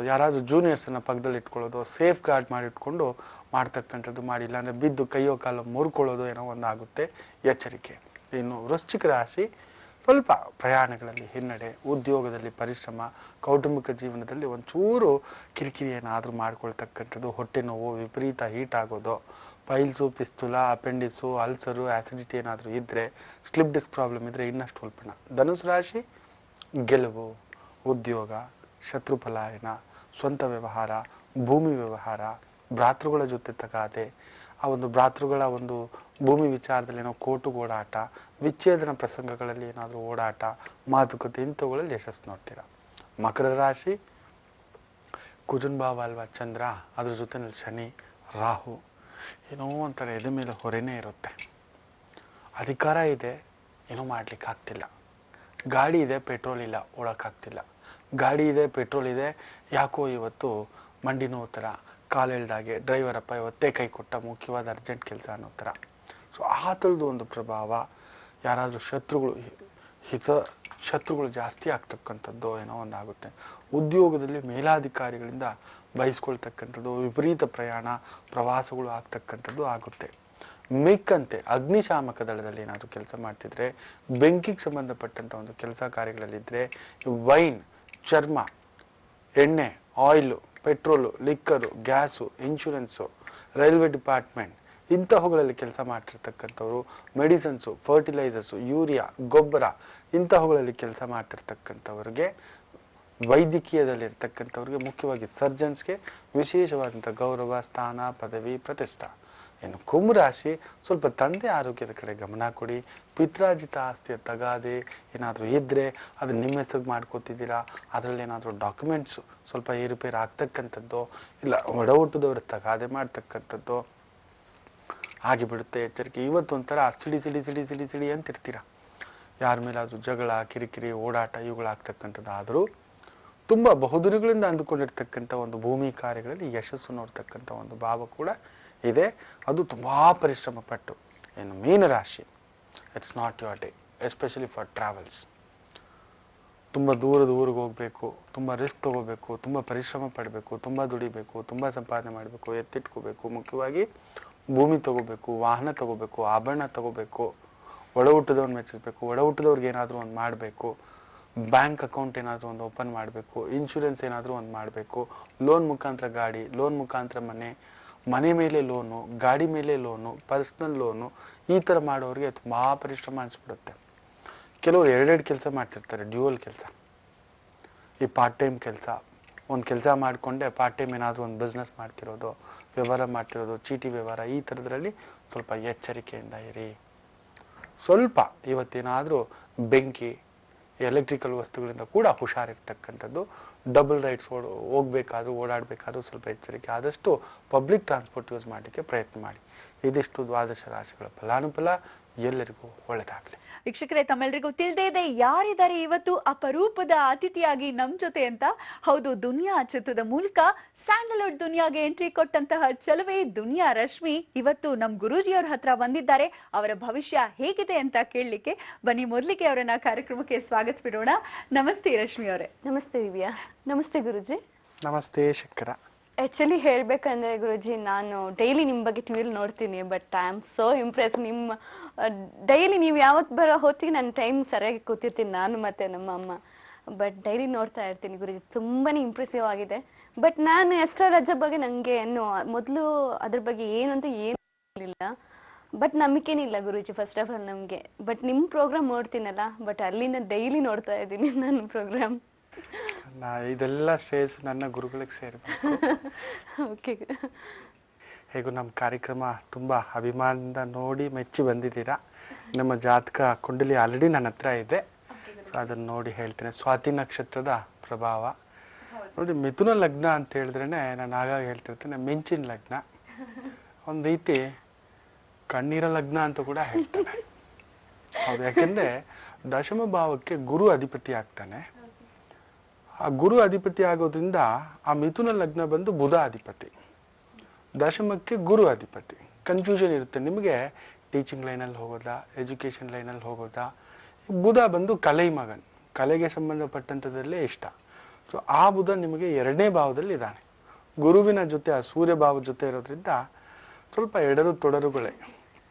ಯಾರಾದರೂ ಜೂನಿಯರ್ಸನ್ನ ಪಕ್ಕದಲ್ಲಿ ಇಟ್ಕೊಳ್ಳೋದು, ಸೇಫ್ ಗಾರ್ಡ್ ಮಾಡಿಟ್ಕೊಂಡು ಮಾಡ್ತಕ್ಕಂಥದ್ದು ಮಾಡಿಲ್ಲ ಅಂದರೆ ಬಿದ್ದು ಕೈಯೋ ಕಾಲು ಮುರ್ಕೊಳ್ಳೋದು ಏನೋ ಒಂದಾಗುತ್ತೆ, ಎಚ್ಚರಿಕೆ. ಇನ್ನು ವೃಶ್ಚಿಕ ರಾಶಿ, ಸ್ವಲ್ಪ ಪ್ರಯಾಣಗಳಲ್ಲಿ ಹಿನ್ನಡೆ, ಉದ್ಯೋಗದಲ್ಲಿ ಪರಿಶ್ರಮ, ಕೌಟುಂಬಿಕ ಜೀವನದಲ್ಲಿ ಒಂಚೂರು ಕಿರಿಕಿರಿ ಏನಾದರೂ ಮಾಡ್ಕೊಳ್ತಕ್ಕಂಥದ್ದು, ಹೊಟ್ಟೆ ನೋವು, ವಿಪರೀತ ಹೀಟ್ ಆಗೋದು, ಪೈಲ್ಸು, ಪಿಸ್ತುಲ, ಅಪೆಂಡಿಸು, ಅಲ್ಸರು, ಆಸಿಡಿಟಿ ಏನಾದರೂ ಇದ್ದರೆ, ಸ್ಲಿಪ್ ಡಿಸ್ಕ್ ಪ್ರಾಬ್ಲಮ್ ಇದ್ದರೆ ಇನ್ನಷ್ಟು ಉಲ್ಪಣ. ಧನುಸು ರಾಶಿ, ಗೆಲುವು, ಉದ್ಯೋಗ, ಶತ್ರು ಪಲಾಯನ, ಸ್ವಂತ ವ್ಯವಹಾರ, ಭೂಮಿ ವ್ಯವಹಾರ, ಭ್ರಾತೃಗಳ ಜೊತೆ ತಗಾದೆ, ಆ ಒಂದು ಭ್ರಾತೃಗಳ ಒಂದು ಭೂಮಿ ವಿಚಾರದಲ್ಲಿ ಏನೋ ಕೋರ್ಟು ಓಡಾಟ, ವಿಚ್ಛೇದನ ಪ್ರಸಂಗಗಳಲ್ಲಿ ಏನಾದರೂ ಓಡಾಟ, ಮಾತುಕತೆ, ಇಂಥವುಗಳಲ್ಲಿ ಯಶಸ್ಸು ನೋಡ್ತೀರಾ. ಮಕರ ರಾಶಿ, ಕುಜನ್ ಭಾವ ಅಲ್ವಾ ಚಂದ್ರ, ಅದ್ರ ಜೊತೆನಲ್ಲಿ ಶನಿ ರಾಹು, ಏನೋ ಒಂಥರ ಎದೆ ಮೇಲೆ ಹೊರೆನೇ ಇರುತ್ತೆ. ಅಧಿಕಾರ ಇದೆ, ಏನೋ ಮಾಡ್ಲಿಕ್ಕೆ ಆಗ್ತಿಲ್ಲ, ಗಾಡಿ ಇದೆ, ಪೆಟ್ರೋಲ್ ಇಲ್ಲ, ಓಡಕ್ಕಾಗ್ತಿಲ್ಲ, ಗಾಡಿ ಇದೆ, ಪೆಟ್ರೋಲ್ ಇದೆ, ಯಾಕೋ ಇವತ್ತು ಮಂಡಿ ನೋವು ಥರ, ಕಾಲೆಳ್ದಾಗೆ, ಡ್ರೈವರಪ್ಪ ಇವತ್ತೇ ಕೈ ಕೊಟ್ಟ, ಮುಖ್ಯವಾದ ಅರ್ಜೆಂಟ್ ಕೆಲಸ ಅನ್ನೋ ಥರ. ಸೊ ಆ ಥರದ್ದು ಒಂದು ಪ್ರಭಾವ, ಯಾರಾದರೂ ಶತ್ರುಗಳು ಜಾಸ್ತಿ ಆಗ್ತಕ್ಕಂಥದ್ದು ಏನೋ ಒಂದಾಗುತ್ತೆ. ಉದ್ಯೋಗದಲ್ಲಿ ಮೇಲಾಧಿಕಾರಿಗಳಿಂದ ಬಯಸ್ಕೊಳ್ತಕ್ಕಂಥದ್ದು, ವಿಪರೀತ ಪ್ರಯಾಣ, ಪ್ರವಾಸಗಳು ಆಗ್ತಕ್ಕಂಥದ್ದು ಆಗುತ್ತೆ. ಮಿಕ್ಕಂತೆ ಅಗ್ನಿಶಾಮಕ ದಳದಲ್ಲಿ ಏನಾದರೂ ಕೆಲಸ ಮಾಡ್ತಿದ್ರೆ, ಬೆಂಕಿಗೆ ಸಂಬಂಧಪಟ್ಟಂಥ ಒಂದು ಕೆಲಸ ಕಾರ್ಯಗಳಲ್ಲಿದ್ದರೆ, ವೈನ್, ಚರ್ಮ, ಎಣ್ಣೆ, oil, petrol, liquor, gas, insurance, railway department ಇಂತಹವುಗಳಲ್ಲಿ ಕೆಲಸ ಮಾಡ್ತಿರ್ತಕ್ಕಂಥವ್ರು, ಮೆಡಿಸಿನ್ಸು, ಫರ್ಟಿಲೈಸರ್ಸು, ಯೂರಿಯಾ, ಗೊಬ್ಬರ ಇಂತಹವುಗಳಲ್ಲಿ ಕೆಲಸ ಮಾಡ್ತಿರ್ತಕ್ಕಂಥವ್ರಿಗೆ ವೈದ್ಯಕೀಯದಲ್ಲಿರ್ತಕ್ಕಂಥವ್ರಿಗೆ, ಮುಖ್ಯವಾಗಿ ಸರ್ಜನ್ಸ್ಗೆ ವಿಶೇಷವಾದಂಥ ಗೌರವ, ಸ್ಥಾನ, ಪದವಿ, ಪ್ರತಿಷ್ಠಾ. ಇನ್ನು ಕುಂಭ ರಾಶಿ ಸ್ವಲ್ಪ ತಂದೆ ಆರೋಗ್ಯದ ಕಡೆ ಗಮನ ಕೊಡಿ. ಪಿತ್ರಾರ್ಜಿತ ಆಸ್ತಿಯ ತಗಾದೆ ಏನಾದರೂ ಇದ್ರೆ ಅದು ನಿಮ್ಮ ಹೆಸರು ಮಾಡ್ಕೋತಿದ್ದೀರಾ, ಅದರಲ್ಲಿ ಏನಾದರೂ ಡಾಕ್ಯುಮೆಂಟ್ಸ್ ಸ್ವಲ್ಪ ಏರುಪೇರು ಆಗ್ತಕ್ಕಂಥದ್ದು, ಇಲ್ಲ ಒಡ ಹುಟ್ಟಿದವ್ರ ತಗಾದೆ ಮಾಡ್ತಕ್ಕಂಥದ್ದು ಆಗಿಬಿಡುತ್ತೆ. ಎಚ್ಚರಿಕೆ. ಇವತ್ತೊಂಥರ ಸಿಡಿ ಸಿಡಿ ಸಿಡಿ ಸಿಡಿ ಸಿಡಿ ಅಂತಿರ್ತೀರ, ಯಾರ ಮೇಲಾದ್ರೂ ಜಗಳ, ಕಿರಿಕಿರಿ, ಓಡಾಟ ಇವುಗಳಾಗ್ತಕ್ಕಂಥದ್ದು. ಆದರೂ ತುಂಬಾ ಬಹುದಿನಗಳಿಂದ ಅಂದುಕೊಂಡಿರ್ತಕ್ಕಂಥ ಒಂದು ಭೂಮಿ ಕಾರ್ಯಗಳಲ್ಲಿ ಯಶಸ್ಸು ನೋಡ್ತಕ್ಕಂಥ ಒಂದು ಭಾವ ಕೂಡ ಇದೆ. ಅದು ತುಂಬಾ ಪರಿಶ್ರಮ ಪಟ್ಟು. ಇನ್ನು ಮೀನರಾಶಿ, it's not your day, especially for travels. ತುಂಬ ದೂರದ ಊರಿಗೆ ಹೋಗ್ಬೇಕು, ತುಂಬ ರಿಸ್ಕ್ ತಗೋಬೇಕು, ತುಂಬ ಪರಿಶ್ರಮ ಪಡಬೇಕು, ತುಂಬ ದುಡಿಬೇಕು, ತುಂಬ ಸಂಪಾದನೆ ಮಾಡಬೇಕು, ಎತ್ತಿಟ್ಕೋಬೇಕು. ಮುಖ್ಯವಾಗಿ ಭೂಮಿ ತಗೋಬೇಕು, ವಾಹನ ತಗೋಬೇಕು, ಆಭರಣ ತಗೋಬೇಕು, ಒಡ ಹುಟ್ಟಿದವ್ರನ್ನ ಮೆಚ್ಚಿಸ್ಬೇಕು, ಒಡ ಹುಟ್ಟಿದವ್ರಿಗೆ ಏನಾದರೂ ಒಂದು ಮಾಡಬೇಕು, ಬ್ಯಾಂಕ್ ಅಕೌಂಟ್ ಏನಾದರೂ ಒಂದು ಓಪನ್ ಮಾಡಬೇಕು, ಇನ್ಶೂರೆನ್ಸ್ ಏನಾದರೂ ಒಂದು ಮಾಡಬೇಕು, ಲೋನ್ ಮುಖಾಂತರ ಗಾಡಿ, ಲೋನ್ ಮುಖಾಂತರ ಮನೆ ಮೇಲೆ ಲೋನು, ಗಾಡಿ ಮೇಲೆ ಲೋನು, ಪರ್ಸನಲ್ ಲೋನು, ಈ ಥರ ಮಾಡೋರಿಗೆ ತುಂಬಾ ಪರಿಶ್ರಮ ಅನಿಸ್ಬಿಡುತ್ತೆ. ಕೆಲವರು ಎರಡೆರಡು ಕೆಲಸ ಮಾಡ್ತಿರ್ತಾರೆ, ಡ್ಯೂಯಲ್ ಕೆಲಸ. ಈ ಪಾರ್ಟ್ ಟೈಮ್ ಕೆಲಸ, ಒಂದು ಕೆಲಸ ಮಾಡಿಕೊಂಡೆ ಪಾರ್ಟ್ ಟೈಮ್ ಏನಾದರೂ ಒಂದು ಬಿಸ್ನೆಸ್ ಮಾಡ್ತಿರೋದು, ವ್ಯವಹಾರ ಮಾಡ್ತಿರೋದು, ಚೀಟಿ ವ್ಯವಹಾರ, ಈ ಥರದ್ರಲ್ಲಿ ಸ್ವಲ್ಪ ಎಚ್ಚರಿಕೆಯಿಂದ ಇರಿ. ಸ್ವಲ್ಪ ಇವತ್ತೇನಾದರೂ ಬೆಂಕಿ, ಎಲೆಕ್ಟ್ರಿಕಲ್ ವಸ್ತುಗಳಿಂದ ಕೂಡ ಹುಷಾರಿರ್ತಕ್ಕಂಥದ್ದು. ಡಬಲ್ ರೈಡ್ಸ್ ಹೋಗ್ಬೇಕಾದ್ರೂ ಓಡಾಡಬೇಕಾದ್ರೂ ಸ್ವಲ್ಪ ಎಚ್ಚರಿಕೆ. ಆದಷ್ಟು ಪಬ್ಲಿಕ್ ಟ್ರಾನ್ಸ್ಪೋರ್ಟ್ ಯೂಸ್ ಮಾಡಲಿಕ್ಕೆ ಪ್ರಯತ್ನ ಮಾಡಿ. ಇದಿಷ್ಟು ದ್ವಾದಶ ರಾಶಿಗಳ ಫಲಾನುಫಲ. ಎಲ್ಲರಿಗೂ ಒಳ್ಳೆದಾಗಲಿ. ವೀಕ್ಷಕರೇ, ತಮ್ಮೆಲ್ಲರಿಗೂ ತಿಳಿದೇ ಇದೆ ಯಾರಿದ್ದಾರೆ ಇವತ್ತು ಅಪರೂಪದ ಅತಿಥಿಯಾಗಿ ನಮ್ ಜೊತೆ ಅಂತ. ಹೌದು, ದುನಿಯಾ ಚಿತ್ರದ ಮೂಲಕ ಸ್ಯಾಂಡಲ್ವುಡ್ ದುನಿಯಾಗೆ ಎಂಟ್ರಿ ಕೊಟ್ಟಂತಹ ಚಲುವೆ ದುನಿಯಾ ರಶ್ಮಿ ಇವತ್ತು ನಮ್ ಗುರೂಜಿಯವ್ರ ಹತ್ರ ಬಂದಿದ್ದಾರೆ. ಅವರ ಭವಿಷ್ಯ ಹೇಗಿದೆ ಅಂತ ಕೇಳಲಿಕ್ಕೆ ಬನ್ನಿ. ಮೊದಲಿಗೆ ಅವರನ್ನ ಕಾರ್ಯಕ್ರಮಕ್ಕೆ ಸ್ವಾಗತಿಸೋಣ. ನಮಸ್ತೆ ರಶ್ಮಿ ಅವರೇ. ನಮಸ್ತೆ ದಿವ್ಯಾ. ನಮಸ್ತೆ ಗುರುಜಿ. ನಮಸ್ತೆ ಶಂಕರ. ಆಕ್ಚುಲಿ ಹೇಳ್ಬೇಕಂದ್ರೆ ಗುರುಜಿ, ನಾನು ಡೈಲಿ ನಿಮ್ ಬಗ್ಗೆ ಟಿವಿಲಿ ನೋಡ್ತೀನಿ, but I am so Impress. ನಿಮ್ಮ ಡೈಲಿ ನೀವು ಯಾವತ್ತು ಬರೋ ಹೊತ್ತಿಗೆ ನನ್ನ ಟೈಮ್ ಸರಿಯಾಗಿ ಕೂತಿರ್ತೀನಿ ನಾನು ಮತ್ತೆ ನಮ್ಮ ಅಮ್ಮ. ಬಟ್ ಡೈಲಿ ನೋಡ್ತಾ ಇರ್ತೀನಿ ಗುರುಜಿ, ತುಂಬಾನೇ ಇಂಪ್ರೆಸಿವ್ ಆಗಿದೆ. ಬಟ್ ನಾನು ಎಸ್ಟ್ರಾಲಜಿ ಬಗ್ಗೆ ನಂಗೆ ಏನು ಮೊದಲು ಅದ್ರ ಬಗ್ಗೆ ಏನು ಅಂತ ಏನು ಇಲ್ಲ, ಬಟ್ ನಂಬಿಕೆನಿಲ್ಲ ಗುರುಜಿ ಫಸ್ಟ್ ಆಫ್ ಆಲ್ ನಮ್ಗೆ. ಬಟ್ ನಿಮ್ ಪ್ರೋಗ್ರಾಮ್ ನೋಡ್ತೀನಲ್ಲ, ಬಟ್ ಅಲ್ಲಿಂದ ಡೈಲಿ ನೋಡ್ತಾ ಇದ್ದೀನಿ ನನ್ನ ಪ್ರೋಗ್ರಾಮ್. ಇದೆಲ್ಲ ಶ್ರೇಯಸ್ ನನ್ನ ಗುರುಗಳಿಗೆ ಸೇರಬೇಕು. ಓಕೆ. ಹೇಗೂ ನಮ್ಮ ಕಾರ್ಯಕ್ರಮ ತುಂಬಾ ಅಭಿಮಾನದಿಂದ ನೋಡಿ ಮೆಚ್ಚಿ ಬಂದಿದ್ದೀರಾ. ನಮ್ಮ ಜಾತಕ ಕುಂಡಲಿ ಆಲ್ರೆಡಿ ನನ್ನ ಹತ್ರ ಇದೆ, ಸೊ ಅದನ್ನ ನೋಡಿ ಹೇಳ್ತೇನೆ. ಸ್ವಾತಿ ನಕ್ಷತ್ರದ ಪ್ರಭಾವ ನೋಡಿ. ಮಿಥುನ ಲಗ್ನ ಅಂತ ಹೇಳಿದ್ರೇನೆ ನಾನು ಆಗಾಗ ಹೇಳ್ತಿರ್ತೇನೆ ಮಿಂಚಿನ ಲಗ್ನ, ಒಂದ್ ರೀತಿ ಕಣ್ಣೀರ ಲಗ್ನ ಅಂತ ಕೂಡ ಹೇಳ್ತಾನೆ. ಹೌದು, ಯಾಕೆಂದ್ರೆ ದಶಮ ಭಾವಕ್ಕೆ ಗುರು ಅಧಿಪತಿ ಆಗ್ತಾನೆ. ಆ ಗುರು ಅಧಿಪತಿ ಆಗೋದ್ರಿಂದ ಆ ಮಿಥುನ ಲಗ್ನ ಬಂದು ಬುಧ ಅಧಿಪತಿ, ದಶಮಕ್ಕೆ ಗುರು ಅಧಿಪತಿ. ಕನ್ಫ್ಯೂಷನ್ ಇರುತ್ತೆ ನಿಮಗೆ, ಟೀಚಿಂಗ್ ಲೈನಲ್ಲಿ ಹೋಗೋದಾ, ಎಜುಕೇಶನ್ ಲೈನಲ್ಲಿ ಹೋಗೋದಾ. ಬುಧ ಬಂದು ಕಲೆ ಮಗನ್, ಕಲೆಗೆ ಸಂಬಂಧಪಟ್ಟಂಥದ್ರಲ್ಲೇ ಇಷ್ಟ. ಸೊ ಆ ಬುಧ ನಿಮಗೆ 2ನೇ ಭಾವದಲ್ಲಿ ಇದ್ದಾನೆ. ಗುರುವಿನ ಜೊತೆ ಆ ಸೂರ್ಯ ಭಾವದ ಜೊತೆ ಇರೋದ್ರಿಂದ ಸ್ವಲ್ಪ ಎಡರು ತೊಡರುಗಳೇ.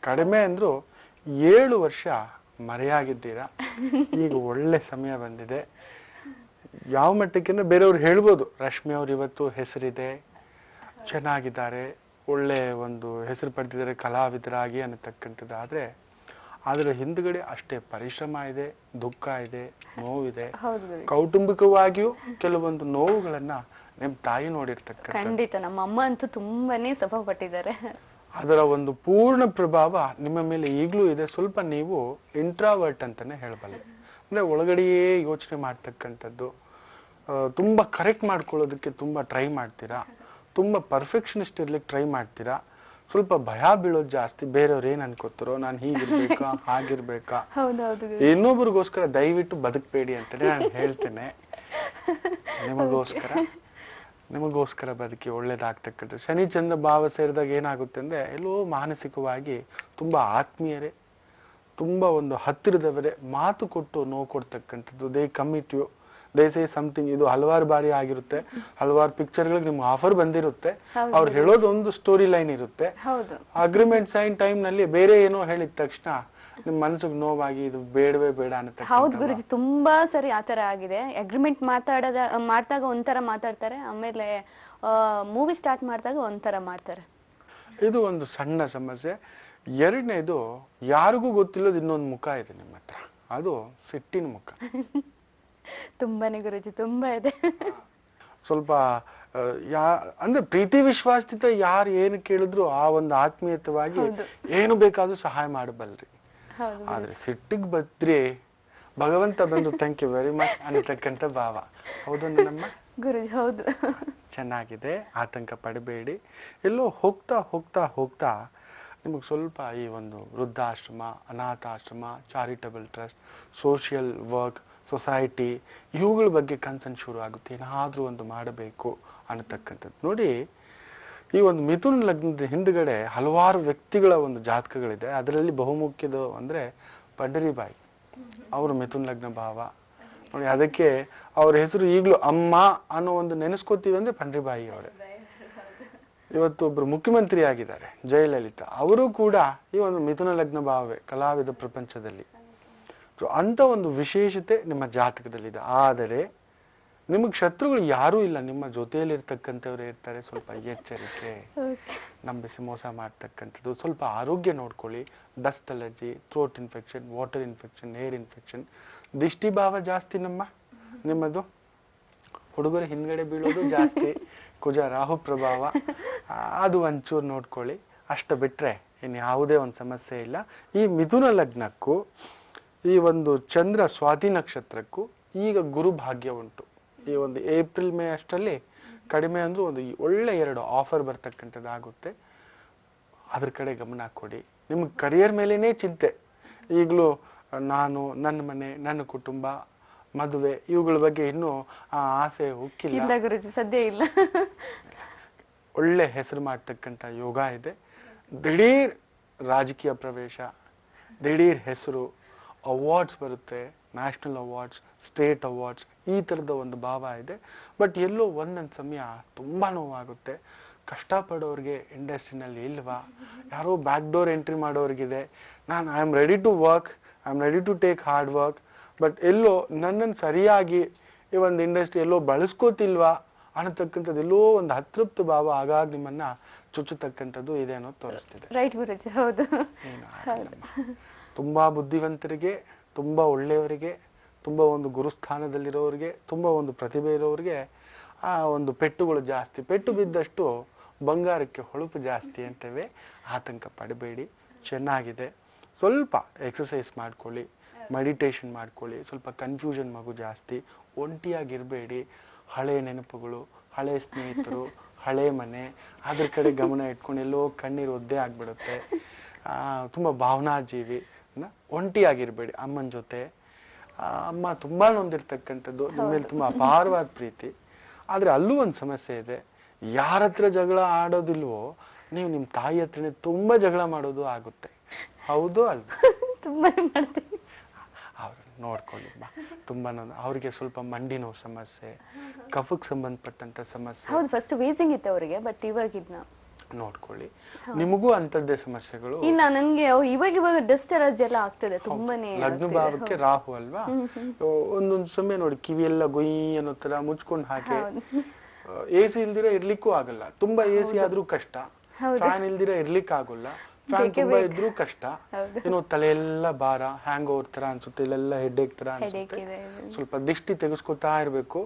ಕಡಿಮೆ ಅಂದ್ರೂ 7 ವರ್ಷ ಮರೆಯಾಗಿದ್ದೀರಾ. ಈಗ ಒಳ್ಳೆ ಸಮಯ ಬಂದಿದೆ. ಯಾವ ಮಟ್ಟಕ್ಕೆ ಅಂದ್ರೆ ಬೇರೆಯವ್ರು ಹೇಳ್ಬೋದು ರಶ್ಮಿ ಅವ್ರು ಇವತ್ತು ಹೆಸರಿದೆ, ಚೆನ್ನಾಗಿದ್ದಾರೆ, ಒಳ್ಳೆ ಒಂದು ಹೆಸರು ಪಡೆದಿದ್ದಾರೆ ಕಲಾವಿದರಾಗಿ ಅನ್ನತಕ್ಕಂಥದ್ದು. ಆದ್ರೆ ಅದರ ಹಿಂದ್ಗಡೆ ಅಷ್ಟೇ ಪರಿಶ್ರಮ ಇದೆ, ದುಃಖ ಇದೆ, ನೋವಿದೆ. ಕೌಟುಂಬಿಕವಾಗಿಯೂ ಕೆಲವೊಂದು ನೋವುಗಳನ್ನ ನಿಮ್ ತಾಯಿ ನೋಡಿರ್ತಕ್ಕಂಥ. ಖಂಡಿತ ನಮ್ಮ ಅಮ್ಮ ಅಂತೂ ತುಂಬಾನೇ ಸಫ ಪಟ್ಟಿದ್ದಾರೆ. ಅದರ ಒಂದು ಪೂರ್ಣ ಪ್ರಭಾವ ನಿಮ್ಮ ಮೇಲೆ ಈಗಲೂ ಇದೆ. ಸ್ವಲ್ಪ ನೀವು ಇಂಟ್ರಾವರ್ಟ್ ಅಂತಾನೆ ಹೇಳಬಲ್ಲೆ. ಅಂದ್ರೆ ಒಳಗಡೆಯೇ ಯೋಚನೆ ಮಾಡ್ತಕ್ಕಂಥದ್ದು, ತುಂಬಾ ಕರೆಕ್ಟ್ ಮಾಡ್ಕೊಳ್ಳೋದಕ್ಕೆ ತುಂಬಾ ಟ್ರೈ ಮಾಡ್ತೀರಾ, ತುಂಬಾ ಪರ್ಫೆಕ್ಷನಿಸ್ಟ್ ಇರ್ಲಿಕ್ಕೆ ಟ್ರೈ ಮಾಡ್ತೀರಾ. ಸ್ವಲ್ಪ ಭಯ ಬೀಳೋದು ಜಾಸ್ತಿ. ಬೇರೆಯವ್ರು ಏನ್ ಅನ್ಕೋತಾರೋ, ನಾನು ಹೀಗಿರ್ಬೇಕಾ ಹಾಗಿರ್ಬೇಕಾ, ಇನ್ನೊಬ್ರಿಗೋಸ್ಕರ ದಯವಿಟ್ಟು ಬದುಕಬೇಡಿ ಅಂತಾನೆ ನಾನು ಹೇಳ್ತೇನೆ. ನಿಮಗೋಸ್ಕರ ಬದುಕಿ ಒಳ್ಳೇದಾಗ್ತಕ್ಕಂಥ. ಶನಿ ಚಂದ್ರ ಭಾವ ಸೇರಿದಾಗ ಏನಾಗುತ್ತೆ ಅಂದ್ರೆ ಎಲ್ಲೋ ಮಾನಸಿಕವಾಗಿ ತುಂಬಾ ಆತ್ಮೀಯರೇ, ತುಂಬಾ ಒಂದು ಹತ್ತಿರದವರೇ ಮಾತು ಕೊಟ್ಟು ನೋವು ಕೊಡ್ತಕ್ಕಂಥದ್ದು. They commit you, they say something. ಇದು ಹಲವಾರು ಬಾರಿ ಆಗಿರುತ್ತೆ, ಹಲವಾರು ಪಿಕ್ಚರ್ಗಳಿಗೆ ನಿಮ್ಗೆ ಆಫರ್ ಬಂದಿರುತ್ತೆ. ಅವ್ರು ಹೇಳೋದು ಒಂದು ಸ್ಟೋರಿ ಲೈನ್ ಇರುತ್ತೆ. ಅಗ್ರಿಮೆಂಟ್ ಸೈನ್ ಟೈಮ್ ನಲ್ಲಿ ಬೇರೆ ಏನೋ ಹೇಳಿದ ತಕ್ಷಣ ನಿಮ್ ಮನಸ್ಸಿಗೆ ನೋವಾಗಿ ಇದು ಬೇಡವೇ ಬೇಡ ಅನ್ನತ್ತೆ. ಹೌದು ಗುರುಜಿ, ತುಂಬಾ ಸರಿ ಆತರ ಆಗಿದೆ. ಅಗ್ರಿಮೆಂಟ್ ಮಾಡ್ದಾಗ ಒಂಥರ ಮಾತಾಡ್ತಾರೆ, ಆಮೇಲೆ ಮೂವಿ ಸ್ಟಾರ್ಟ್ ಮಾಡಿದಾಗ ಒಂಥರ ಮಾಡ್ತಾರೆ. ಇದು ಒಂದು ಸಣ್ಣ ಸಮಸ್ಯೆ. ಎರಡನೇದು, ಯಾರಿಗೂ ಗೊತ್ತಿಲ್ಲದ ಇನ್ನೊಂದು ಮುಖ ಇದೆ ನಿಮ್ಮ ಹತ್ರ, ಅದು ಸಿಟ್ಟಿನ ಮುಖ. ತುಂಬಾನೇ ಗುರುಜಿ, ತುಂಬಾ ಇದೆ. ಸ್ವಲ್ಪ ಅಂದ್ರೆ ಪ್ರೀತಿ ವಿಶ್ವಾಸದಿಂದ ಯಾರು ಏನು ಕೇಳಿದ್ರು ಆ ಒಂದು ಆತ್ಮೀಯತವಾಗಿ ಏನು ಬೇಕಾದ್ರೂ ಸಹಾಯ ಮಾಡಬಲ್ರಿ. ಆದ್ರೆ ಸಿಟ್ಟಿಗೆ ಬದ್ರೆ ಭಗವಂತ ಬಂದು ಥ್ಯಾಂಕ್ ಯು ವೆರಿ ಮಚ್ ಅನ್ನತಕ್ಕಂಥ ಭಾವ. ಹೌದು ನಮ್ಮ ಗುರುಜಿ? ಹೌದು. ಚೆನ್ನಾಗಿದೆ, ಆತಂಕ ಪಡಬೇಡಿ. ಎಲ್ಲೋ ಹೋಗ್ತಾ ಹೋಗ್ತಾ ಹೋಗ್ತಾ ನಿಮಗೆ ಸ್ವಲ್ಪ ಈ ಒಂದು ವೃದ್ಧಾಶ್ರಮ, ಅನಾಥಾಶ್ರಮ, charitable trust, social work, society ಇವುಗಳ ಬಗ್ಗೆ ಕನ್ಸರ್ನ್ ಶುರು ಆಗುತ್ತೆ. ಏನಾದ್ರೂ ಒಂದು ಮಾಡಬೇಕು ಅನ್ನತಕ್ಕಂಥದ್ದು. ನೋಡಿ, ಈ ಒಂದು ಮಿಥುನ ಲಗ್ನದ ಹಿಂದ್ಗಡೆ ಹಲವಾರು ವ್ಯಕ್ತಿಗಳ ಒಂದು ಜಾತಕಗಳಿದೆ. ಅದರಲ್ಲಿ ಬಹುಮುಖ್ಯದ ಅಂದ್ರೆ ಪಂಡರಿಬಾಯಿ, ಅವರು ಮಿಥುನ ಲಗ್ನ ಭಾವ ನೋಡಿ. ಅದಕ್ಕೆ ಅವ್ರ ಹೆಸರು ಈಗಲೂ ಅಮ್ಮ ಅನ್ನೋ ಒಂದು ನೆನೆಸ್ಕೋತೀವಿ ಅಂದ್ರೆ ಪಂಡರಿಬಾಯಿ ಅವರೇ. ಇವತ್ತು ಒಬ್ರು ಮುಖ್ಯಮಂತ್ರಿ ಆಗಿದ್ದಾರೆ, ಜಯಲಲಿತಾ. ಅವರು ಕೂಡ ಈ ಒಂದು ಮಿಥುನ ಲಗ್ನ ಭಾವವೇ ಕಲಾವಿದ ಪ್ರಪಂಚದಲ್ಲಿ. ಅಂತ ಒಂದು ವಿಶೇಷತೆ ನಿಮ್ಮ ಜಾತಕದಲ್ಲಿದೆ. ಆದರೆ ನಿಮಗೆ ಶತ್ರುಗಳು ಯಾರೂ ಇಲ್ಲ, ನಿಮ್ಮ ಜೊತೆಯಲ್ಲಿರ್ತಕ್ಕಂಥವ್ರು ಇರ್ತಾರೆ. ಸ್ವಲ್ಪ ಎಚ್ಚರಿಕೆ, ನಂಬಿಸಿ ಮೋಸ ಮಾಡ್ತಕ್ಕಂಥದ್ದು. ಸ್ವಲ್ಪ ಆರೋಗ್ಯ ನೋಡ್ಕೊಳ್ಳಿ. Dust allergy, throat infection, water infection, air infection. ದಿಷ್ಟಿ ಭಾವ ಜಾಸ್ತಿ ನಿಮ್ಮದು. ಹುಡುಗರು ಹಿಂದ್ಗಡೆ ಬೀಳೋದು ಜಾಸ್ತಿ. ಕುಜ ರಾಹು ಪ್ರಭಾವ, ಅದು ಒಂಚೂರು ನೋಡ್ಕೊಳ್ಳಿ. ಅಷ್ಟ ಬಿಟ್ರೆ ಇನ್ನು ಯಾವುದೇ ಒಂದು ಸಮಸ್ಯೆ ಇಲ್ಲ. ಈ ಮಿಥುನ ಲಗ್ನಕ್ಕೂ ಈ ಒಂದು ಚಂದ್ರ ಸ್ವಾತಿ ನಕ್ಷತ್ರಕ್ಕೂ ಈಗ ಗುರು ಭಾಗ್ಯ ಉಂಟು. ಈ ಒಂದು ಏಪ್ರಿಲ್ ಮೇ ಅಷ್ಟರಲ್ಲಿ ಕಡಿಮೆ ಅಂದ್ರೂ ಒಂದು ಒಳ್ಳೆ 2 ಆಫರ್ ಬರ್ತಕ್ಕಂಥದ್ದಾಗುತ್ತೆ. ಅದ್ರ ಕಡೆ ಗಮನ ಕೊಡಿ. ನಿಮ್ಗೆ ಕರಿಯರ್ ಮೇಲೇನೆ ಚಿಂತೆ. ಈಗಲೂ ನಾನು, ನನ್ನ ಮನೆ, ನನ್ನ ಕುಟುಂಬ, ಮದುವೆ ಇವುಗಳ ಬಗ್ಗೆ ಇನ್ನೂ ಆ ಆಸೆ ಹುಕ್ಕಿಲ್ಲ ಗುರುಜಿ, ಸದ್ಯ ಇಲ್ಲ. ಒಳ್ಳೆ ಹೆಸರು ಮಾಡ್ತಕ್ಕಂಥ ಯೋಗ ಇದೆ. ದಿಢೀರ್ ರಾಜಕೀಯ ಪ್ರವೇಶ, ದಿಢೀರ್ ಹೆಸರು, ಅವಾರ್ಡ್ಸ್ ಬರುತ್ತೆ, ನ್ಯಾಷನಲ್ ಅವಾರ್ಡ್ಸ್, ಸ್ಟೇಟ್ ಅವಾರ್ಡ್ಸ್, ಈ ತರದ ಒಂದು ಭಾವ ಇದೆ. ಬಟ್ ಎಲ್ಲೋ ಒಂದೊಂದು ಸಮಯ ತುಂಬಾ ನೋವಾಗುತ್ತೆ. ಕಷ್ಟಪಡೋರಿಗೆ ಇಂಡಸ್ಟ್ರಿನಲ್ಲಿ ಇಲ್ವಾ, ಯಾರೋ ಬ್ಯಾಕ್ ಡೋರ್ ಎಂಟ್ರಿ ಮಾಡೋರ್ಗಿದೆ. I am ready to work, I am ready to take hard work, but ಎಲ್ಲೋ ನನ್ನನ್ನು ಸರಿಯಾಗಿ ಈ ಒಂದು ಇಂಡಸ್ಟ್ರಿ ಎಲ್ಲೋ ಬಳಸ್ಕೋತಿಲ್ವಾ ಅನ್ನತಕ್ಕಂಥದ್ದು, ಎಲ್ಲೋ ಒಂದು ಅತೃಪ್ತ ಭಾವ ಆಗಾಗ ನಿಮ್ಮನ್ನ ಚುಚ್ಚತಕ್ಕಂಥದ್ದು ಇದೆ ಅನ್ನೋದು ತೋರಿಸ್ತಿದೆ. ರೈಟ್ ಗುರುಜಿ, ಹೌದು. ತುಂಬಾ ಬುದ್ಧಿವಂತರಿಗೆ, ತುಂಬಾ ಒಳ್ಳೆಯವರಿಗೆ, ತುಂಬಾ ಒಂದು ಗುರುಸ್ಥಾನದಲ್ಲಿರೋರಿಗೆ, ತುಂಬಾ ಒಂದು ಪ್ರತಿಭೆ ಇರೋರಿಗೆ ಆ ಒಂದು ಪೆಟ್ಟುಗಳು ಜಾಸ್ತಿ. ಪೆಟ್ಟು ಬಿದ್ದಷ್ಟು ಬಂಗಾರಕ್ಕೆ ಹೊಳಪು ಜಾಸ್ತಿ ಅಂತೇವೆ. ಆತಂಕ ಪಡಬೇಡಿ, ಚೆನ್ನಾಗಿದೆ. ಸ್ವಲ್ಪ ಎಕ್ಸಸೈಸ್ ಮಾಡ್ಕೊಳ್ಳಿ, ಮೆಡಿಟೇಷನ್ ಮಾಡ್ಕೊಳ್ಳಿ. ಸ್ವಲ್ಪ ಕನ್ಫ್ಯೂಷನ್ ಮಗು ಜಾಸ್ತಿ. ಒಂಟಿಯಾಗಿರ್ಬೇಡಿ. ಹಳೆ ನೆನಪುಗಳು, ಹಳೆ ಸ್ನೇಹಿತರು, ಹಳೆ ಮನೆ, ಅದ್ರ ಕಡೆ ಗಮನ ಇಟ್ಕೊಂಡು ಎಲ್ಲೋ ಕಣ್ಣೀರು ಒದ್ದೆ ಆಗ್ಬಿಡುತ್ತೆ. ತುಂಬಾ ಭಾವನಾಜೀವಿ. ಒಂಟಿಯಾಗಿರ್ಬೇಡಿ. ಅಮ್ಮನ ಜೊತೆ. ಅಮ್ಮ ತುಂಬಾ ನೊಂದಿರ್ತಕ್ಕಂಥದ್ದು, ನಿಮ್ಮ ಮೇಲೆ ತುಂಬಾ ಅಪಾರವಾದ ಪ್ರೀತಿ. ಆದ್ರೆ ಅಲ್ಲೂ ಒಂದು ಸಮಸ್ಯೆ ಇದೆ. ಯಾರ ಹತ್ರ ಜಗಳ ಆಡೋದಿಲ್ವೋ ನೀವು ನಿಮ್ಮ ತಾಯಿ ಹತ್ರನೇ ತುಂಬಾ ಜಗಳ ಮಾಡೋದು ಆಗುತ್ತೆ. ಹೌದು ಅಲ್ವಾ? ತುಂಬಾ ಮಾಡ್ತೀನಿ. ಅವ್ರು ನೋಡ್ಕೊಳ್ಳಿ. ತುಂಬಾ ಅವ್ರಿಗೆ ಸ್ವಲ್ಪ ಮಂಡಿ ನೋವು ಸಮಸ್ಯೆ, ಕಫಕ್ಕೆ ಸಂಬಂಧಪಟ್ಟಂತ ಸಮಸ್ಯೆ. ಹೌದು, ಫಸ್ಟ್ ವೀಸಿಂಗ್ ಇತ್ತು ಅವರಿಗೆ, ಬಟ್ ಇವಾಗಿದ್ನ ನೋಡ್ಕೊಳ್ಳಿ. ನಿಮಗೂ ಅಂತದ್ದೇ ಸಮಸ್ಯೆಗಳು ಇಲ್ಲ. ನನ್ಗೆ ಇವಾಗ ಡಸ್ಟ್ ಅಲರ್ಜಿ ಎಲ್ಲ ಆಗ್ತದೆ ತುಂಬಾನೇ. ಲಗ್ನ ಭಾವಕ್ಕೆ ರಾಹು ಅಲ್ವಾ? ಒಂದೊಂದು ಸಮಯ ನೋಡಿ ಕಿವಿ ಎಲ್ಲ ಗೊಯ್ ಅನ್ನೋ ತರ ಮುಚ್ಕೊಂಡು ಹಾಕಿ. ಎಸಿ ಇಲ್ದಿರ ಇರ್ಲಿಕ್ಕೂ ಆಗಲ್ಲ. ತುಂಬಾ ಎಸಿ ಆದ್ರೂ ಕಷ್ಟ. ಫ್ಯಾನ್ ಇಲ್ದಿರ ಇರ್ಲಿಕ್ಕೆ ಆಗೋಲ್ಲ. ಫ್ಯಾನ್ ತುಂಬಾ ಇದ್ರೂ ಕಷ್ಟ. ಏನೋ ತಲೆ ಎಲ್ಲ ಭಾರ, ಹ್ಯಾಂಗ್ ಓವರ್ ತರ ಅನ್ಸುತ್ತೆ, ಇಲ್ಲೆಲ್ಲ ಹೆಡ್ಏಕ್ ತರ ಅನ್ಸುತ್ತೆ. ಸ್ವಲ್ಪ ದಿಷ್ಟಿ ತೆಗೆಸ್ಕೊತಾ ಇರ್ಬೇಕು.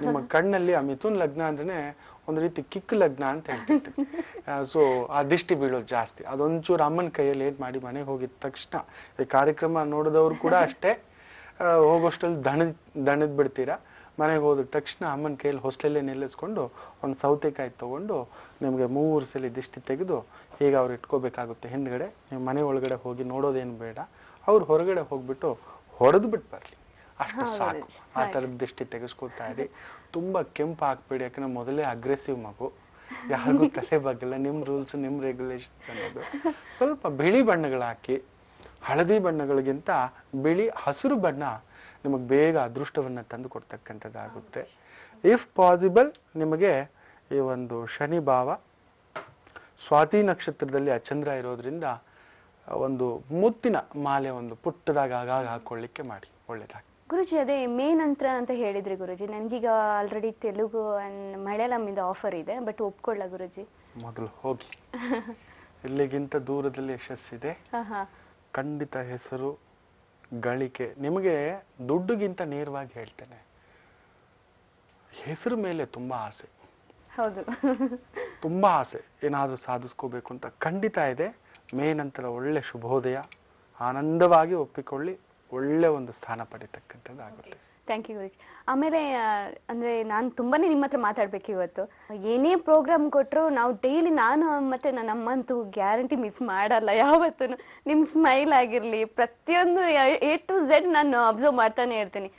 ನಿಮ್ಮ ಕಣ್ಣಲ್ಲಿ ಆ ಮಿಥುನ್ ಲಗ್ನ ಅಂದ್ರೆ ಒಂದ್ ರೀತಿ ಕಿಕ್ ಲಗ್ನ ಅಂತ ಹೇಳ್ತಿರ್ತೀವಿ. ಸೊ ಆ ದಿಷ್ಟಿ ಬೀಳೋದು ಜಾಸ್ತಿ. ಅದೊಂಚೂರು ಅಮ್ಮನ ಕೈಯಲ್ಲಿ ಏನ್ ಮಾಡಿ ಮನೆಗೆ ಹೋಗಿದ ತಕ್ಷಣ, ಈ ಕಾರ್ಯಕ್ರಮ ನೋಡಿದವ್ರು ಕೂಡ ಅಷ್ಟೇ, ಹೋಗೋಷ್ಟಲ್ಲಿ ದಣದ್ ಬಿಡ್ತೀರಾ. ಮನೆಗೆ ಹೋದ ತಕ್ಷಣ ಅಮ್ಮನ ಕೈಯಲ್ಲಿ ಹೊಸ್ಲಲ್ಲೇ ನಿಲ್ಲಿಸ್ಕೊಂಡು ಒಂದು ಸೌತೆಕಾಯಿ ತಗೊಂಡು ನಿಮ್ಗೆ 3 ಸಲ ದಿಷ್ಟಿ ತೆಗೆದು ಈಗ ಅವ್ರು ಇಟ್ಕೋಬೇಕಾಗುತ್ತೆ ಹಿಂದ್ಗಡೆ. ನೀವು ಮನೆ ಒಳಗಡೆ ಹೋಗಿ ನೋಡೋದೇನು ಬೇಡ. ಅವ್ರು ಹೊರಗಡೆ ಹೋಗ್ಬಿಟ್ಟು ಹೊಡೆದು ಬಿಟ್ಟು ಬರ್ಲಿ, ಅಷ್ಟು ಸಾಕು. ಆ ತರದ ದಿಷ್ಟಿ ತೆಗೆಸ್ಕೊತಾ ಇರಿ. ತುಂಬಾ ಕೆಂಪು ಹಾಕ್ಬೇಡಿ, ಯಾಕಂದ್ರೆ ಮೊದಲೇ ಅಗ್ರೆಸಿವ್ ಮಗು, ಯಾರಿಗೂ ತಲೆ ಬಗ್ಗಲ್ಲ. ನಿಮ್ ರೂಲ್ಸ್, ನಿಮ್ ರೆಗ್ಯುಲೇಷನ್ಸ್ ಅನ್ನೋದು. ಸ್ವಲ್ಪ ಬಿಳಿ ಬಣ್ಣಗಳು ಹಾಕಿ. ಹಳದಿ ಬಣ್ಣಗಳಿಗಿಂತ ಬಿಳಿ, ಹಸಿರು ಬಣ್ಣ ನಿಮಗೆ ಬೇಗ ಅದೃಷ್ಟವನ್ನ ತಂದು ಕೊಡ್ತಕ್ಕಂಥದ್ದಾಗುತ್ತೆ. ಇಫ್ ಪಾಸಿಬಲ್ ನಿಮಗೆ ಈ ಒಂದು ಶನಿ ಭಾವ ಸ್ವಾತಿ ನಕ್ಷತ್ರದಲ್ಲಿ ಆ ಚಂದ್ರ ಇರೋದ್ರಿಂದ ಒಂದು ಮುತ್ತಿನ ಮಾಲೆ ಒಂದು ಪುಟ್ಟದಾಗ ಆಗಾಗ ಹಾಕೊಳ್ಳಿಕ್ಕೆ ಮಾಡಿ, ಒಳ್ಳೇದಾಗಿ. ಗುರುಜಿ, ಅದೇ ಮೇ ನಂತರ ಅಂತ ಹೇಳಿದ್ರಿ ಗುರುಜಿ. ನನ್ಗೀಗ ಆಲ್ರೆಡಿ ತೆಲುಗು ಅಂಡ್ ಮಲಯಾಳಂ ಇಂದ ಆಫರ್ ಇದೆ, ಬಟ್ ಒಪ್ಕೊಳ್ಳ ಗುರುಜಿ. ಮೊದಲು ಹೋಗಿ. ಇಲ್ಲಿಗಿಂತ ದೂರದಲ್ಲಿ ಯಶಸ್ಸಿದೆ. ಖಂಡಿತ ಹೆಸರು ಗಳಿಕೆ. ನಿಮಗೆ ದುಡ್ಡುಗಿಂತ ನೇರವಾಗಿ ಹೇಳ್ತೇನೆ, ಹೆಸರು ಮೇಲೆ ತುಂಬಾ ಆಸೆ, ಹೌದು. ತುಂಬಾ ಆಸೆ, ಏನಾದ್ರೂ ಸಾಧಿಸ್ಕೋಬೇಕು ಅಂತ ಖಂಡಿತ ಇದೆ. ಮೇ ನಂತರ ಒಳ್ಳೆ ಶುಭೋದಯ, ಆನಂದವಾಗಿ ಒಪ್ಪಿಕೊಳ್ಳಿ, ಒಳ್ಳೆ ಒಂದು ಸ್ಥಾನ ಪಡಿತಕ್ಕಂಥದ್ದಾಗುತ್ತೆ. ಥ್ಯಾಂಕ್ ಯು ಗುರುಜಿ. ಆಮೇಲೆ ಅಂದ್ರೆ ನಾನು ತುಂಬಾನೇ ನಿಮ್ಮ ಹತ್ರ ಮಾತಾಡ್ಬೇಕು ಇವತ್ತು. ಏನೇ ಪ್ರೋಗ್ರಾಮ್ ಕೊಟ್ಟರು ನಾವು ಡೈಲಿ, ನಾನು ಮತ್ತೆ ನನ್ನ ಅಮ್ಮಂತೂ ಗ್ಯಾರಂಟಿ ಮಿಸ್ ಮಾಡಲ್ಲ ಯಾವತ್ತೂ. ನಿಮ್ ಸ್ಮೈಲ್ ಆಗಿರ್ಲಿ, ಪ್ರತಿಯೊಂದು A to Z ನಾನು ಅಬ್ಸರ್ವ್ ಮಾಡ್ತಾನೆ ಇರ್ತೀನಿ.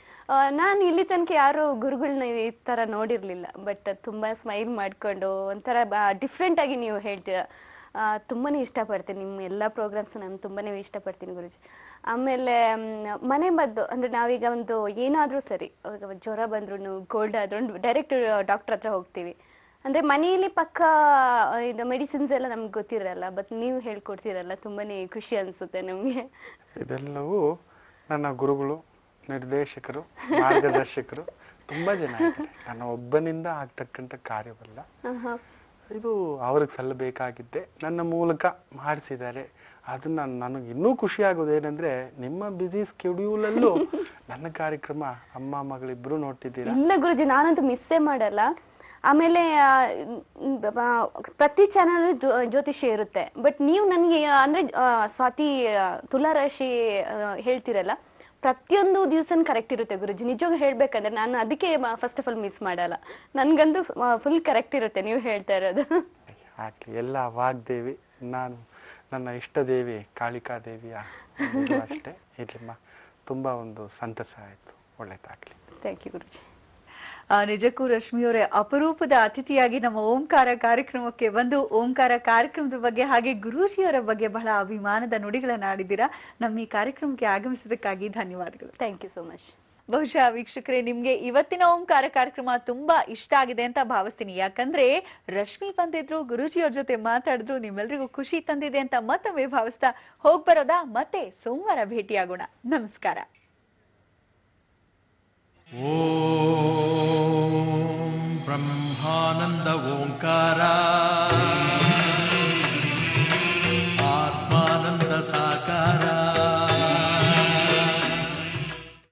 ನಾನು ಇಲ್ಲಿ ತನಕ ಯಾರು ಗುರುಗಳನ್ನ ಈ ತರ ನೋಡಿರ್ಲಿಲ್ಲ, ಬಟ್ ತುಂಬಾ ಸ್ಮೈಲ್ ಮಾಡ್ಕೊಂಡು ಒಂಥರ ಡಿಫ್ರೆಂಟ್ ಆಗಿ ನೀವು ಹೇಳ್ತೀರಾ. ತುಂಬಾನೇ ಇಷ್ಟಪಡ್ತೀನಿ ನಿಮ್ಮ ಎಲ್ಲ ಪ್ರೋಗ್ರಾಮ್ಸ್, ನಾನು ತುಂಬಾನೇ ಇಷ್ಟಪಡ್ತೀನಿ ಗುರುಜಿ. ಆಮೇಲೆ ಮನೆ ಮದ್ದು ಅಂದ್ರೆ ನಾವೀಗ ಒಂದು ಏನಾದ್ರೂ ಸರಿ, ಜ್ವರ ಬಂದ್ರು, ಕೋಲ್ಡ್ ಆದ್ರೂ ಡೈರೆಕ್ಟ್ ಡಾಕ್ಟರ್ ಹತ್ರ ಹೋಗ್ತೀವಿ. ಅಂದ್ರೆ ಮನೆಯಲ್ಲಿ ಪಕ್ಕ ಇದು ಮೆಡಿಸಿನ್ಸ್ ಎಲ್ಲ ನಮ್ಗೆ ಗೊತ್ತಿರಲ್ಲ, ಬಟ್ ನೀವು ಹೇಳ್ಕೊಡ್ತೀರಲ್ಲ, ತುಂಬಾನೇ ಖುಷಿ ಅನ್ಸುತ್ತೆ ನಮ್ಗೆ. ಇದೆಲ್ಲವೂ ನನ್ನ ಗುರುಗಳು, ನಿರ್ದೇಶಕರು, ಮಾರ್ಗದರ್ಶಕರು ತುಂಬಾ ಜನ ಇದ್ದಾರೆ. ನನ್ನ ಒಬ್ಬನಿಂದ ಆಗ್ತಕ್ಕಂಥ ಕಾರ್ಯವಲ್ಲ ಇದು, ಅವ್ರಿಗೆ ಸಲ್ಲಬೇಕಾಗಿದ್ದೆ ನನ್ನ ಮೂಲಕ ಮಾಡಿಸಿದ್ದಾರೆ. ಅದನ್ನ ನನಗೆ ಇನ್ನೂ ಖುಷಿ ಆಗೋದೇನೆಂದ್ರೆ, ನಿಮ್ಮ ಬ್ಯುಸಿ ಸ್ಕೆಡ್ಯೂಲ್ ಅಲ್ಲೂ ನನ್ನ ಕಾರ್ಯಕ್ರಮ ಅಮ್ಮ ಮಗಳಿಬ್ರು ನೋಡ್ತಿದ್ದೀರಾ. ಇಲ್ಲ ಗುರುಜಿ, ನಾನಂತೂ ಮಿಸ್ಸೇ ಮಾಡಲ್ಲ. ಆಮೇಲೆ ಪ್ರತಿ ಚಾನಲ್ ಜ್ಯೋತಿಷ್ಯ ಇರುತ್ತೆ, ಬಟ್ ನೀವು ನನಗೆ ಅಂದ್ರೆ ಸ್ವಾತಿ ತುಲಾ ರಾಶಿ ಹೇಳ್ತಿರಲ್ಲ, ಪ್ರತಿಯೊಂದು ದಿವಸ ಕರೆಕ್ಟ್ ಇರುತ್ತೆ ಗುರುಜಿ. ನಿಜವಾಗ ಹೇಳ್ಬೇಕಂದ್ರೆ ನಾನು ಅದಕ್ಕೆ ಫಸ್ಟ್ ಆಫ್ ಆಲ್ ಮಿಸ್ ಮಾಡಲ್ಲ. ನನ್ಗಂತೂ ಫುಲ್ ಕರೆಕ್ಟ್ ಇರುತ್ತೆ ನೀವು ಹೇಳ್ತಾ ಇರೋದು. ಆಗ್ಲಿ, ಎಲ್ಲ ವಾಗ್ದೇವಿ, ನಾನು ನನ್ನ ಇಷ್ಟ ದೇವಿ ಕಾಳಿಕಾದೇವಿಯ ಅಷ್ಟೇ ಇರ್ಲಿಮ್ಮ. ತುಂಬಾ ಒಂದು ಸಂತಸ ಆಯ್ತು, ಒಳ್ಳೇದಾಗ್ಲಿ. ಥ್ಯಾಂಕ್ ಯು ಗುರುಜಿ. ನಿಜಕ್ಕೂ ರಶ್ಮಿಯವರೇ, ಅಪರೂಪದ ಅತಿಥಿಯಾಗಿ ನಮ್ಮ ಓಂಕಾರ ಕಾರ್ಯಕ್ರಮಕ್ಕೆ ಬಂದು ಓಂಕಾರ ಕಾರ್ಯಕ್ರಮದ ಬಗ್ಗೆ ಹಾಗೆ ಗುರೂಜಿಯವರ ಬಗ್ಗೆ ಬಹಳ ಅಭಿಮಾನದ ನುಡಿಗಳನ್ನ ಆಡಿದ್ದೀರಾ. ನಮ್ಮ ಈ ಕಾರ್ಯಕ್ರಮಕ್ಕೆ ಆಗಮಿಸಿದ್ದಕ್ಕಾಗಿ ಧನ್ಯವಾದಗಳು. Thank you so much. ಬಹುಶಃ ವೀಕ್ಷಕರೇ, ನಿಮ್ಗೆ ಇವತ್ತಿನ ಓಂಕಾರ ಕಾರ್ಯಕ್ರಮ ತುಂಬಾ ಇಷ್ಟ ಆಗಿದೆ ಅಂತ ಭಾವಿಸ್ತೀನಿ. ಯಾಕಂದ್ರೆ ರಶ್ಮಿ ಬಂದಿದ್ರು, ಗುರೂಜಿಯವ್ರ ಜೊತೆ ಮಾತಾಡಿದ್ರು, ನಿಮ್ಮೆಲ್ರಿಗೂ ಖುಷಿ ತಂದಿದೆ ಅಂತ ಮತ್ತೊಮ್ಮೆ ಭಾವಿಸ್ತಾ ಹೋಗ್ಬರೋದಾ? ಮತ್ತೆ ಸೋಮವಾರ ಭೇಟಿಯಾಗೋಣ. ನಮಸ್ಕಾರ. ಓಂ ಬ್ರಹ್ಮಾನಂದ ಓಂಕಾರ